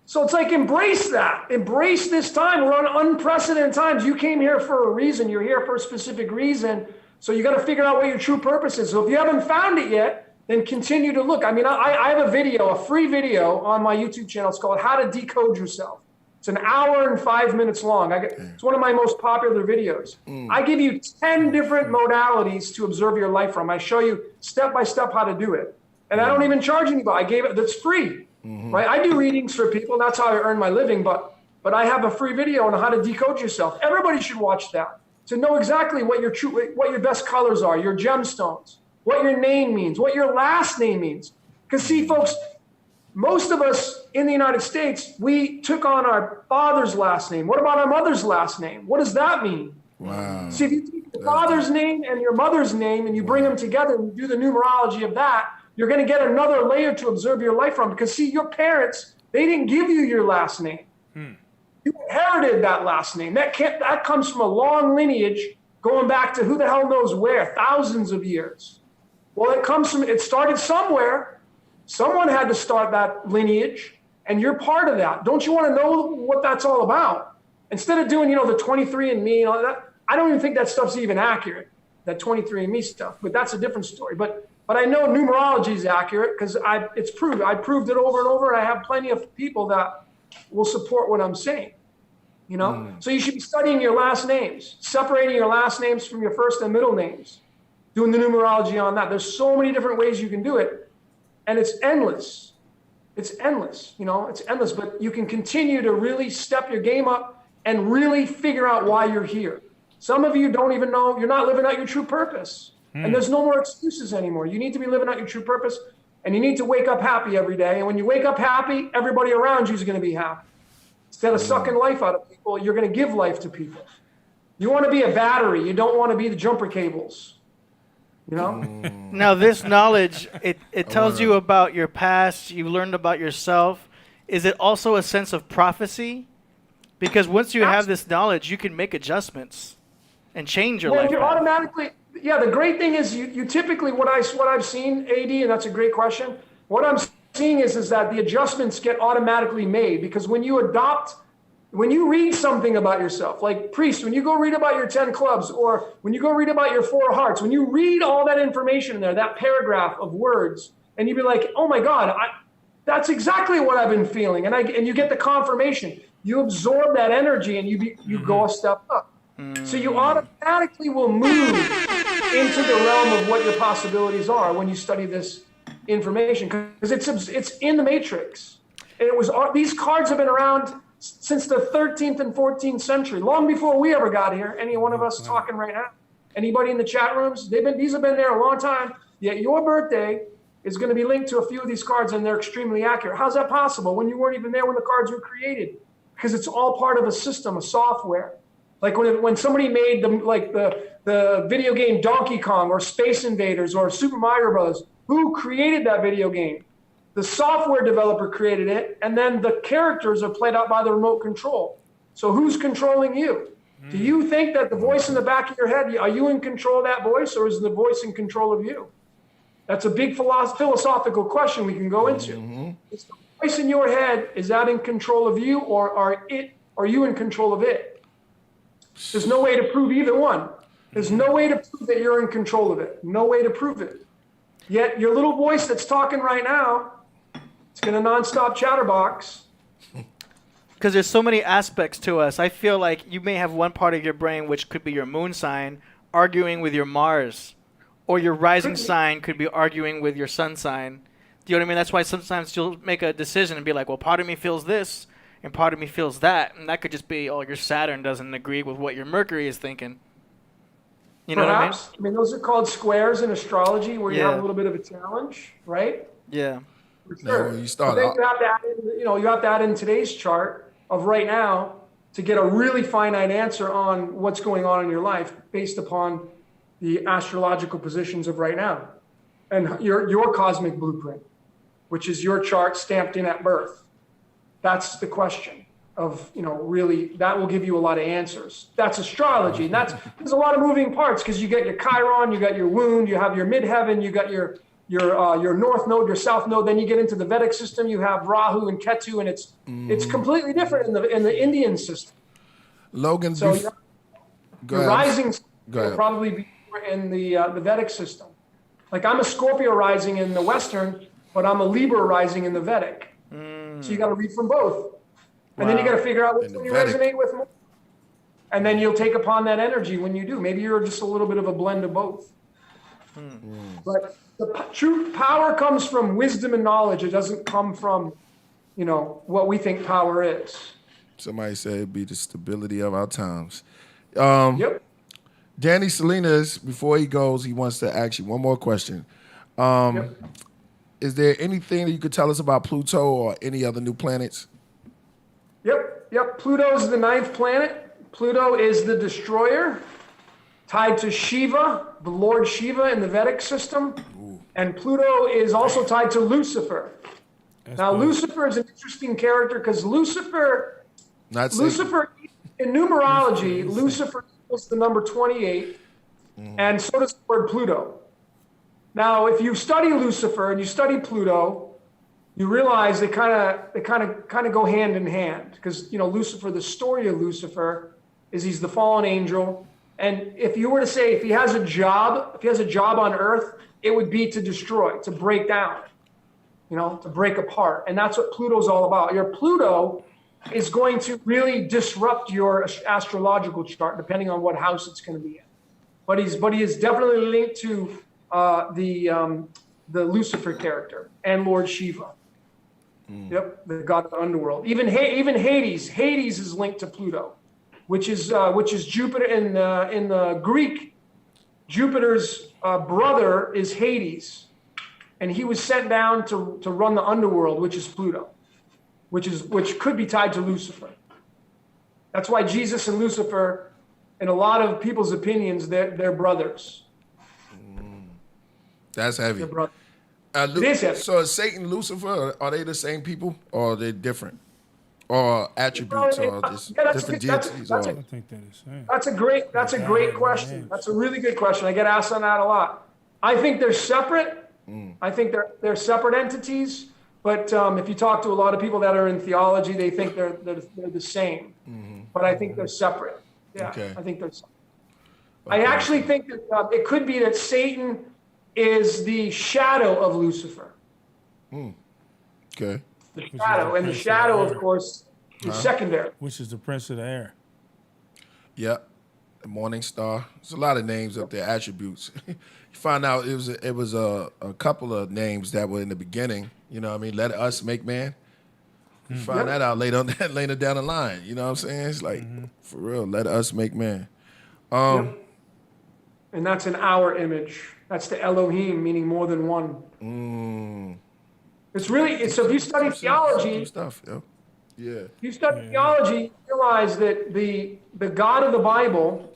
So it's like embrace that. Embrace this time. We're on unprecedented times. You came here for a reason. You're here for a specific reason. So you got to figure out what your true purpose is. So if you haven't found it yet, then continue to look. I mean, I have a free video on my YouTube channel. It's called How to Decode Yourself. It's an hour and 5 minutes long. It's one of my most popular videos. I give you 10 different modalities to observe your life from. I show you step by step how to do it. And I don't even charge anybody. That's free. Right? I do readings for people. That's how I earn my living. But I have a free video on how to decode yourself. Everybody should watch that to know exactly what your best colors are, your gemstones, what your name means, what your last name means. Because see, folks, most of us in the United States, we took on our father's last name. What about our mother's last name? What does that mean? Wow. See, if you take your father's name and your mother's name and you bring them together and do the numerology of that, you're going to get another layer to observe your life from. Because see, your parents, they didn't give you your last name. You You inherited that last name. That comes from a long lineage going back to who the hell knows where, thousands of years. Well, it started somewhere. Someone had to start that lineage, and you're part of that. Don't you want to know what that's all about? Instead of doing, the 23andMe and all that, I don't even think that stuff's even accurate, that 23andMe stuff, but that's a different story. But I know numerology is accurate because it's proved. I proved it over and over, and I have plenty of people that will support what I'm saying. So you should be studying your last names, separating your last names from your first and middle names, doing the numerology on that. There's so many different ways you can do it, and it's endless. It's endless, it's endless, but you can continue to really step your game up and really figure out why you're here. Some of you don't even know, you're not living out your true purpose, and there's no more excuses anymore. You need to be living out your true purpose, and you need to wake up happy every day. And when you wake up happy, everybody around you is going to be happy. Instead of sucking life out of people, you're going to give life to people. You want to be a battery. You don't want to be the jumper cables. Now, this knowledge, it tells you about your past. You learned about yourself. Is it also a sense of prophecy? Because once you have this knowledge, you can make adjustments and change your life. You automatically, the great thing is you typically, what I've seen, AD, and that's a great question. What I'm seeing is that the adjustments get automatically made, because when you read something about yourself, like priest, when you go read about your 10 clubs, or when you go read about your 4 hearts, when you read all that information in there, that paragraph of words, and you be like, oh my God, that's exactly what I've been feeling. And you get the confirmation. You absorb that energy and you go a step up. So you automatically will move into the realm of what your possibilities are when you study this information, because it's in the matrix. And these cards have been around since the 13th and 14th century, long before we ever got here. Any one of us talking right now, anybody in the chat rooms, these have been there a long time. Yet your birthday is going to be linked to a few of these cards, and they're extremely accurate. How's that possible when you weren't even there when the cards were created? Because it's all part of a system, a software. Like when somebody made the video game Donkey Kong or Space Invaders or Super Mario Bros., who created that video game? The software developer created it, and then the characters are played out by the remote control. So who's controlling you? Do you think that the voice in the back of your head, are you in control of that voice, or is the voice in control of you? That's a big philosophical question we can go into. Is the voice in your head, is that in control of you, or are you in control of it? There's no way to prove either one. There's no way to prove that you're in control of it. No way to prove it. Yet your little voice that's talking right now, it's going to nonstop chatterbox. Because there's so many aspects to us. I feel like you may have one part of your brain, which could be your moon sign, arguing with your Mars. Or your rising sign could be arguing with your sun sign. Do you know what I mean? That's why sometimes you'll make a decision and be like, well, part of me feels this, and part of me feels that. And that could just be, your Saturn doesn't agree with what your Mercury is thinking. You know Perhaps. what I mean? Those are called squares in astrology, where you have a little bit of a challenge, right? Yeah. For sure. When you start I think you have to add in, you have to add in today's chart of right now to get a really finite answer on what's going on in your life based upon the astrological positions of right now and your cosmic blueprint, which is your chart stamped in at birth. That's the question of, really, that will give you a lot of answers. That's astrology. And there's a lot of moving parts, because you get your Chiron, you got your wound, you have your midheaven, you got your north node, your south node. Then you get into the Vedic system, you have Rahu and Ketu, and it's completely different in the Indian system. Logan, so your rising will probably be in the Vedic system. Like, I'm a Scorpio rising in the Western, but I'm a Libra rising in the Vedic. So you got to read from both. And then you got to figure out which one you resonate with more. And then you'll take upon that energy when you do. Maybe you're just a little bit of a blend of both. But the true power comes from wisdom and knowledge. It doesn't come from, what we think power is. Somebody said it'd be the stability of our times. Yep. Danny Salinas, before he goes, he wants to ask you one more question. Is there anything that you could tell us about Pluto or any other new planets? Yep. Pluto is the 9th planet. Pluto is the destroyer, tied to Shiva, the Lord Shiva in the Vedic system. And Pluto is also tied to Lucifer. Lucifer is an interesting character, because Lucifer Not Satan. Lucifer, in numerology, Lucifer equals the number 28, and so does the word Pluto. Now, if you study Lucifer and you study Pluto, you realize they kind of go hand in hand, because Lucifer, the story of Lucifer is he's the fallen angel, and if you were to say if he has a job on Earth, it would be to destroy, to break down, to break apart, and that's what Pluto's all about. Your Pluto is going to really disrupt your astrological chart, depending on what house it's going to be in. But he is definitely linked to the Lucifer character and Lord Shiva. Yep, the god of the underworld. Even Hades. Hades is linked to Pluto, which is Jupiter in the Greek. Jupiter's brother is Hades, and he was sent down to run the underworld, which is Pluto, which could be tied to Lucifer. That's why Jesus and Lucifer, in a lot of people's opinions, they're brothers. That's heavy. They're brothers. It is heavy. So is Satan, Lucifer, are they the same people, or are they different, or attributes, or just different deities? I think that is same. That's a great question. That's a really good question. I get asked on that a lot. I think they're separate. I think they're separate entities. But if you talk to a lot of people that are in theology, they think they're the same. But I think they're separate. Yeah, okay. I think they're separate. Okay. I actually think that it could be that Satan is the shadow of Lucifer. Okay. The shadow, and the shadow, of course, is secondary. Which is the prince of the air. Yep. The morning star. There's a lot of names up there, attributes. You find out it was a couple of names that were in the beginning. You know what I mean? Let us make man. You find that out later down the line. You know what I'm saying? It's like, for real, let us make man. And that's in our image. That's the Elohim, meaning more than one. It's really, so if you study theology, if you study theology, you realize that the God of the Bible,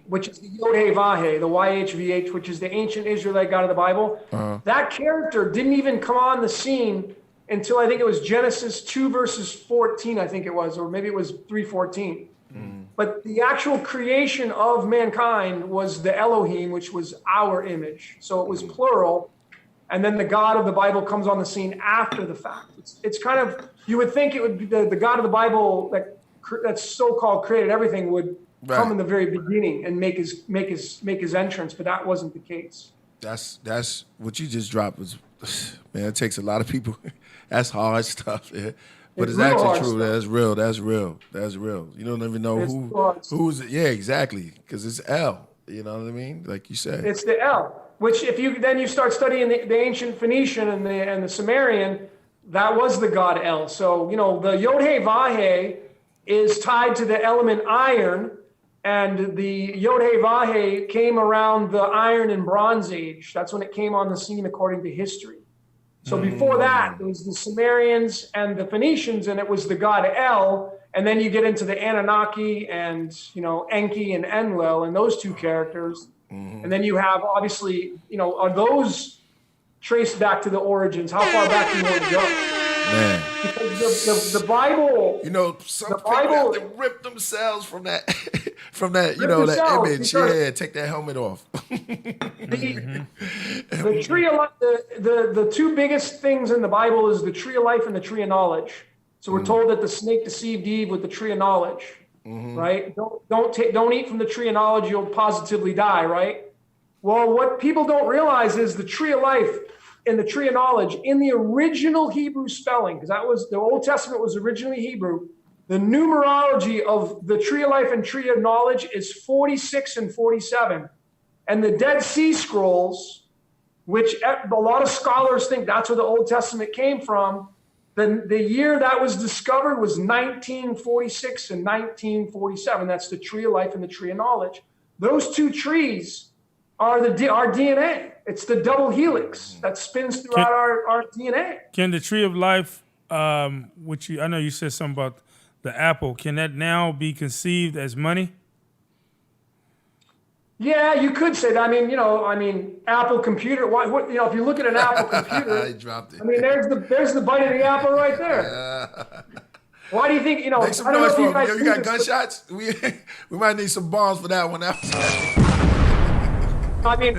which is the Yod-Heh-Vah-Heh, the YHVH, which is the ancient Israelite God of the Bible, that character didn't even come on the scene until I think it was Genesis 2 verses 14, I think it was, or maybe it was 3:14. But the actual creation of mankind was the Elohim, which was our image. So it was plural. And then the God of the Bible comes on the scene after the fact. It's kind of, you would think it would be the God of the Bible that's so-called created everything would come in the very beginning and make his entrance, but that wasn't the case. That's what you just dropped was, man, it takes a lot of people. That's hard stuff, yeah. But it's actually true. That's real. That's real. You don't even know who's it. Yeah, exactly. Because it's L. You know what I mean? Like you said. It's the L. Which, if you start studying the ancient Phoenician and the Sumerian, that was the god El. So the Yod-Heh-Vah-Heh is tied to the element iron, and the Yod-Heh-Vah-Heh came around the Iron and Bronze Age. That's when it came on the scene, according to history. So before that, it was the Sumerians and the Phoenicians, and it was the god El. And then you get into the Anunnaki and Enki and Enlil and those two characters. And then you have, obviously, are those traced back to the origins? How far back do you want to go? Man. Because the Bible, some people have to rip themselves from that, that image. Yeah, take that helmet off. The tree of life, the two biggest things in the Bible is the tree of life and the tree of knowledge. So we're told that the snake deceived Eve with the tree of knowledge, right? Don't eat from the tree of knowledge; you'll positively die, right? Well, what people don't realize is the tree of life and the tree of knowledge in the original Hebrew spelling, because that was the Old Testament was originally Hebrew. The numerology of the tree of life and tree of knowledge is 46 and 47, and the Dead Sea Scrolls, which a lot of scholars think that's where the Old Testament came from. The year that was discovered was 1946 and 1947. That's the tree of life and the tree of knowledge. Those two trees are our DNA. It's the double helix that spins throughout our DNA. Can the tree of life, which I know you said something about the apple, can that now be conceived as money? Yeah, you could say that. I mean, Apple computer. What if you look at an Apple computer, I dropped it. there's the bite of the apple right there. Why do you think, Make some I don't know noise if for you him. guys You do got this, gunshots? We might need some bombs for that one. I mean,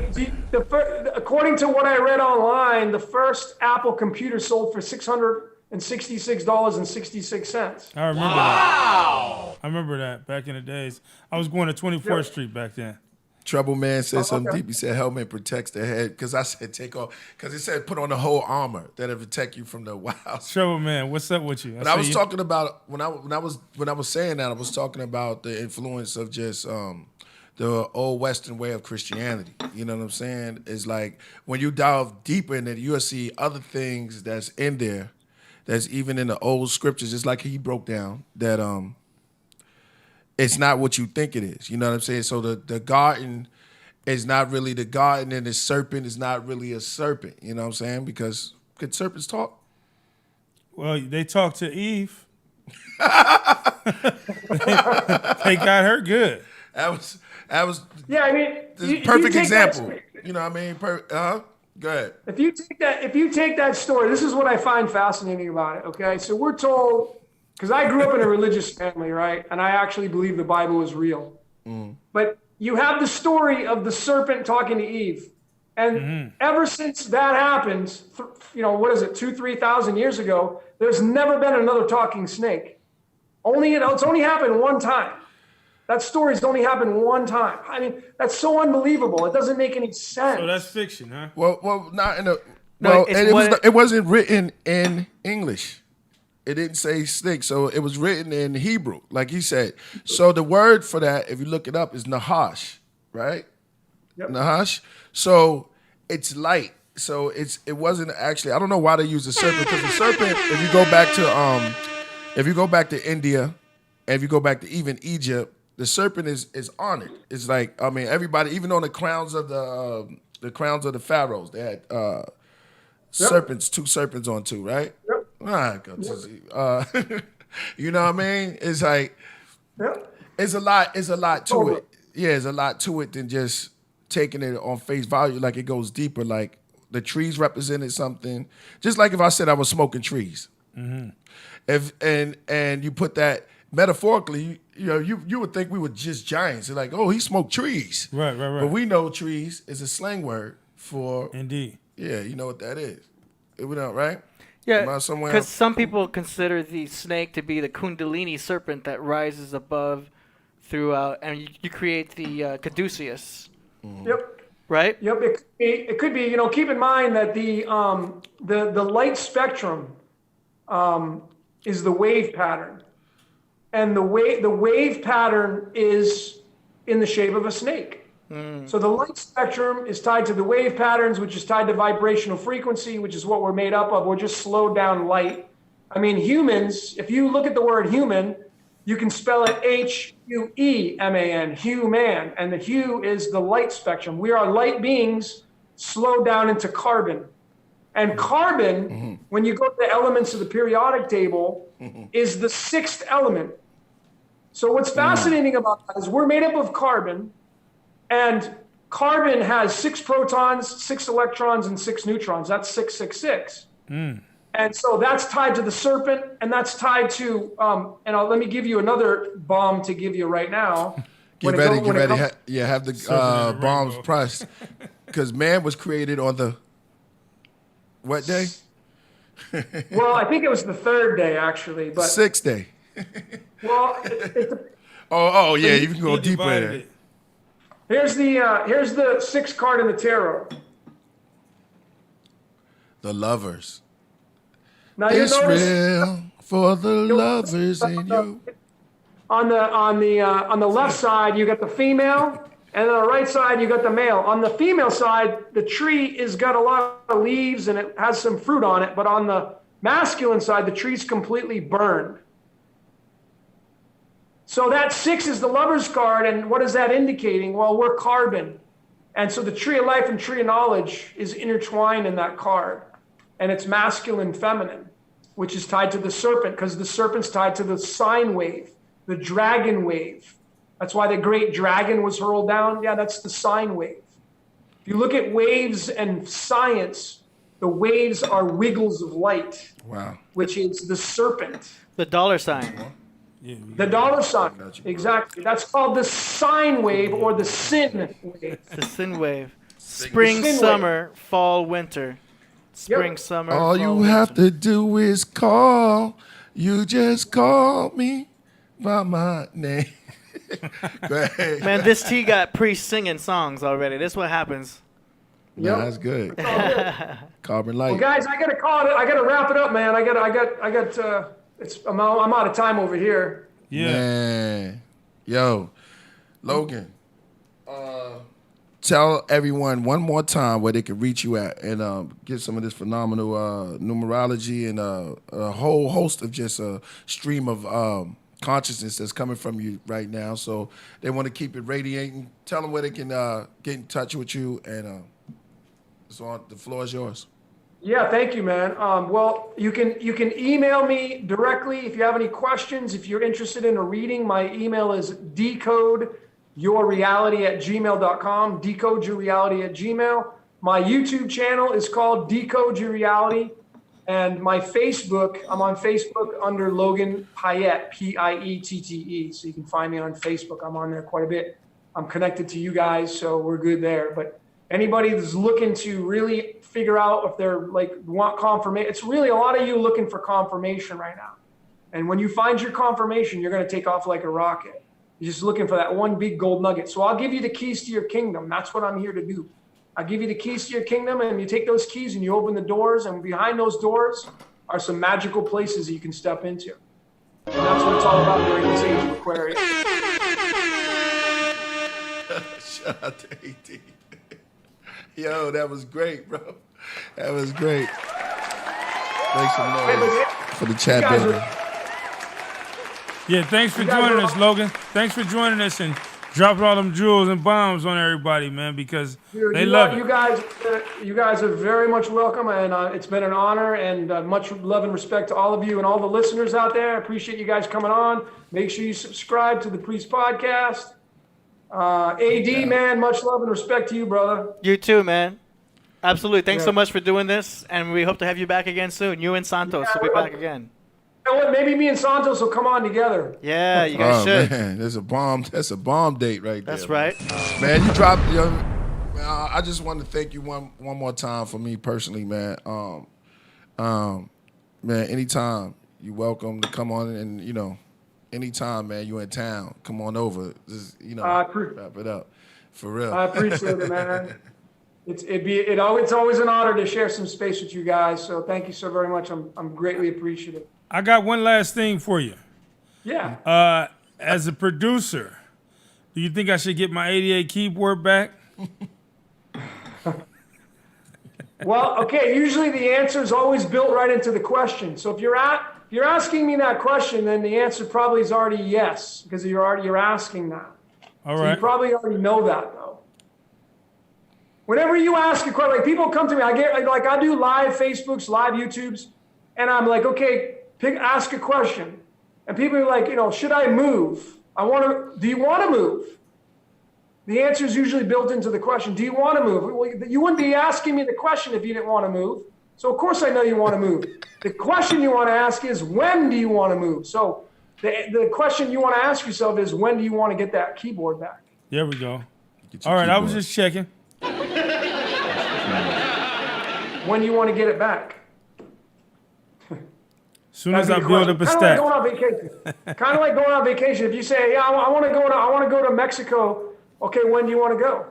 according to what I read online, the first Apple computer sold for $666.66. I remember that. I remember that back in the days. I was going to 24th Street back then. Trouble Man said something okay. deep. He said helmet protects the head. Because I said take off. Because it said put on the whole armor that'll protect you from the wild. Trouble Man, what's up with you? But I was talking about when I was saying that, I was talking about the influence of just the old Western way of Christianity. You know what I'm saying? It's like when you delve deeper in it, you'll see other things that's in there, that's even in the old scriptures. Just like he broke down that it's not what you think it is. You know what I'm saying? So the garden is not really the garden, and the serpent is not really a serpent. You know what I'm saying? Because could serpents talk? Well, they talked to Eve. They got her good. That was Yeah, I mean, perfect example. You know what I mean? Go ahead. If you take that story, this is what I find fascinating about it. Okay, so we're told, because I grew up in a religious family, right, and I actually believe the Bible is real. But you have the story of the serpent talking to Eve, and ever since that happened, what is it, 2,000-3,000 years ago? There's never been another talking snake. It's only happened one time. That story's only happened one time. I mean, that's so unbelievable. It doesn't make any sense. So that's fiction, huh? Well, not in a. No, Well, it wasn't written in English. It didn't say snake, so it was written in Hebrew, like he said. So the word for that, if you look it up, is Nahash, right? Yep. Nahash. So it's light. So it wasn't actually. I don't know why they use the serpent, because the serpent, if you go back to India, and if you go back to even Egypt, the serpent is honored. It's like, I mean, everybody, even on the crowns of the pharaohs, they had serpents, two serpents on two, right? Yep. You know what I mean? It's like, Yep. it's a lot to it. Yeah, there's a lot to it than just taking it on face value. Like, it goes deeper. Like, the trees represented something. Just like if I said I was smoking trees. If and you put that metaphorically, you would think we were just giants. It's like, oh, he smoked trees. Right. But we know trees is a slang word for. Indeed. Yeah, you know what that is. We know, right? Yeah, Am I somewhere because else? some people consider the snake to be the Kundalini serpent that rises above throughout, and you create the caduceus, Yep. right? Yep. It could be. Keep in mind that the light spectrum is the wave pattern, and the wave pattern is in the shape of a snake. So the light spectrum is tied to the wave patterns, which is tied to vibrational frequency, which is what we're made up of. We're just slowed down light. I mean, humans, if you look at the word human, you can spell it Hueman, human, and the hue is the light spectrum. We are light beings slowed down into carbon. And carbon, when you go to the elements of the periodic table, is the sixth element. So what's fascinating about that is we're made up of carbon, and carbon has 6 protons, 6 electrons, and 6 neutrons. That's 666. And so that's tied to the serpent, and that's tied to, let me give you another bomb to give you right now. Get ready. Have the bombs pressed. Because man was created on the, what day? Well, I think it was the 3rd day, actually. But 6th day. Well, yeah, you can go deeper in it. Here's the 6th card in the tarot. The lovers. Now It's real for the lovers in you. On the left side, you got the female, and on the right side, you got the male. On the female side, the tree is got a lot of leaves and it has some fruit on it, but on the masculine side, the tree's completely burned. So that 6 is the lover's card, and what is that indicating? Well, we're carbon. And so the tree of life and tree of knowledge is intertwined in that card. And it's masculine, feminine, which is tied to the serpent, because the serpent's tied to the sine wave, the dragon wave. That's why the great dragon was hurled down. Yeah, that's the sine wave. If you look at waves and science, The waves are wiggles of light, Wow. which is the serpent. The dollar sign. The dollar sign, exactly. That's called the sine wave or the sin wave. The sin wave. Spring, Sin wave. summer, fall, winter. Spring, Yep. summer. All fall, you have winter. to do is call. You just call me by my name. Go ahead. Man, this T got priest singing songs already. This is what happens. No, that's good. Carbon light. Well, guys, I gotta call it. I gotta wrap it up, man. I'm out of time over here. Yeah. Man. Yo, Logan, tell everyone one more time where they can reach you at and get some of this phenomenal numerology and a whole host of just a stream of consciousness that's coming from you right now. So they want to keep it radiating. Tell them where they can get in touch with you, and so the floor is yours. Yeah, thank you, man. Well, you can email me directly if you have any questions. If you're interested in a reading, my email is decodeyourreality@gmail.com. Decodeyourreality@gmail. My YouTube channel is called Decode Your Reality, and my Facebook, I'm on Facebook under Logan Payette, Piette. So you can find me on Facebook. I'm on there quite a bit. I'm connected to you guys, so we're good there. But anybody that's looking to really figure out if they're like want confirmation, it's really a lot of you looking for confirmation right now. And when you find your confirmation, you're going to take off like a rocket. You're just looking for that one big gold nugget. So I'll give you the keys to your kingdom. That's what I'm here to do. I'll give you the keys to your kingdom, and you take those keys and you open the doors, and behind those doors are some magical places that you can step into. And that's what it's all about during this age of Aquarius. Shout out to AD. Yo, that was great, bro. That was great. Make some noise for the chat, You guys baby. Yeah, thanks for You guys joining are- us, Logan. Thanks for joining us and dropping all them jewels and bombs on everybody, man, because they love it. You guys are very much welcome, and it's been an honor, and much love and respect to all of you and all the listeners out there. I appreciate you guys coming on. Make sure you subscribe to the Priest Podcast. AD, man, much love and respect to you, brother. You too, man. Absolutely. Thanks Yeah. so much for doing this, and we hope to have you back again soon. You and Santos will be back again. You know what? Maybe me and Santos will come on together. Yeah, you guys Oh should. man, that's a bomb date right there. That's right. Man, you dropped. I just want to thank you one more time for me personally, man. Man, anytime you welcome to come on, and anytime, man, you in town, come on over. Just wrap it up for real. I appreciate it, man. It's always an honor to share some space with you guys. So thank you so very much. I'm greatly appreciative. I got one last thing for you. Yeah. As a producer, do you think I should get my 88 keyboard back? Well, okay. Usually the answer is always built right into the question. So if you're asking me that question, then the answer probably is already yes, because you're asking that. All So right. you probably already know that, though. Whenever you ask a question, like people come to me, I do live Facebooks, live YouTubes, and I'm like, okay, ask a question, and people are like, should I move? Do you want to move? The answer is usually built into the question. Do you want to move? Well, you wouldn't be asking me the question if you didn't want to move. So of course I know you want to move. The question you want to ask is, when do you want to move? So the question you want to ask yourself is, when do you want to get that keyboard back? There we go. Get your All right, I was keyboard. just checking. When do you want to get it back? As soon as I That'd be build up a question. stack. Kind of like going on vacation. Kind of like going on vacation. If you say, yeah, I want to go to Mexico. Okay, when do you want to go?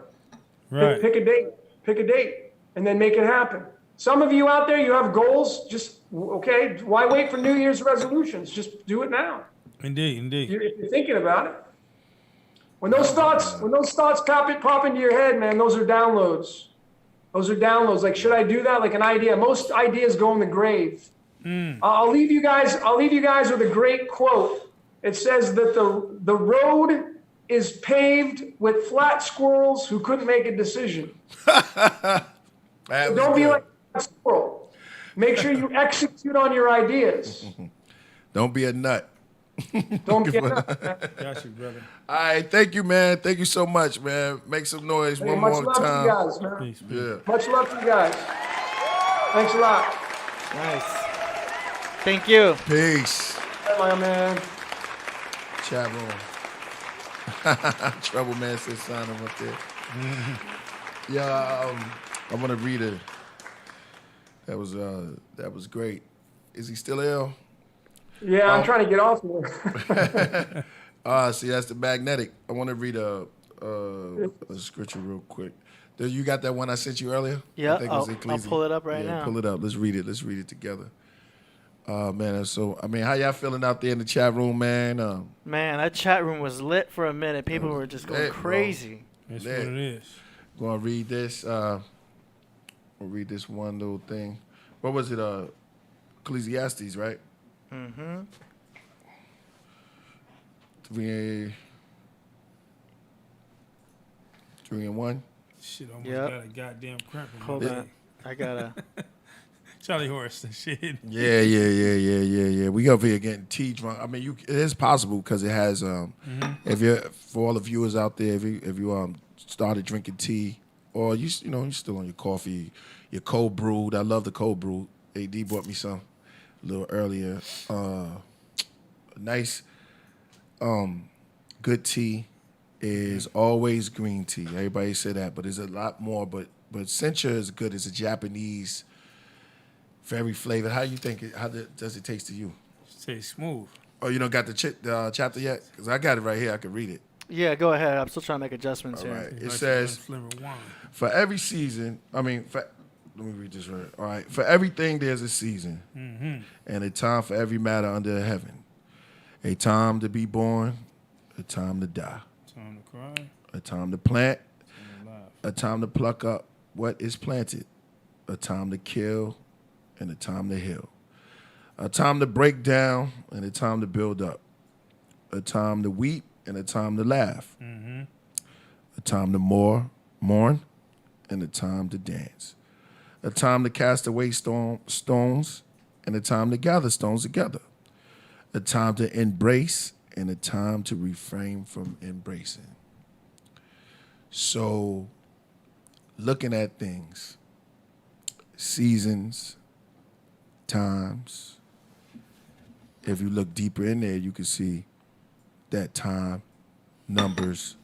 Right. Pick a date. Pick a date, and then make it happen. Some of you out there, you have goals. Okay, why wait for New Year's resolutions? Just do it now. Indeed. If you're thinking about it. When those thoughts pop into your head, man, those are downloads. Those are downloads. Like, should I do that? Like an idea. Most ideas go in the grave. I'll leave you guys with a great quote. It says that the road is paved with flat squirrels who couldn't make a decision. Don't be like a squirrel. Make sure you execute on your ideas. Don't be a nut. Don't get up. Got you, brother. All right, thank you, man. Thank you so much, man. Make some noise one Much more love to you time. guys, man. Peace. Yeah. Much love to you guys. Thanks a lot. Nice. Thank you. Peace. Bye, my man. Chat room. Trouble man said sign him up there. Yeah, I'm gonna read it. That was great. Is he still ill? Yeah, I'm trying to get off here. See, that's the magnetic. I want to read a scripture real quick. You got that one I sent you earlier? Yeah, I think it was I'll Ecclesi- pull it up right now. Pull it up. Let's read it. Let's read it together. Man, so I mean, how y'all feeling out there in the chat room, man? Man, that chat room was lit for a minute. People were just going lit, bro. crazy. That's Lit. what it is. Gonna read this. We'll read this one little thing. What was it? Ecclesiastes, right? Mm-hmm. 3 and 1. Shit almost Yep. got a goddamn cramp in my Hold leg. on. I gotta. Charlie Horse and shit. Yeah. We over here getting tea drunk. I mean, it is possible because it has. If you, for all the viewers out there, if you started drinking tea, or you're still on your coffee, your cold brewed. I love the cold brew. AD bought me some a little earlier. Nice, good tea is always green tea. Everybody say that, but there's a lot more. But Sencha is good. It's a Japanese, very flavored. How you think? How does it taste to you? Tastes smooth. Oh, you don't got the chapter yet? Because I got it right here. I can read it. Yeah, go ahead. I'm still trying to make adjustments All here. right. It Like says, flavored wine. for every season, let me read this right. All right. For everything, there's a season and a time for every matter under heaven. A time to be born, a time to die. Time to cry. A time to plant, Time to laugh. a time to pluck up what is planted. A time to kill and a time to heal. A time to break down and a time to build up. A time to weep and a time to laugh. A time to mourn and a time to dance. A time to cast away stones and a time to gather stones together. A time to embrace and a time to refrain from embracing. So, looking at things, seasons, times, if you look deeper in there, you can see that time, numbers,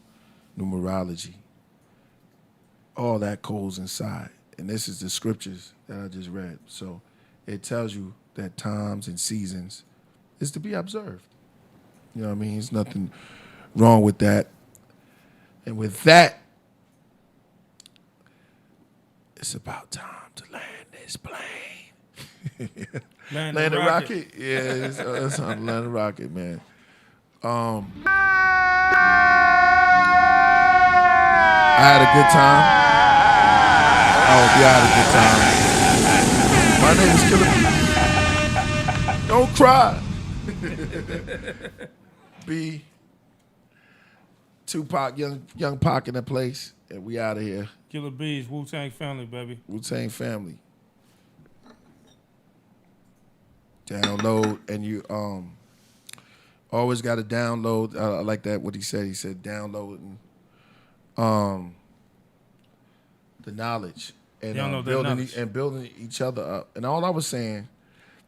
numerology, all that goes inside. And this is the scriptures that I just read. So it tells you that times and seasons is to be observed. You know what I mean? There's nothing wrong with that. And with that, it's about time to land this plane. Land Land the a rocket. rocket? Yeah, it's on Land a Rocket, man. I had a good time. I hope you had a good time. My name is Killah. Don't cry. B. Tupac, young Pac in the place, and we out of here. Killer Bees, Wu-Tang family, baby. Wu-Tang family. Download, and you always got to download. I like that what he said. He said downloading the knowledge and Download that building knowledge. building each other up. And all I was saying,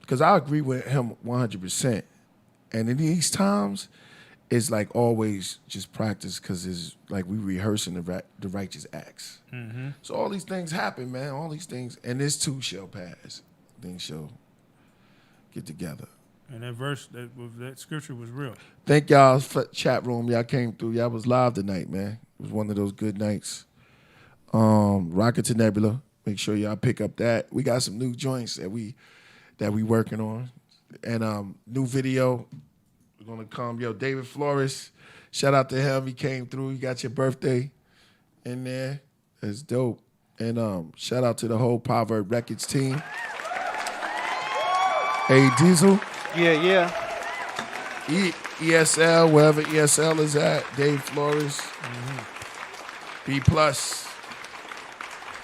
because I agree with him 100%. And in these times, it's like always just practice because it's like we rehearsing the righteous acts. So all these things happen, man. All these things, and this too shall pass. Things shall get together. And that verse, that scripture was real. Thank y'all for chat room. Y'all came through. Y'all was live tonight, man. It was one of those good nights. Rocket to Nebula. Make sure y'all pick up that. We got some new joints that we working on. And new video. We're gonna come. Yo, David Flores. Shout out to him. He came through. You got your birthday in there. That's dope. And shout out to the whole Proverb Records team. Hey Diesel. Yeah. ESL, wherever ESL is at, Dave Flores, B+.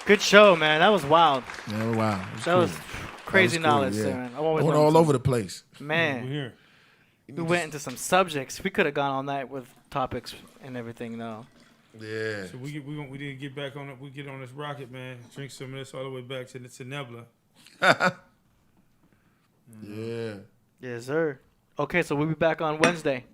Good show, man. That was wild. Yeah, wow. That was crazy That was cool, knowledge yeah. there, man. I always Went learned all something. over the place. We're Man, here. we went into some subjects. We could have gone all night with topics and everything, though. Yeah. So we didn't get back on it. We get on this rocket, man. Drink some of this all the way back to Nebula. Yeah. Yes, sir. Okay, so we'll be back on Wednesday.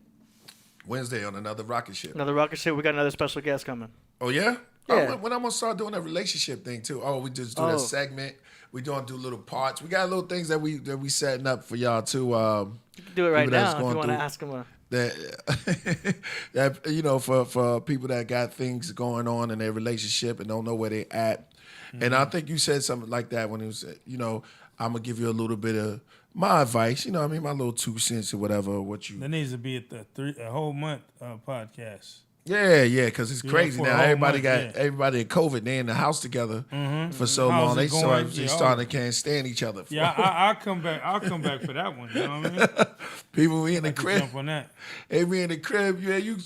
Wednesday on another rocket ship. Another rocket ship. We got another special guest coming. Oh, yeah? Yeah. When I'm going to start doing that relationship thing, too. Oh, we just do that segment. We don't do little parts. We got little things that we setting up for y'all, too. You can do it right now if you want to ask him. That you know, for people that got things going on in their relationship and don't know where they at. Mm-hmm. And I think you said something like that when it was, you know, I'm going to give you a little bit of my advice, you know what I mean, my little 2 cents or whatever, what you... That needs to be at a whole month podcast. Yeah, because it's crazy now. Everybody month, everybody in COVID, they in the house together for so long. They starting to can't stand each other. I'll come back. I'll come back for that one. You know what I mean? People be in the crib. Jump on that. Hey, we in the crib. Yeah, you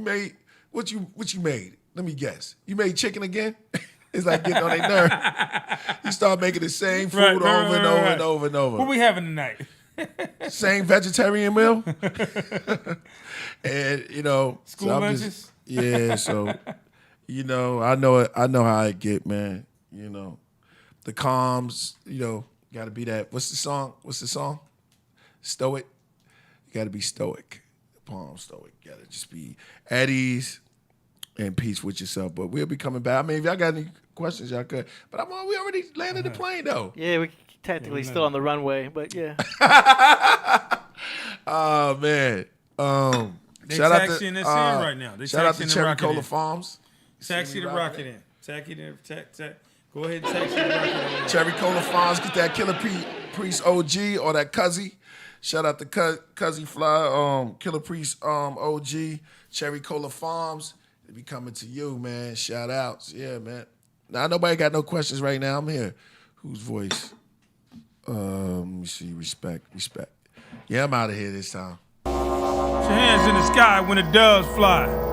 made what you made? Let me guess. You made chicken again? It's like getting on their nerve. You start making the same food over and over and over and over. What we having tonight? Same vegetarian meal. And you know, school lunches. So you know, I know how I get, man. You know, the calms. You know, got to be that. What's the song? Stoic. You got to be stoic. Palm stoic. Got to just be at ease and peace with yourself. But we'll be coming back. I mean, if y'all got any questions, y'all could. But we already landed the plane though. Yeah, we technically still on the runway, but yeah. Oh man. They shout out taxiing to us in right now. They shout out to Cherry Rocket Cola in. Farms. Taxi the rocket in. Go ahead and taxi the rocket in. Cherry Cola Farms. Get that Killah Priest OG or that Cuzzy. Shout out to Cuzzy Fly, Killah Priest OG, Cherry Cola Farms. They be coming to you, man. Shout outs. Yeah, man. Now nobody got no questions right now. I'm here. Whose voice? Let me see. Respect. Yeah, I'm out of here this time. Put your hands in the sky when the doves fly.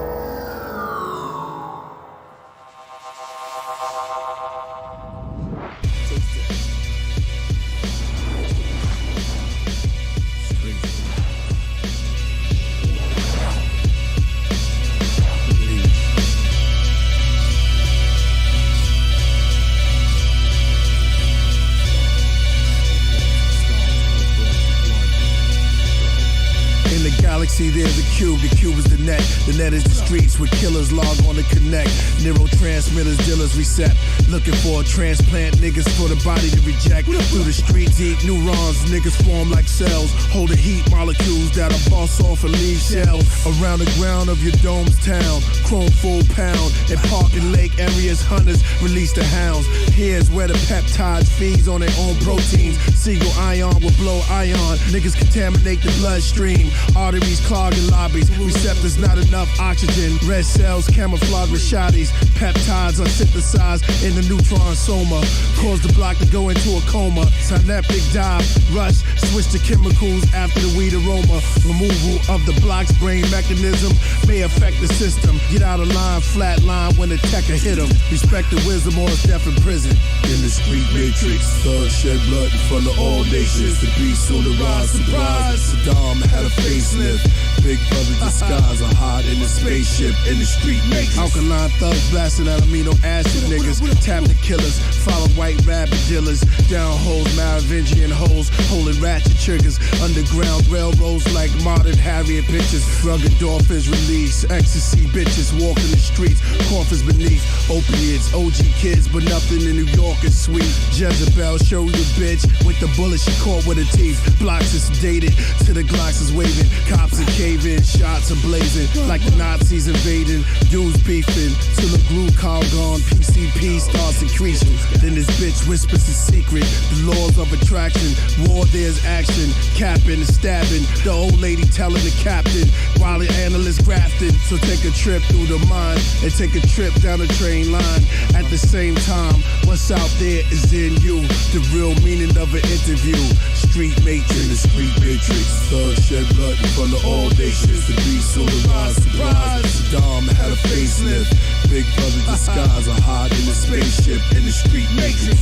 Galaxy, there's a cube. The cube is the net is the streets where killers log on to connect. Neurotransmitters, dealers reset. Looking for a transplant, niggas for the body to reject. Through the streets, eat neurons, niggas form like cells. Hold the heat molecules that'll boss off and leave shells. Around the ground of your dome's town, chrome full pound. In park and lake areas, hunters release the hounds. Here's where the peptides feeds on their own proteins. Seagull ion will blow ion. Niggas contaminate the bloodstream. Arteries clogging lobbies. Receptors not enough oxygen. Red cells camouflage with shotties. Peptides are synthesized in the neutron soma. Cause the block to go into a coma. Synaptic dive, rush, switch to chemicals after the weed aroma. Removal of the block's brain mechanism may affect the system. Get out of line, flat line when the techer hit him. Respect the wisdom or it's death in prison. In the street matrix, thugs shed blood in front of all nations. The beast on the rise, surprise. Saddam had a facelift. Big brother disguise, a hide in the spaceship in the street matrix. Alkaline thugs blasting out amino acid niggas. Tap the killers, follow white rabbit dealers. Down holes, Merovingian holes, holding ratchet triggers. Underground railroads like modern Harriet bitches. Rugged dolphins release, ecstasy bitches walking the streets. Coffins beneath, opiates, OG kids, but nothing in New York is sweet. Jezebel show you bitch with the bullet she caught with her teeth. Blocks is dated, to the Glocks is waving. Cops are caving, shots are blazing like the Nazis invading. Dudes beefing till the glue car gone. PCP starts increasing. Then this bitch whispers a secret. The laws of attraction. War, there's action. Capping and stabbing. The old lady telling the captain while the analyst grafting. So take a trip through the mind and take a trip down the train line. At the same time, what's out there is in you. The real meaning of an interview. Street matrix. In the street matrix. Thugs shed blood in front of all nations. The beast on the rise, surprise. Saddam had a facelift. Big brother disguise, a hide in the spaceship in the street matrix.